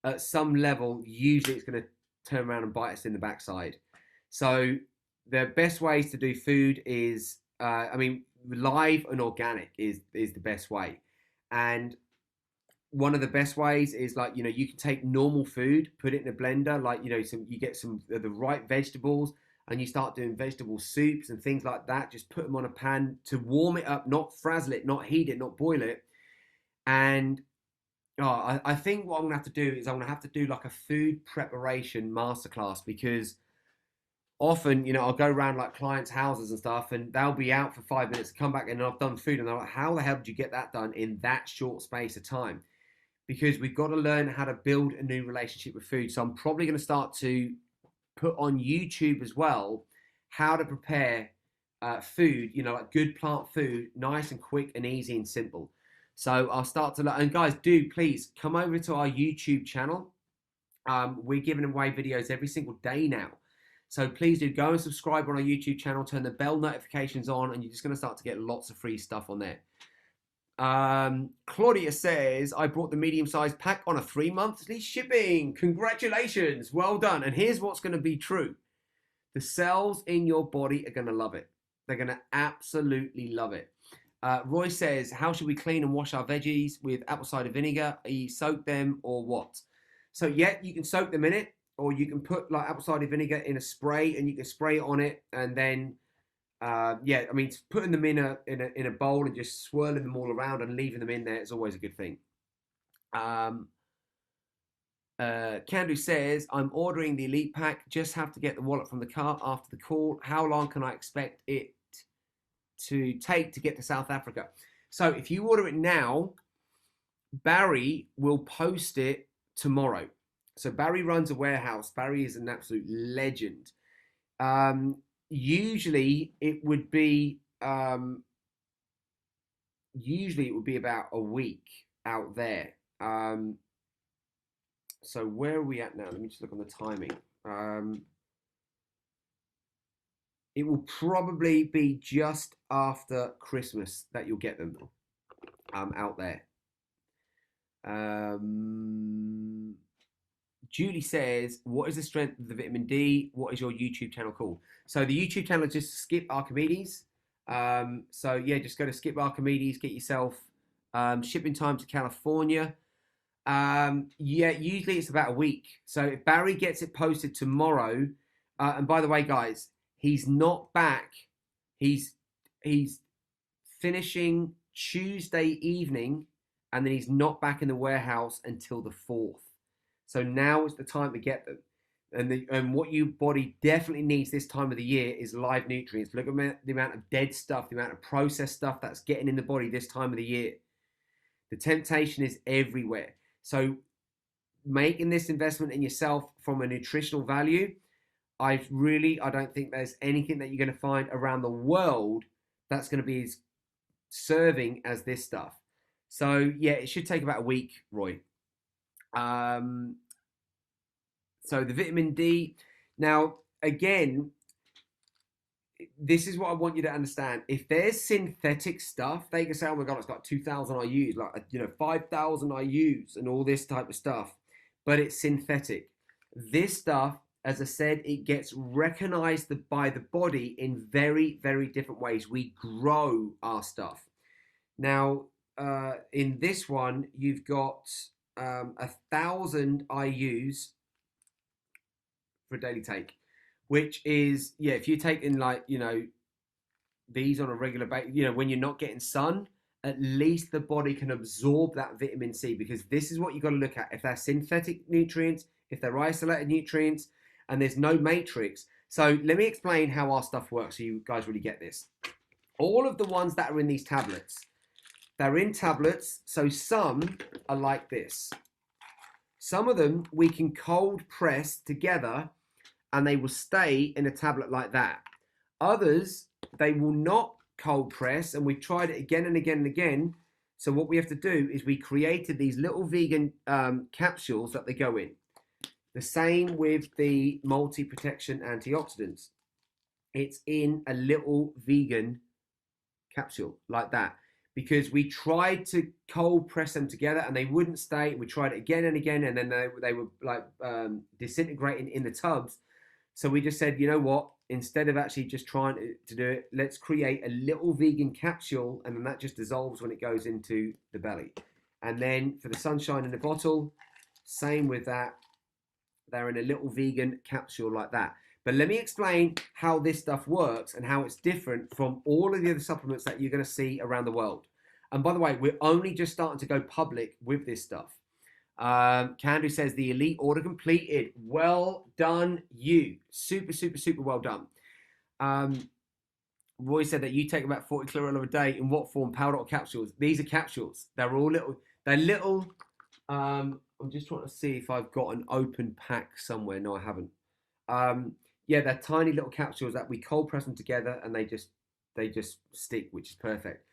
at some level, usually it's going to turn around and bite us in the backside. So the best ways to do food is, live and organic is the best way. And one of the best ways is like, you can take normal food, put it in a blender, like, you get some of the right vegetables, and you start doing vegetable soups and things like that. Just put them on a pan to warm it up, not frazzle it, not heat it, not boil it. And I think what I'm gonna have to do is I'm gonna have to do like a food preparation masterclass, because often, I'll go around like clients' houses and stuff, and they'll be out for 5 minutes, come back, and I've done food, and they're like, how the hell did you get that done in that short space of time? Because we've got to learn how to build a new relationship with food. So I'm probably going to start to put on YouTube as well how to prepare food, like good plant food, nice and quick and easy and simple. So I'll start to learn. And guys, do please come over to our YouTube channel. We're giving away videos every single day now. So please do go and subscribe on our YouTube channel, turn the bell notifications on, and you're just going to start to get lots of free stuff on there. Claudia says, I brought the medium-sized pack on a 3-monthly shipping. Congratulations. Well done. And here's what's going to be true. The cells in your body are going to love it. They're going to absolutely love it. Roy says, how should we clean and wash our veggies with apple cider vinegar? You soak them or what? So yeah, you can soak them in it, or you can put like apple cider vinegar in a spray, and you can spray it on it, and then putting them in a bowl and just swirling them all around and leaving them in there is always a good thing. Candu says, I'm ordering the Elite Pack, just have to get the wallet from the car after the call. How long can I expect it to take to get to South Africa? So if you order it now, Barry will post it tomorrow. So Barry runs a warehouse. Barry is an absolute legend. Usually it would be about a week out there. So where are we at now? Let me just look on the timing. It will probably be just after Christmas that you'll get them out there. Julie says, what is the strength of the vitamin D? What is your YouTube channel called? So the YouTube channel is just Skip Archimedes. So yeah, just go to Skip Archimedes, get yourself shipping time to California. Usually it's about a week. So if Barry gets it posted tomorrow, and by the way, guys, he's not back. He's finishing Tuesday evening, and then he's not back in the warehouse until the 4th. So now is the time to get them. And what your body definitely needs this time of the year is live nutrients. Look at the amount of dead stuff, the amount of processed stuff that's getting in the body this time of the year. The temptation is everywhere. So making this investment in yourself from a nutritional value, I don't think there's anything that you're going to find around the world that's going to be as serving as this stuff. So yeah, it should take about a week, Roy. So the vitamin D. Now, again, this is what I want you to understand. If there's synthetic stuff, they can say, oh my God, it's got 2,000 IUs, like, 5,000 IUs and all this type of stuff, but it's synthetic. This stuff, as I said, it gets recognized by the body in very, very different ways. We grow our stuff. Now, in this one, you've got 1,000 IUs for a daily take, which is, if you're taking these on a regular basis, when you're not getting sun, at least the body can absorb that vitamin C, because this is what you've got to look at. If they're synthetic nutrients, if they're isolated nutrients, and there's no matrix. So let me explain how our stuff works so you guys really get this. All of the ones that are in these tablets, they're in tablets. So some are like this. Some of them we can cold press together and they will stay in a tablet like that. Others, they will not cold press, and we've tried it again and again and again. So what we have to do is we created these little vegan capsules that they go in. The same with the multi-protection antioxidants. It's in a little vegan capsule like that, because we tried to cold press them together and they wouldn't stay. We tried it again and again, and then they were like disintegrating in the tubs. So we just said, you know what? Instead of actually just trying to do it, let's create a little vegan capsule, and then that just dissolves when it goes into the belly. And then for the sunshine in the bottle, same with that. They're in a little vegan capsule like that. But let me explain how this stuff works and how it's different from all of the other supplements that you're going to see around the world. And by the way, we're only just starting to go public with this stuff. Candu says the elite order completed. Well done, you. Super, super, super well done. Roy said that you take about 40 chlorella a day. In what form? Powder or capsules? These are capsules. They're all little. They're little. I'm just trying to see if I've got an open pack somewhere. No, I haven't. Yeah, they're tiny little capsules that we cold press them together and they just stick, which is perfect.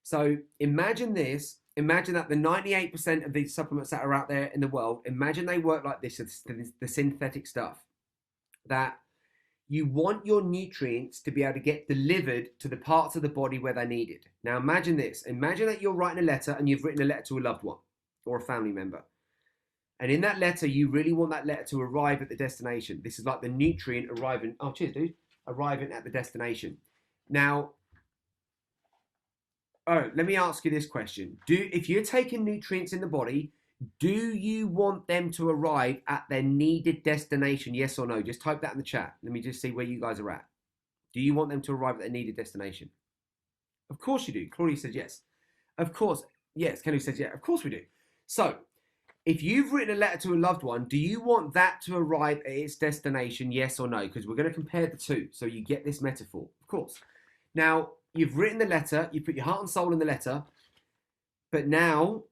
So imagine this. Imagine that the 98% of these supplements that are out there in the world, imagine they work like this, the synthetic stuff, that you want your nutrients to be able to get delivered to the parts of the body where they're needed. Now imagine this. Imagine that you're writing a letter and you've written a letter to a loved one or a family member. And in that letter, you really want that letter to arrive at the destination. This is like the nutrient arriving. Oh, cheers, dude. Arriving at the destination. Now, let me ask you this question. If you're taking nutrients in the body, do you want them to arrive at their needed destination? Yes or no? Just type that in the chat. Let me just see where you guys are at. Do you want them to arrive at their needed destination? Of course you do. Claudia says yes. Of course. Yes. Kenny says yeah. Of course we do. So, if you've written a letter to a loved one, do you want that to arrive at its destination? Yes or no? Because we're going to compare the two. So you get this metaphor. Of course. Now, you've written the letter. You put your heart and soul in the letter. But now,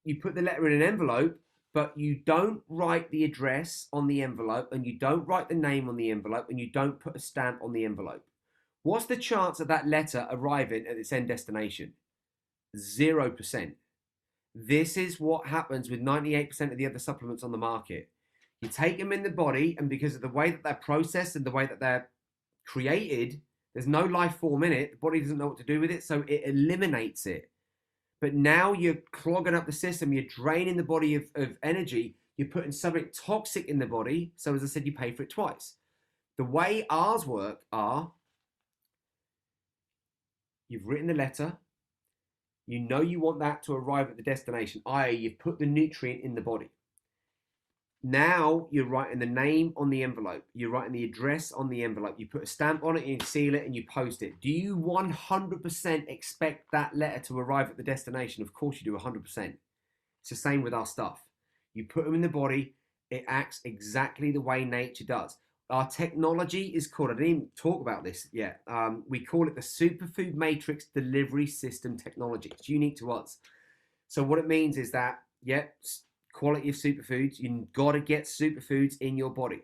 you put the letter in an envelope, but you don't write the address on the envelope, and you don't write the name on the envelope, and you don't put a stamp on the envelope. What's the chance of that letter arriving at its end destination? 0%. This is what happens with 98% of the other supplements on the market. You take them in the body, and because of the way that they're processed and the way that they're created, there's no life form in it. The body doesn't know what to do with it, so it eliminates it. But now you're clogging up the system. You're draining the body of energy. You're putting something toxic in the body. So as I said, you pay for it twice. The way ours work are, you've written the letter. You know you want that to arrive at the destination, i.e. you've put the nutrient in the body. Now you're writing the name on the envelope. You're writing the address on the envelope. You put a stamp on it, and you seal it, and you post it. Do you 100% expect that letter to arrive at the destination? Of course you do, 100%. It's the same with our stuff. You put them in the body, it acts exactly the way nature does. Our technology is called, I didn't even talk about this yet. We call it the Superfood Matrix Delivery System Technology. It's unique to us. So what it means is that, quality of superfoods, you've got to get superfoods in your body.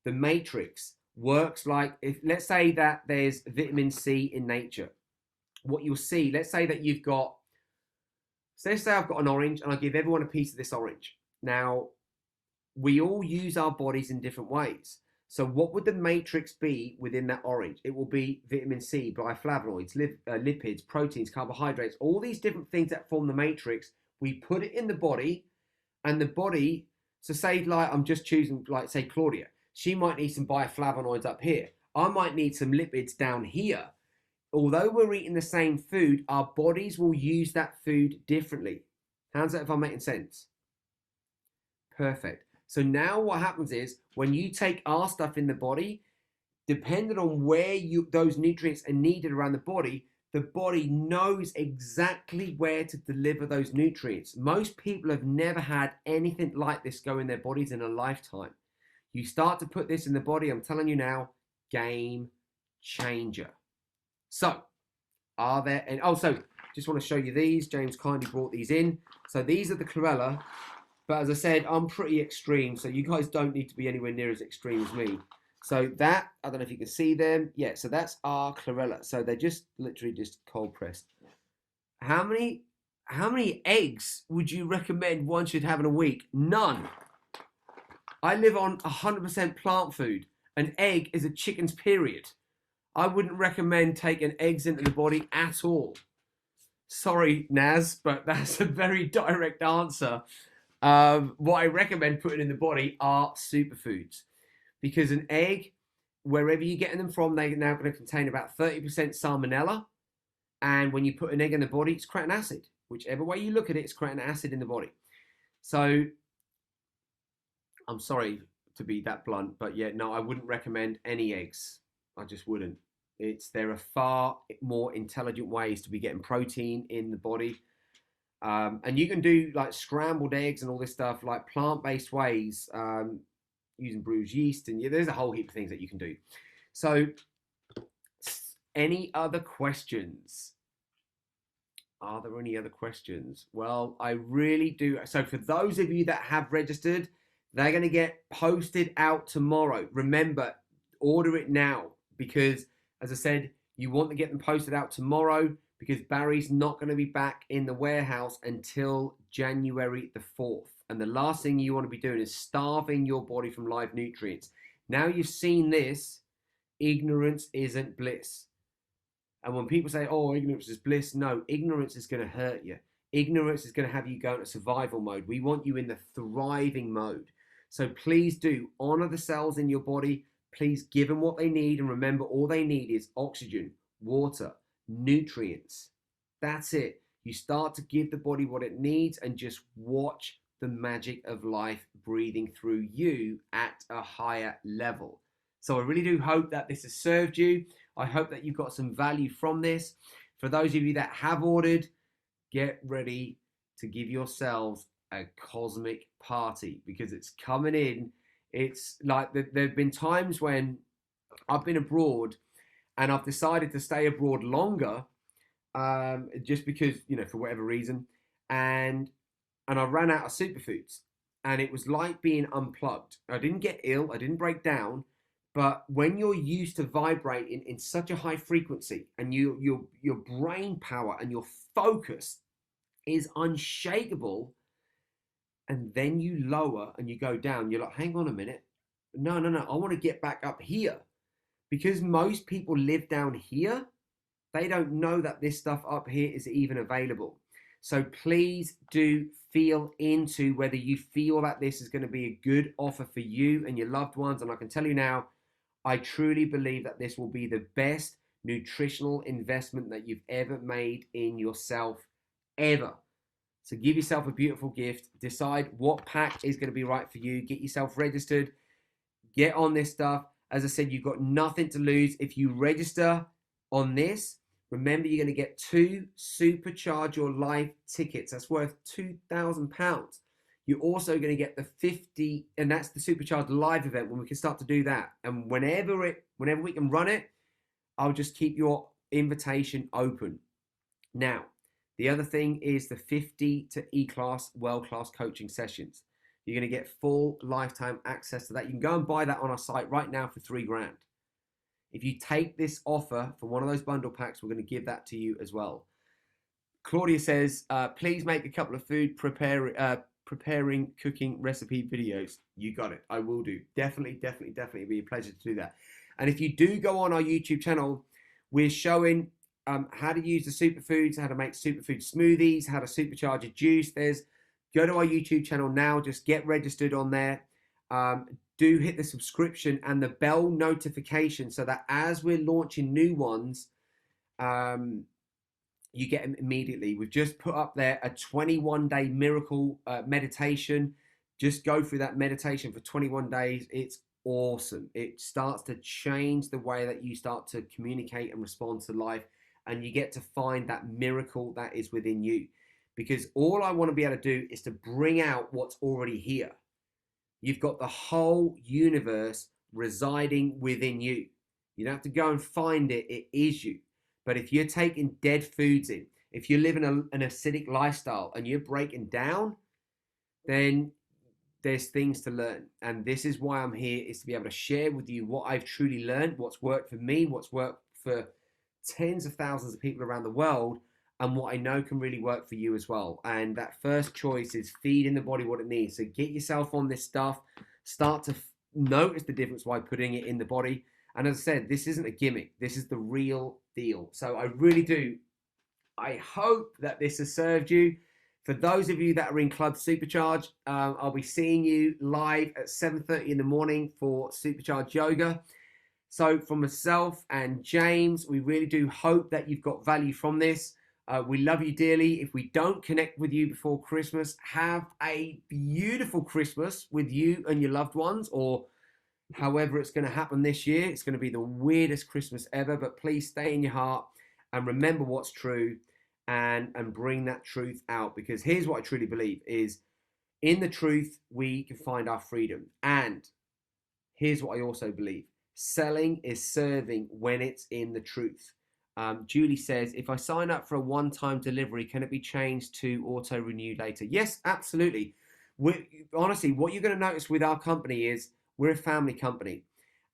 The matrix works like, if let's say that there's vitamin C in nature. What you'll see, let's say that you've got, so let's say I've got an orange and I give everyone a piece of this orange. Now, we all use our bodies in different ways. So what would the matrix be within that orange? It will be vitamin C, bioflavonoids, lipids, proteins, carbohydrates, all these different things that form the matrix. We put it in the body, and the body, so say like I'm just choosing, like say Claudia, she might need some bioflavonoids up here. I might need some lipids down here. Although we're eating the same food, our bodies will use that food differently. How's that if I'm making sense? Perfect. So now what happens is when you take our stuff in the body, depending on where those nutrients are needed around the body knows exactly where to deliver those nutrients. Most people have never had anything like this go in their bodies in a lifetime. You start to put this in the body, I'm telling you now, game changer. So, are there, and also, just want to show you these. James kindly brought these in. So these are the chlorella. But as I said, I'm pretty extreme, so you guys don't need to be anywhere near as extreme as me. So that, I don't know if you can see them. Yeah, so that's our chlorella. So they're just literally just cold pressed. How many eggs would you recommend one should have in a week? None. I live on 100% plant food. An egg is a chicken's period. I wouldn't recommend taking eggs into the body at all. Sorry, Naz, but that's a very direct answer. What I recommend putting in the body are superfoods, because an egg, wherever you're getting them from, they're now going to contain about 30% salmonella, and when you put an egg in the body, it's creating acid. whichever way you look at it, it's creating acid in the body. So I'm sorry to be that blunt, but yeah, no, I wouldn't recommend any eggs. I just wouldn't. There are far more intelligent ways to be getting protein in the body. And you can do like scrambled eggs and all this stuff, like plant-based ways, using bruised yeast, and there's a whole heap of things that you can do. So any other questions? Are there any other questions? Well, I really do. So for those of you that have registered, they're going to get posted out tomorrow. Remember, order it now, because as I said, you want to get them posted out tomorrow, because Barry's not going to be back in the warehouse until January the 4th. And the last thing you want to be doing is starving your body from live nutrients. Now you've seen this, ignorance isn't bliss. And when people say, oh, ignorance is bliss, no, ignorance is going to hurt you. Ignorance is going to have you go into survival mode. We want you in the thriving mode. So please do honor the cells in your body. Please give them what they need. And remember, all they need is oxygen, water, nutrients. That's it. You start to give the body what it needs and just watch the magic of life breathing through you at a higher level. So I really do hope that this has served you. I hope that you've got some value from this. For those of you that have ordered, get ready to give yourselves a cosmic party, because it's coming in. It's like there have been times when I've been abroad and I've decided to stay abroad longer, just because, for whatever reason, and I ran out of superfoods, and it was like being unplugged. I didn't get ill, I didn't break down, but when you're used to vibrating in such a high frequency, and your brain power and your focus is unshakable, and then you lower and you go down, you're like, hang on a minute, no, I want to get back up here. Because most people live down here, they don't know that this stuff up here is even available. So please do feel into whether you feel that this is going to be a good offer for you and your loved ones. And I can tell you now, I truly believe that this will be the best nutritional investment that you've ever made in yourself, ever. So give yourself a beautiful gift. Decide what pack is going to be right for you. Get yourself registered. Get on this stuff. As I said, you've got nothing to lose. If you register on this, remember you're going to get 2 Supercharge Your Life tickets. That's worth £2,000. You're also going to get the 50, and that's the Supercharged Live event when we can start to do that. And whenever we can run it, I'll just keep your invitation open. Now, the other thing is the 50 to E-Class world-class coaching sessions. You're going to get full lifetime access to that. You can go and buy that on our site right now for $3,000. If you take this offer for one of those bundle packs, we're going to give that to you as well. Claudia says, please make a couple of food preparing cooking recipe videos. You got it. I will do. Definitely. It'd be a pleasure to do that. And if you do go on our YouTube channel, we're showing how to use the superfoods, how to make superfood smoothies, how to supercharge your juice. Go to our YouTube channel now. Just get registered on there. Do hit the subscription and the bell notification so that as we're launching new ones, you get them immediately. We've just put up there a 21-day miracle meditation. Just go through that meditation for 21 days. It's awesome. It starts to change the way that you start to communicate and respond to life, and you get to find that miracle that is within you. Because all I want to be able to do is to bring out what's already here. You've got the whole universe residing within you. You don't have to go and find it. It is you. But if you're taking dead foods in, if you're living an acidic lifestyle and you're breaking down, then there's things to learn. And this is why I'm here, is to be able to share with you what I've truly learned, what's worked for me, what's worked for tens of thousands of people around the world, and what I know can really work for you as well. And that first choice is feeding the body what it needs. So get yourself on this stuff. Start to notice the difference by putting it in the body. And as I said, this isn't a gimmick. This is the real deal. So I really do. I hope that this has served you. For those of you that are in Club Supercharge, I'll be seeing you live at 7:30 in the morning for Supercharge Yoga. So from myself and James, we really do hope that you've got value from this. We love you dearly. If we don't connect with you before Christmas, have a beautiful Christmas with you and your loved ones, or however it's going to happen this year. It's going to be the weirdest Christmas ever, but please stay in your heart and remember what's true, and bring that truth out, because here's what I truly believe is in the truth, we can find our freedom. And here's what I also believe. Selling is serving when it's in the truth. Julie says, if I sign up for a one-time delivery, can it be changed to auto-renew later? Yes, absolutely. Honestly, what you're going to notice with our company is we're a family company.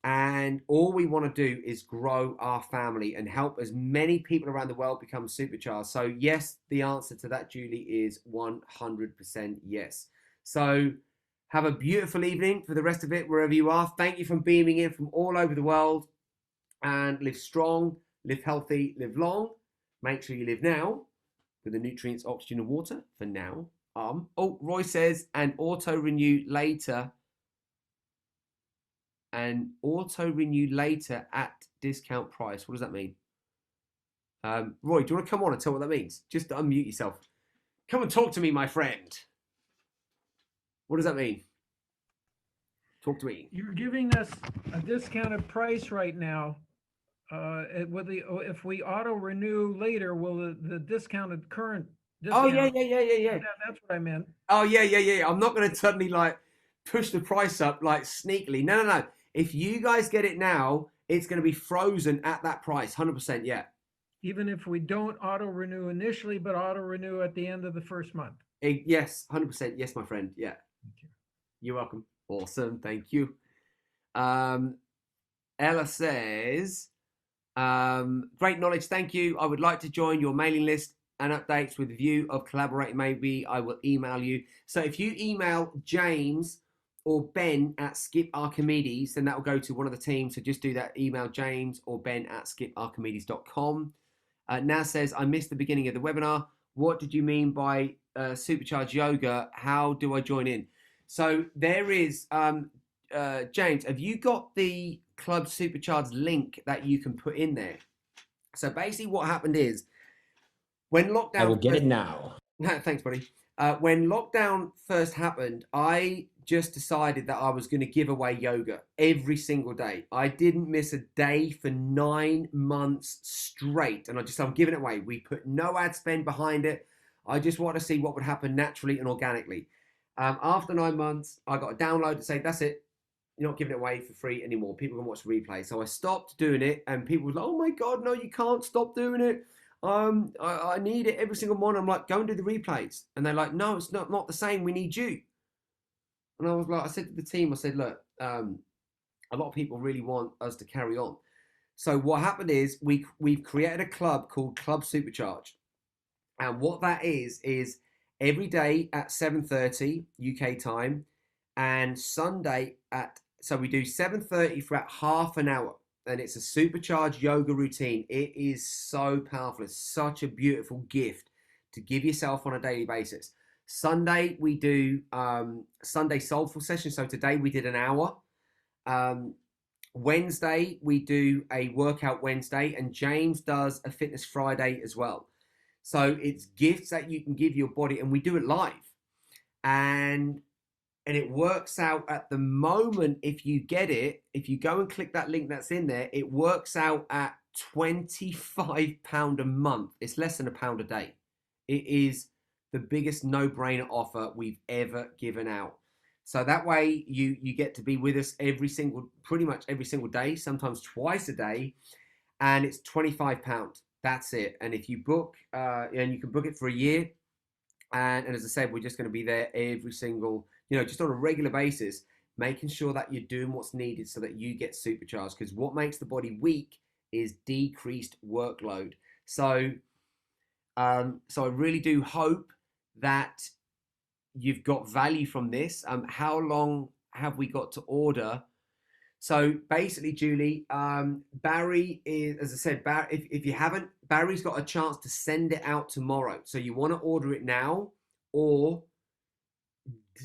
And all we want to do is grow our family and help as many people around the world become supercharged. So yes, the answer to that, Julie, is 100% yes. So have a beautiful evening for the rest of it, wherever you are. Thank you for beaming in from all over the world, and live strong, live healthy, live long. Make sure you live now with the nutrients, oxygen, and water for now. Roy says, and auto-renew later. And auto-renew later at discount price. What does that mean? Roy, do you want to come on and tell what that means? Just unmute yourself. Come and talk to me, my friend. What does that mean? Talk to me. You're giving us a discounted price right now. If we auto renew later, will the discounted current discount? Oh yeah. That's what I meant. Oh yeah. I'm not going to suddenly like push the price up like sneakily. No. If you guys get it now, it's going to be frozen at that price, 100%. Yeah. Even if we don't auto renew initially, but auto renew at the end of the first month. Yes, 100%. Yes, my friend. Yeah. Thank you. You're welcome. Awesome. Thank you. Ella says, great knowledge. Thank you. I would like to join your mailing list and updates with a view of collaborating. Maybe I will email you. So if you email James or Ben at Skip Archimedes, then that will go to one of the teams. So just do that. Email James or Ben at skiparchimedes.com. Naz says, I missed the beginning of the webinar. What did you mean by supercharged yoga? How do I join in? So there is, James, have you got the Club Supercharged link that you can put in there? So basically what happened is, when lockdown... I will get it now. Thanks, buddy. When lockdown first happened, I just decided that I was going to give away yoga every single day. I didn't miss a day for 9 months straight. And I'm giving it away. We put no ad spend behind it. I just wanted to see what would happen naturally and organically. After 9 months, I got a download to say, that's it. You're not giving it away for free anymore. People can watch the replay. So I stopped doing it, and people were like, oh my God, no, you can't stop doing it. I need it every single morning. I'm like, go and do the replays. And they're like, no, it's not the same. We need you. And I was like, I said to the team, I said, look, a lot of people really want us to carry on. So what happened is we've created a club called Club Supercharged. And what that is every day at 7:30 UK time, and Sunday so we do 7:30 for about half an hour. And it's a supercharged yoga routine. It is so powerful. It's such a beautiful gift to give yourself on a daily basis. Sunday, we do Sunday soulful session. So today we did an hour. Wednesday, we do a workout Wednesday, and James does a fitness Friday as well. So it's gifts that you can give your body, and we do it live. And it works out at the moment, if you get it, if you go and click that link that's in there, it works out at £25 a month. It's less than £1 a day. It is the biggest no-brainer offer we've ever given out. So that way you get to be with us pretty much every single day, sometimes twice a day, and it's £25. That's it. And if you book, and you can book it for a year, and as I said, we're just going to be there every single, just on a regular basis, making sure that you're doing what's needed so that you get supercharged. Because what makes the body weak is decreased workload. So I really do hope that you've got value from this. How long have we got to order? So basically, Julie, Barry is, as I said, if you haven't, Barry's got a chance to send it out tomorrow. So you want to order it now, or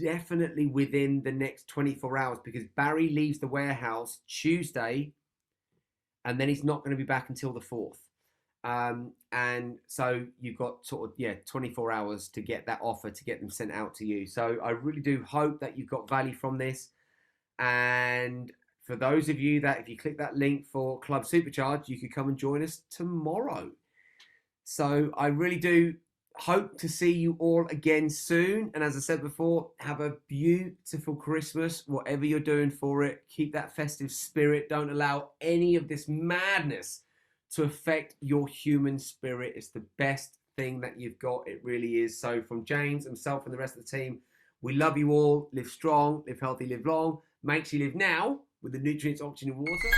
definitely within the next 24 hours, because Barry leaves the warehouse Tuesday, and then he's not going to be back until the 4th. And so you've got sort of 24 hours to get that offer, to get them sent out to you. So I really do hope that you've got value from this. And for those of you that, if you click that link for Club Supercharge, you could come and join us tomorrow. So I really do hope to see you all again soon. And as I said before, have a beautiful Christmas, whatever you're doing for it. Keep that festive spirit. Don't allow any of this madness to affect your human spirit. It's the best thing that you've got. It really is. So from James, himself, and the rest of the team, we love you all. Live strong, live healthy, live long. Make sure you live now with the nutrients, oxygen, and water.